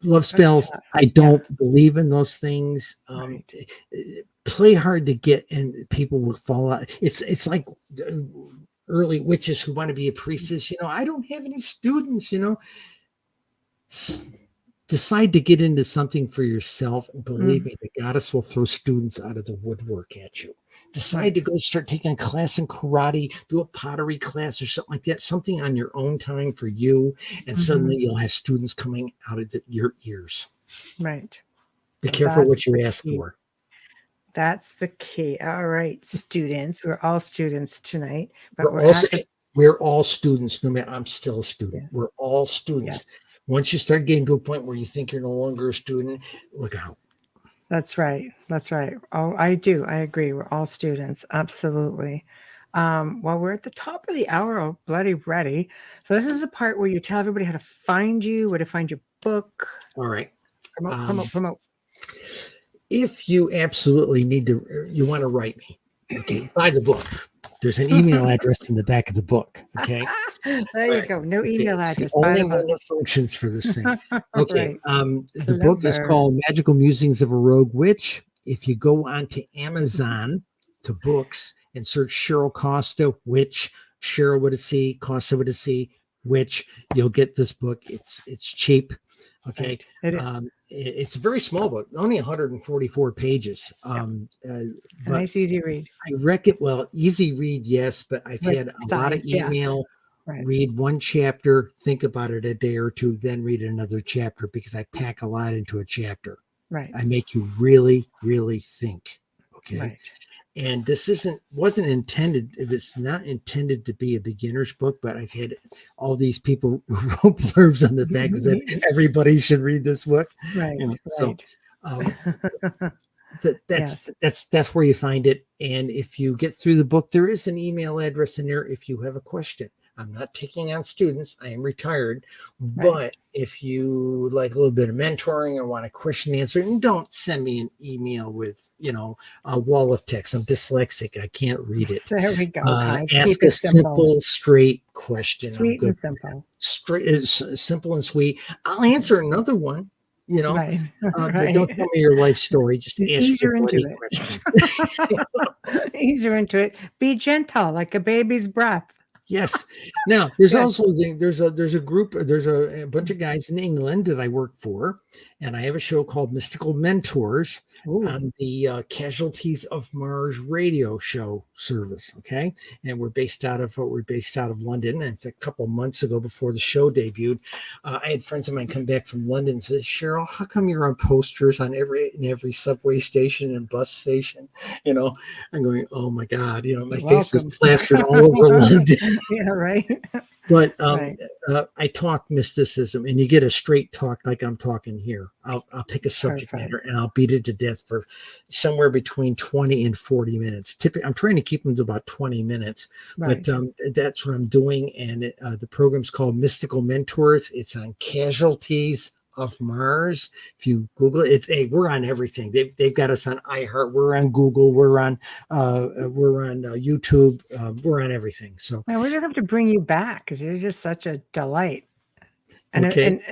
love spells. I don't believe in those things. Play hard to get, and people will fall out. It's like early witches who want to be a priestess, I don't have any students, decide to get into something for yourself, and believe me, the goddess will throw students out of the woodwork at you. Decide to go start taking a class in karate, do a pottery class or something like that, something on your own time for you, and suddenly you'll have students coming out of your ears. Right. Be careful what you ask key. for. That's the key. All right, students. We're all students tonight, but we're all students. No matter, I'm still a student. Yeah. We're all students. Yes. Once you start getting to a point where you think you're no longer a student, look out. That's right. That's right. Oh, I do. I agree. We're all students. Absolutely. Well, we're at the top of the hour. Oh, bloody ready. So this is the part where you tell everybody how to find you, where to find your book. All right. Promote. If you absolutely you want to write me, okay, buy the book. There's an email address in the back of the book. Okay. There you go. No email address. It's the only one that functions for this thing. Okay. Right. The book is called Magickal Musings of a Rogue Witch. If you go onto Amazon to books and search Cheryl Costa, Witch, Cheryl with a C, Costa with a C, Witch, you'll get this book. It's cheap. Okay. Right. It is. It's a very small book, only 144 pages. A nice, easy read. I reckon, easy read, yes, but I've had a lot of email. Right. Read one chapter, think about it a day or two, then read another chapter, because I pack a lot into a chapter. Right. I make you really, really think. Okay. Right. And this wasn't intended. It was not intended to be a beginner's book, but I've had all these people who wrote blurbs on the back that everybody should read this book. Right. So that's where you find it. And if you get through the book, there is an email address in there if you have a question. I'm not taking on students. I am retired. Right. But if you like a little bit of mentoring or want a question answered, and don't send me an email with, a wall of text. I'm dyslexic. I can't read it. There we go. Ask a simple, straight question. Sweet and simple. Simple and sweet. I'll answer another one. Right. But don't tell me your life story. Just ask easier your into it. Easier into it. Be gentle, like a baby's breath. Yes. Now there's also there's a group, there's a bunch of guys in England that I work for, and I have a show called Mystical Mentors on the Casualties of Mars radio show service. Okay, and we're based out of London. And a couple of months ago, before the show debuted, I had friends of mine come back from London and say, "Cheryl, how come you're on posters on every subway station and bus station?" I'm going, "Oh my God!" My face is plastered all over London. Yeah, right. But I talk mysticism, and you get a straight talk like I'm talking here. I'll pick a subject matter and I'll beat it to death for somewhere between 20 and 40 minutes. Typically, I'm trying to keep them to about 20 minutes, but that's what I'm doing. And the program's called Mystical Mentors. It's on Casualties of Mars. If you Google it, we're on everything. They've got us on iHeart. We're on Google. We're on YouTube. We're on everything. So now we just have to bring you back because you're just such a delight. And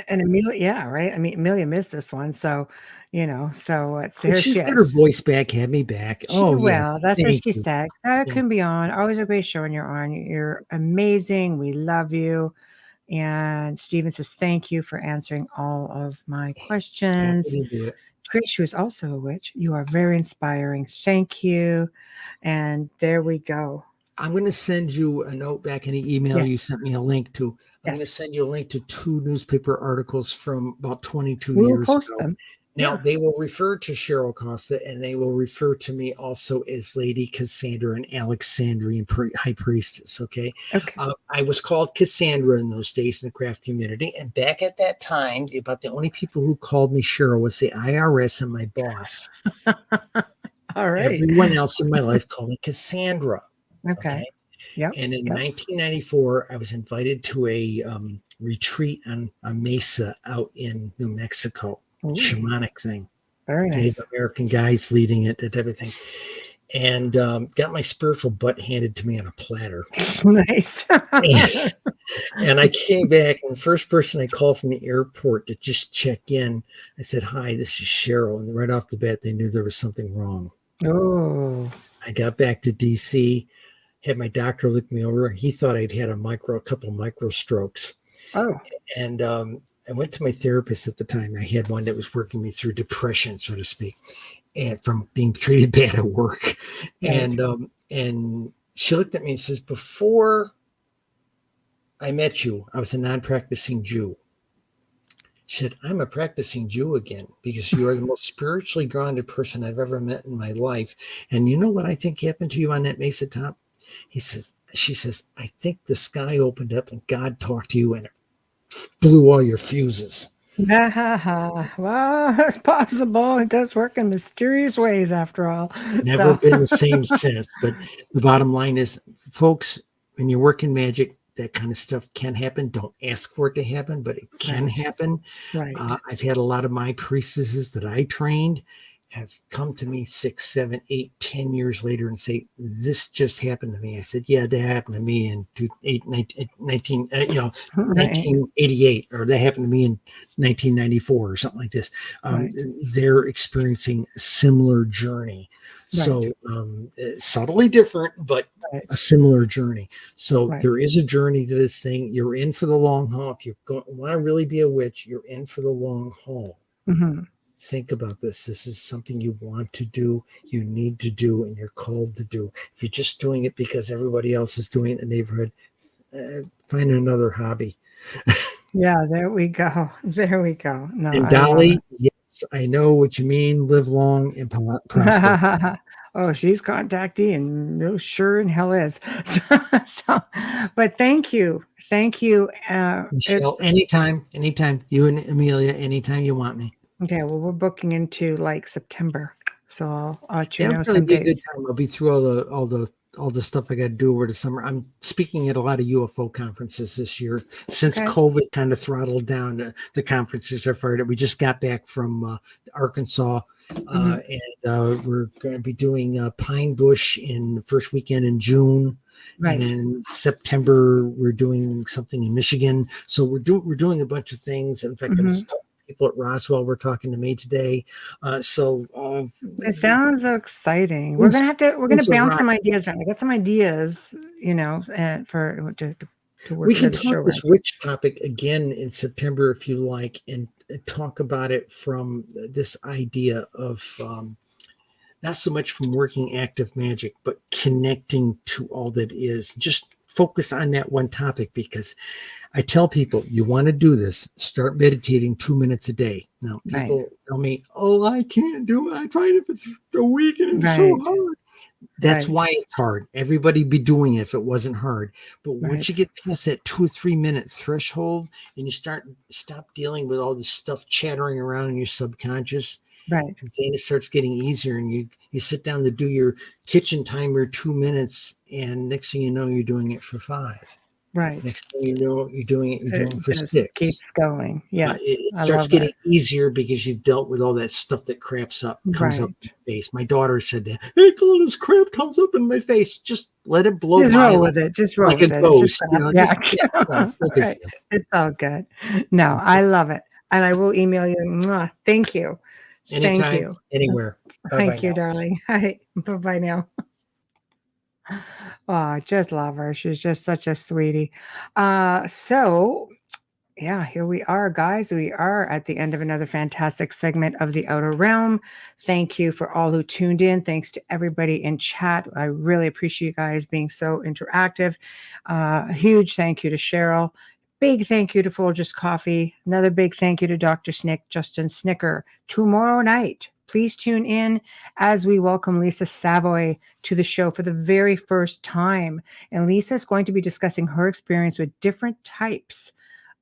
Amelia, right? I mean, Amelia missed this one, so she's got her voice back, had me back. That's what she said. I couldn't be on. Always a great show when you're on. You're amazing. We love you. And Stephen says, thank you for answering all of my questions. Trish, who is also a witch, you are very inspiring. Thank you. And there we go. I'm going to send you a note back in the email you sent me a link to. I'm going to send you a link to 2 newspaper articles from about 22 years post ago. Them. Now, they will refer to Cheryl Costa, and they will refer to me also as Lady Cassandra, an Alexsanderian high priestess, okay? I was called Cassandra in those days in the craft community, and back at that time, about the only people who called me Cheryl was the IRS and my boss. All right. Everyone else in my life called me Cassandra. Okay. Yep. And in 1994, I was invited to a retreat on a mesa out in New Mexico. Ooh. Shamanic thing. Very nice. Native American guys leading it and everything. And got my spiritual butt handed to me on a platter. Nice. And I came back, and the first person I called from the airport to just check in, I said, "Hi, this is Cheryl." And right off the bat, they knew there was something wrong. Oh. I got back to DC, had my doctor look me over. He thought I'd had a couple micro strokes. Oh, And I went to my therapist at the time. I had one that was working me through depression, so to speak, and from being treated bad at work. right. And she looked at me and says, before I met you, I was a non-practicing Jew. She said, I'm a practicing Jew again because you are the most spiritually grounded person I've ever met in my life. And you know what I think happened to you on that Mesa top? She says, I think the sky opened up and God talked to you and it blew all your fuses. Well, it's possible. It does work in mysterious ways after all. Never So, been the same since. But the bottom line is, folks, when you work in magic, that kind of stuff can happen. Don't ask for it to happen, but it can right, happen. right. I've had a lot of my priestesses that I trained have come to me 6, 7, 8, 10 years later and say, this just happened to me. I said, yeah, that happened to me in 1988, or that happened to me in 1994 or something like this. Right. They're experiencing a similar journey. Right. So subtly different, but Right. a similar journey. So Right. there is a journey to this thing. You're in for the long haul. If you want to really be a witch, you're in for the long haul. Mm-hmm. Think about this. This is something you want to do, you need to do, and you're called to do. If you're just doing it because everybody else is doing it in the neighborhood, find another hobby. Yeah, there we go. There we go. No, And I love Dolly, yes, I know what you mean. Live long and prosper. it. Oh, she's contactee and no, sure in hell is. So, but thank you. Thank you. It's Michelle, anytime. You and Amelia, anytime you want me. okay. Well, we're booking into like September. So I'll let you It'll know probably some be a good dates. time. I'll be through all the stuff I got to do over the summer. I'm speaking at a lot of UFO conferences this year. Since Okay. COVID kind of throttled down, the conferences are fired up. We just got back from Arkansas, Mhm. and we're going to be doing Pine Bush in the first weekend in June. Right. And in September, we're doing something in Michigan. So we're doing a bunch of things. In fact, I was talking to people at Roswell were talking to me today. It sounds so exciting. We're gonna bounce some ideas around. I got some ideas, and for to work we can the show talk this around. witch topic again in September if you like, and talk about it from this idea of not so much from working active magic, but connecting to all that is. Just focus on that one topic, because I tell people, you want to do this, start meditating 2 minutes a day. Now, people Right. tell me, oh, I can't do it. I tried it for a week and it's so Right. hard. That's Right. why it's hard. Everybody be doing it if it wasn't hard. But once Right. you get past that 2 or 3 minute threshold and you stop dealing with all this stuff chattering around in your subconscious, Right. then it starts getting easier, and you sit down to do your kitchen timer 2 minutes, and next thing you know, you're doing it for 5. Right. Next thing you know, you're doing It it for just 6. keeps going. Yes. It I starts love getting it. easier because you've dealt with all that stuff that comes up in Right. your face. My daughter said that, hey, all this crap comes up in my face. Just let it blow Just by roll with it. Just roll like a with it. It's just ghost. You know, yeah. no big Right. deal. It's all good. No, I love it. And I will email you. Mwah. Thank you. Thank Anytime, you. anywhere. Bye-bye Thank you, now. darling. Hi. Bye-bye now. Oh, I just love her. She's just such a sweetie. So yeah, here we are, guys. We are at the end of another fantastic segment of the Outer Realm. Thank you for all who tuned in. Thanks to everybody in chat. I really appreciate you guys being so interactive. A huge thank you to Cheryl. Big thank you to Folgers Coffee. Another big thank you to Dr. Justin Snicker. Tomorrow night, please tune in as we welcome Lisa Savoy to the show for the very first time. And Lisa is going to be discussing her experience with different types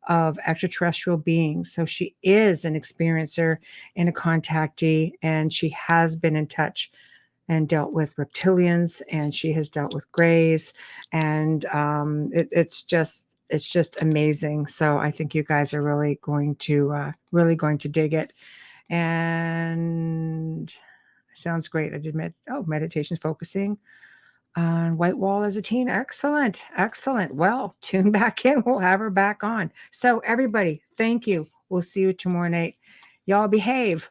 of extraterrestrial beings. So she is an experiencer and a contactee, and she has been in touch and dealt with reptilians, and she has dealt with greys, and it's just amazing. So I think you guys are really going to dig it. And sounds great. I did meditations focusing on White Wall as a teen. Excellent. Excellent. Well, tune back in. We'll have her back on. So everybody, thank you. We'll see you tomorrow night. Y'all behave.